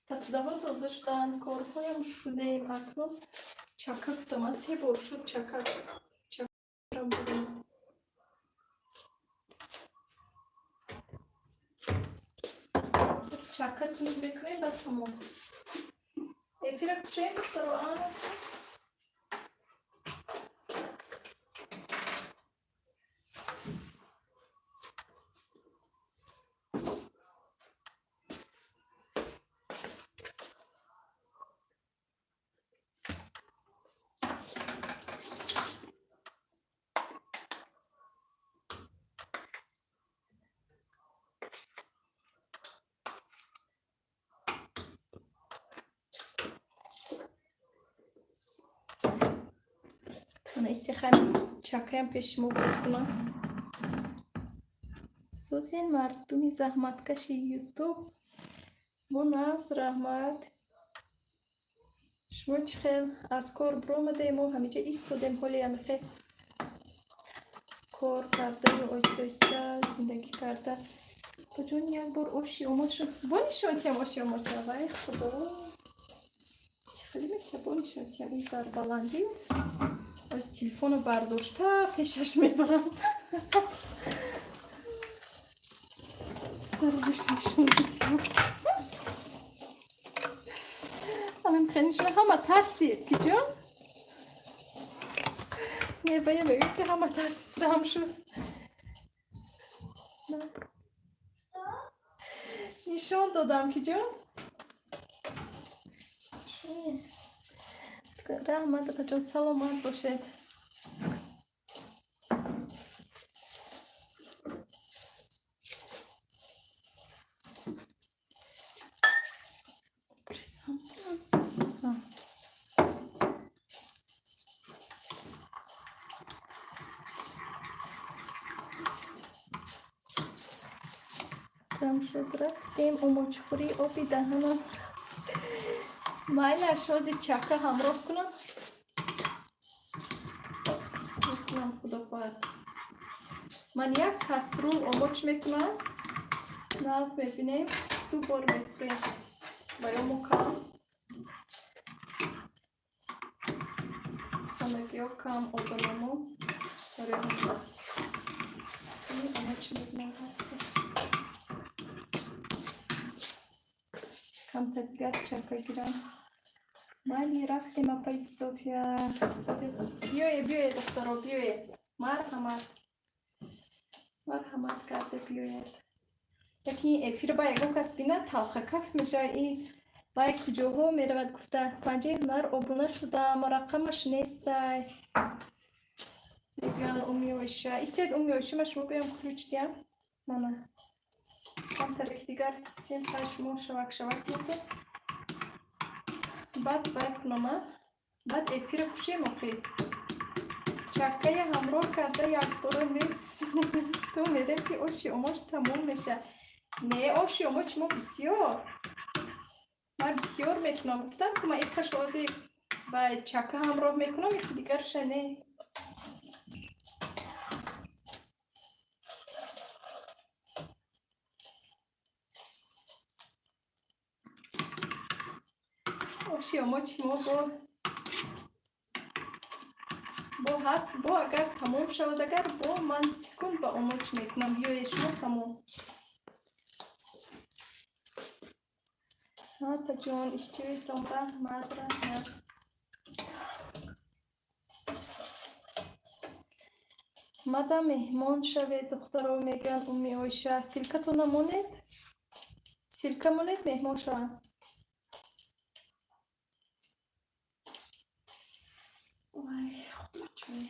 پسوده ها تازه شدن کارهایم شدیم اکنون چکه کتم از 3 بار شد چکه رم بودیم. چکه تونیم بکنیم بس همون افیره کشه در آن من استخوان چکه هم پیشمو بکنم. سوزین مردمی زحمتکش یوتیوب مناز رحمت شما چه خیل از کار برآمدیم و همیشه ایستادیم حالی الخه کار کرده و آیسته زندگی کرده. بجون یک بار اوشی اوموشو بانی شدیم اوشی اوموشو وای خدا چه خیلی میشه بانی شدیم این بر بلندی از تلفون برداشته پیشش میبرم درجش نشون الان خیلیشون همه ترسید که جان نه باید بگم که همه ترسید رام شد نشون دادم که جان رحمت جان سلامت باشد. رم شد رفتیم اوموچخوری آبی دهنم مایل اشازی چکه همراه کنم میکنم خدا خواهد. من یک کسترول اوموچ میکنم ناز میبینیم 2 بار میفریم باید مکم خانگی ها کم آبرامو برای مکم این اوموچ میکنم هسته کم تدگر چکه گیرم. مالی رفتیم اپای صوفیا بیوی دخترو بیوی مرحمت کرده بیوید یکی افیر با یکو کس بینه تلخه کف میشه این با یک کجاها میرود گفته پنجه هنر آبونه شده مرقمش نیسته بیان امیوشه استید امیوشه ما شما بیم کلوچ دیم نه هم ترک دیگر هستیم تا شما شوک میگه بعد باید کنم بعد افیر کشه مخی چکه همراه کرده یک بار نیست تو میره که آشی اوماش تموم میشه نه آشی اوماش ما بسیار میکنم گفتم که من یک خشوازی با چکه همراه میکنم یکی دیگر شنه کشی اوماچ ما با هست با اگر تمام شود اگر با من سکون با اوماچ میکنم بیای شما تمام تا جان اشتویتون به مدرسه مادا مهمان شوید دخترها میگن امی آیشه سیلکه تو نمونید سیلکه مونید مهمان شوند وای خدا جون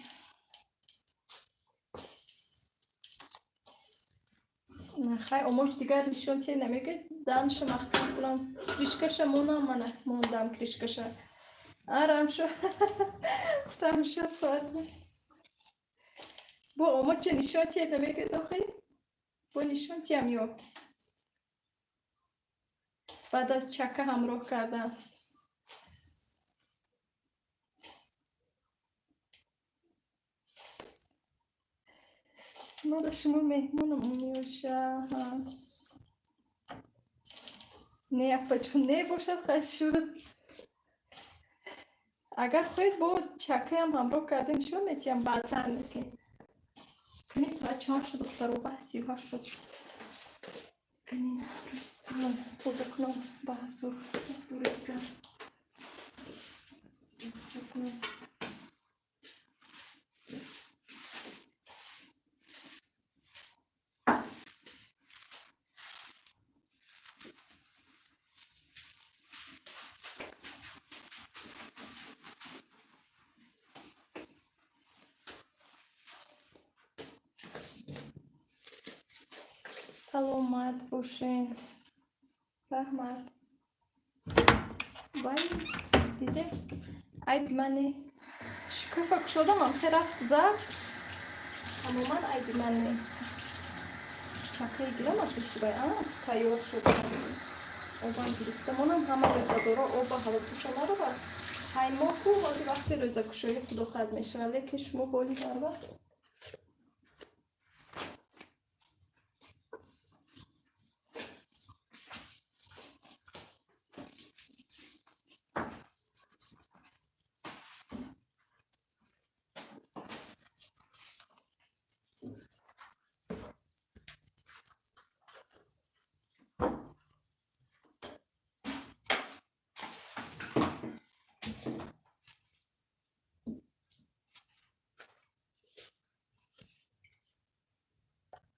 نخیر اموش دیگر نشون چه نمیگه دانش مخکم کنم کریشکش مونم من موندم کریشکش آرام شو رام شو فاطمه با اموش نشون چه نمیگه داخل با نشون چه میاد بعد از چکه همراه کردم ما شما مهمونم میوشه نه اپا چون نه باشد خیلی شد اگر خواهید با چکه هم همراه کردین شو میتیم بعدتر میکنیم کنی ساعت 4 شد دختر و بحثی ها شد کنی رستوران بوده کنم بحث و دوره کنم سلامت باشین فهمت وای دیده عیب منی شکفک شدم هم رفت زد اما من عیب منی چکه گیرم از اشتباه تایار شد اوزان گرفتم اونم همه روزه داره اوبا حالا توشانه رو بر حیما کو وقتی روزه کشوی خدا خد میشه ولی که شما بالی در وقت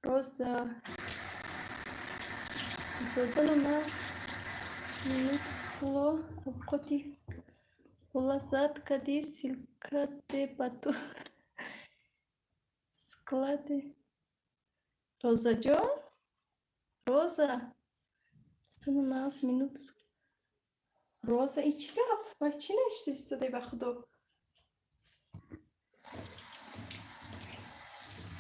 روز زدن ما نخلو أبقتي ولازات كدي سلكتي باتو سكلاتي روزا جو روزا استنى ناس минут روزا ایچی گفت و چی نشتی استده به خدا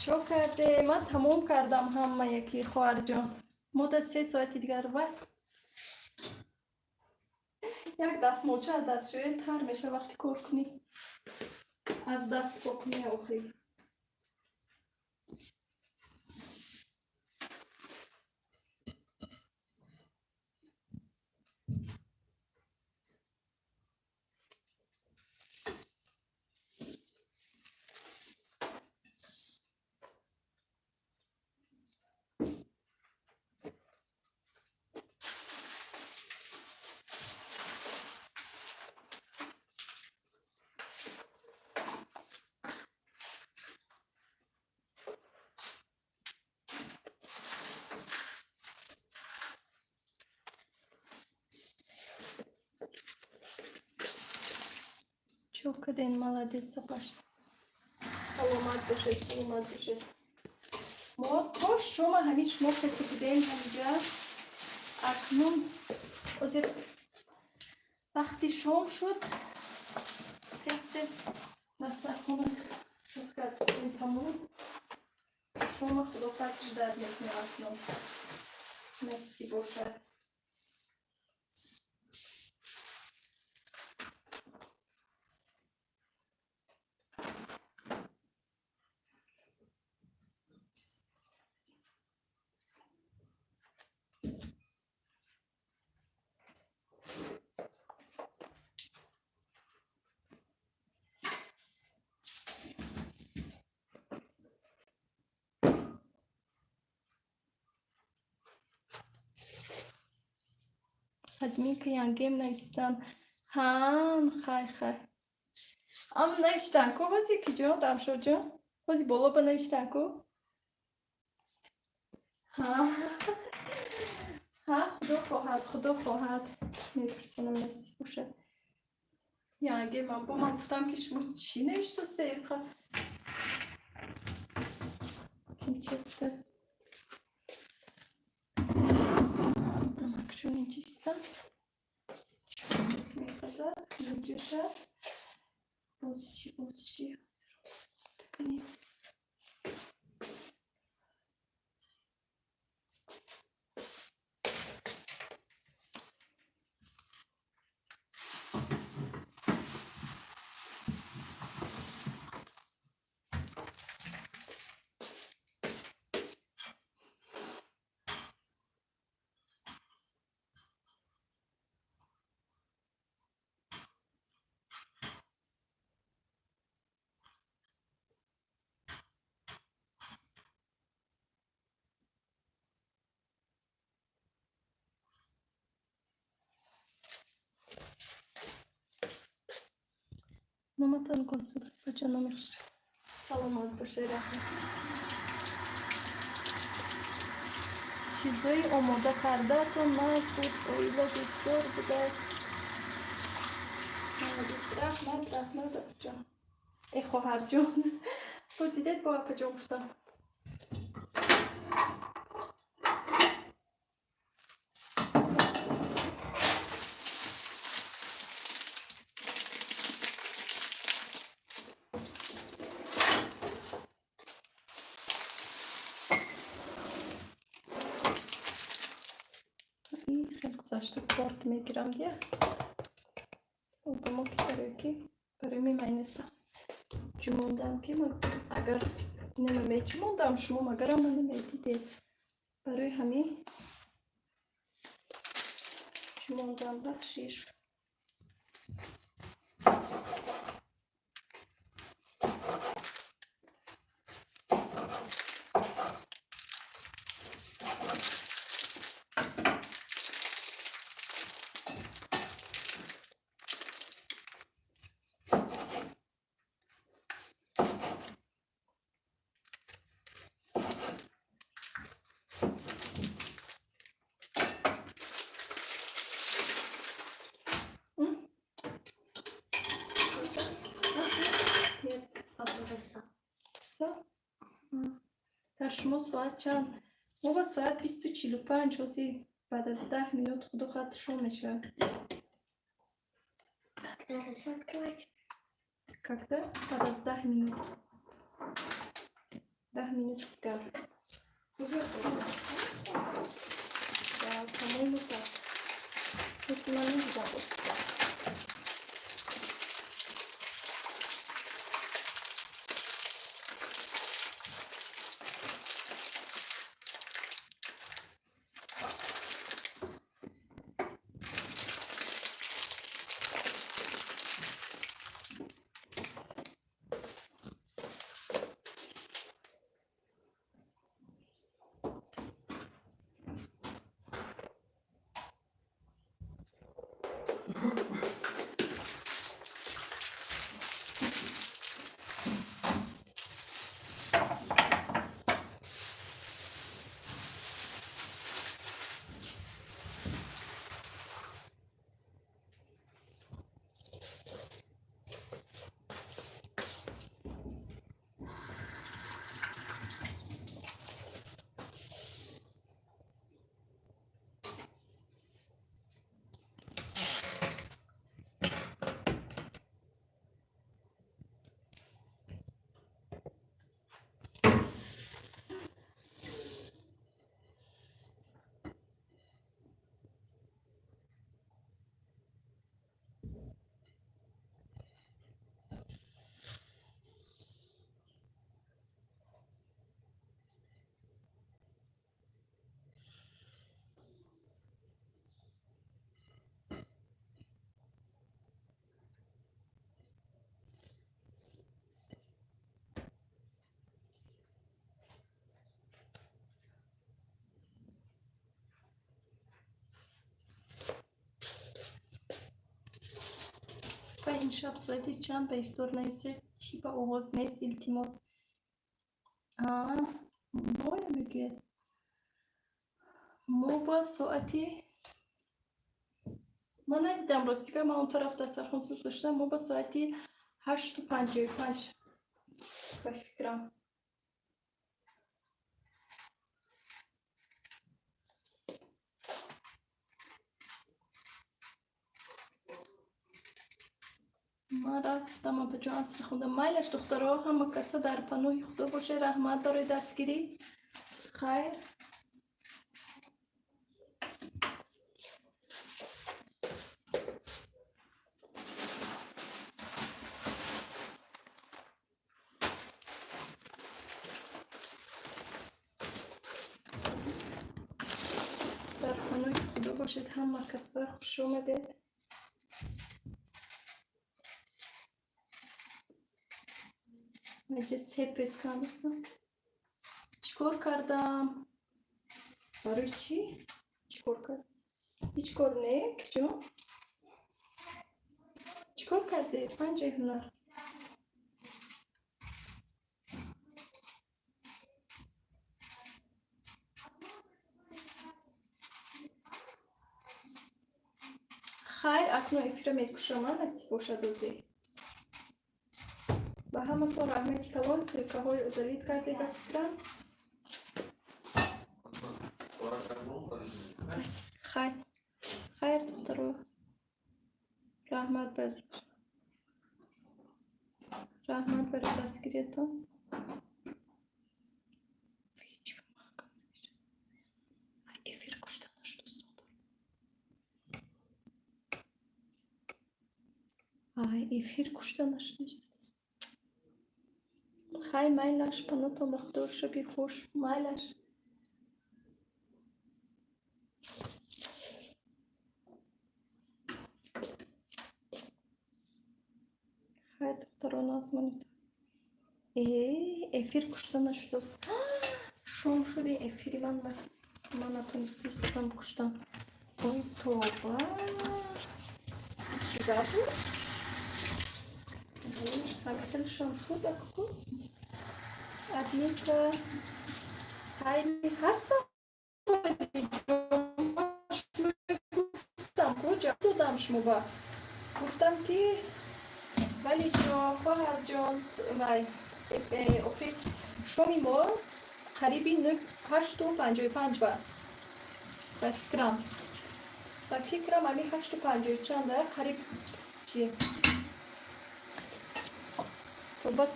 چو کرده من تمام کردم همه یکی خواهر جان مدت 3 ساعت دیگر وقت یک دست موچه از دست شوی تر میشه وقتی کار کنی از دست بکنی آخری çok den молодец сапашт سلامت باشید سلامت باشید ما کاش شما همین شما کسی بودین همینجا اکنون از وقتی شام شد تست دسترخوان باز کردیم تموم شما خدا خودش در میکنه اکنون مرسی باشد ادمی که ینگیم نویستن هان خای اما نوشتن کو بازی که جان رمشو جان بازی بالا بنوشتن کو ها ها خدا خواهد میپرسونم نسی باشه ینگی من با من گفتم که شما چی نوشته سیرخه kim çıktı? Şunu cistem. Şunu ismi kadar. Yücüşe. Bozçi. Takani. Numatan konusunda canım yakışır. Salamat başarı. چیزایی آماده کرده تو نزد اویلا بسیار بوده رحمت جان ای خواهر جان تو دیدید با اپا جان گفتم خیلی گذاشته کارت میگیرم دیگه اوتوماتیک برای میمینیسم جموندم که اگر نمیجموندم شما مگر هم نمیدیدید برای همین جموندم بخشیش در شما ساعت چند؟ ما با ساعت 20:45 واسه بعد از 10 minut خود خط شو میشه. Когда? بعد از 10 minut. 10 minut دیگر. Уже да, по-моему так. Если на них запуск. امشب ساعت چند به افطار نویسه چی به آغاز نیست التماس باید میگه ما با ساعتی من ندیدم راستی که من اون طرف دسترخوان سوز داشتم ما با ساعتی 8:55 به فکرم ما رفتم به جا اصر خوندم میلش دخترها همه کسا در پناه خدا باشه رحمت داره دستگیری خیر در پناه خدا باشید همه کسا خوش اومدید مجه سه پیس کن دوستان چیکار کردم برای چی؟ چیکار کردم؟ هیچ کار نه که جون چیکار کرده؟ پنجه هنر خیر اکنون افیره میکشم من هستی باشه دوزی به همه تو رحمتی کلان سرکه های دلید کرده به فکرم خیر خیر دخترو رحمت بر رحمت بر دستگیریتون هیچ محکم نمیشه افیر کشتنش دوستان افیر کشتنش نیست خیر میلش پنوتون بخدار شبی خوش میلش خیر دختران آزمانیتون افیر کشتنش دوست شام شده افیری من نتونستی استفادم بکشتم ای توبه چیزا بود؟ همه شام شد اکو ادنی که خیلی هستم گفتم کجا دادم شما با گفتم که ولی جا خواهر جان وای اوکی شامی ما قریبی 8:55 بعد به فکرم امی 8:50 چنده قریب چیه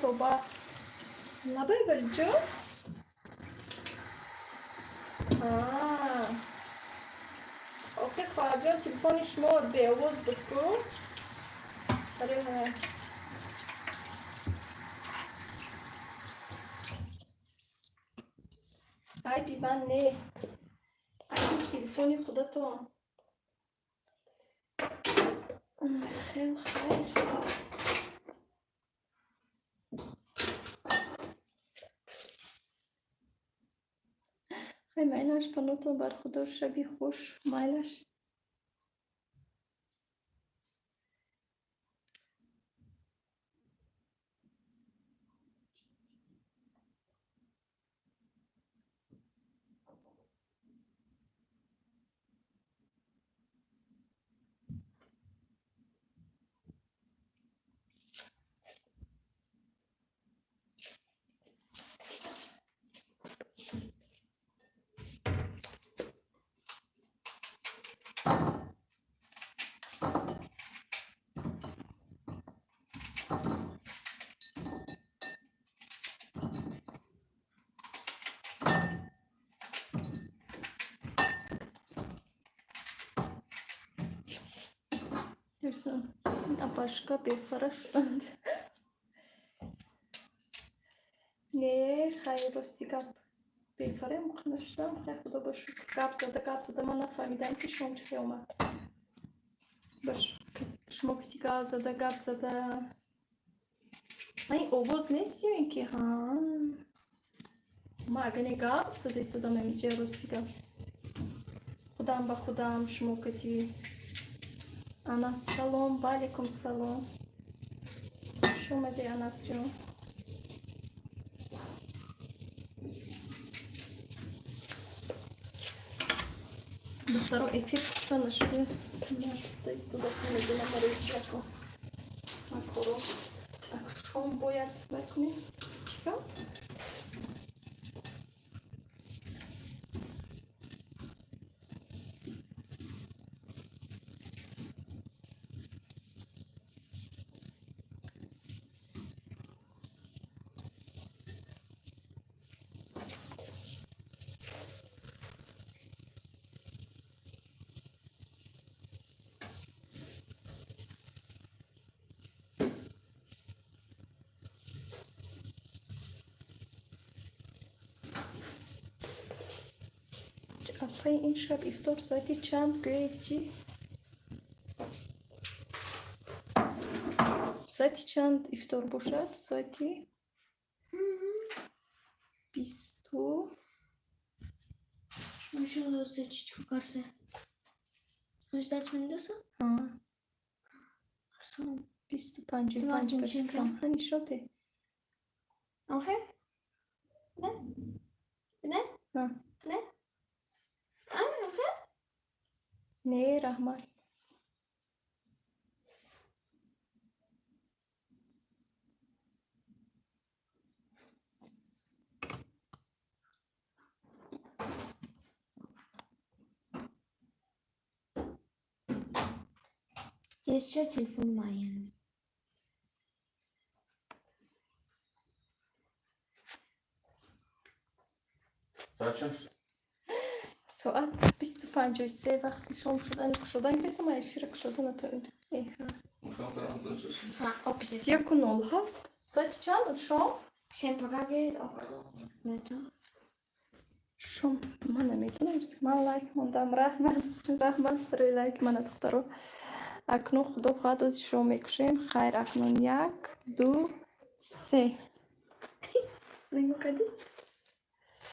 توبه نبای ولی جو اوکی خواهر جان تلفن شما به آواز بکن ای بی من نه ای تلفنی خودتون خیلی خیر خیلی میلش پنوتون بر خدا شبی خوش میلش درسون اپاشکا بفره شدند نه خیلی راستی گپ بفره مخنشتم خیلی خدا باشو گپ زده من نفهمیدم که شما چه اومد باش شما که تیگه زده گپ زده این آواز نیست یا اینکه ما اگه نگپ زده صدا نمیجه راستی گپ خودم با خودم شما که تی انا سلام و علیکم سلام خوش اومدی انس جون. دخترو ефір почали та істодохне людина Марійчако. Акуро. Акшом боять викни. Чекав? Апай این شب افطار ساعتی چند گویی؟ ساعتی چند افطار باشد؟ ساعتی 20 Şunu seçici kokarsa. Özdes mi diyorsun? ها Asıl. 25 ساعت میشه بکن هنی شده آخه؟ نه؟ نه؟ نه نه؟ آخه؟ نه رحمت Jeszcze telefon mają. ساعت 25 وقتی شدن گفتم افیر شدن تو Ha, o 21:07 ساعت چند شام؟ Sen pokażę no to. شام من نمیدونم من لایک موندم رحمت برای لایک من دخترو اکنون خدا خواهد از شما میکشیم خیر اکنون 1 2 3 نگاه کردی؟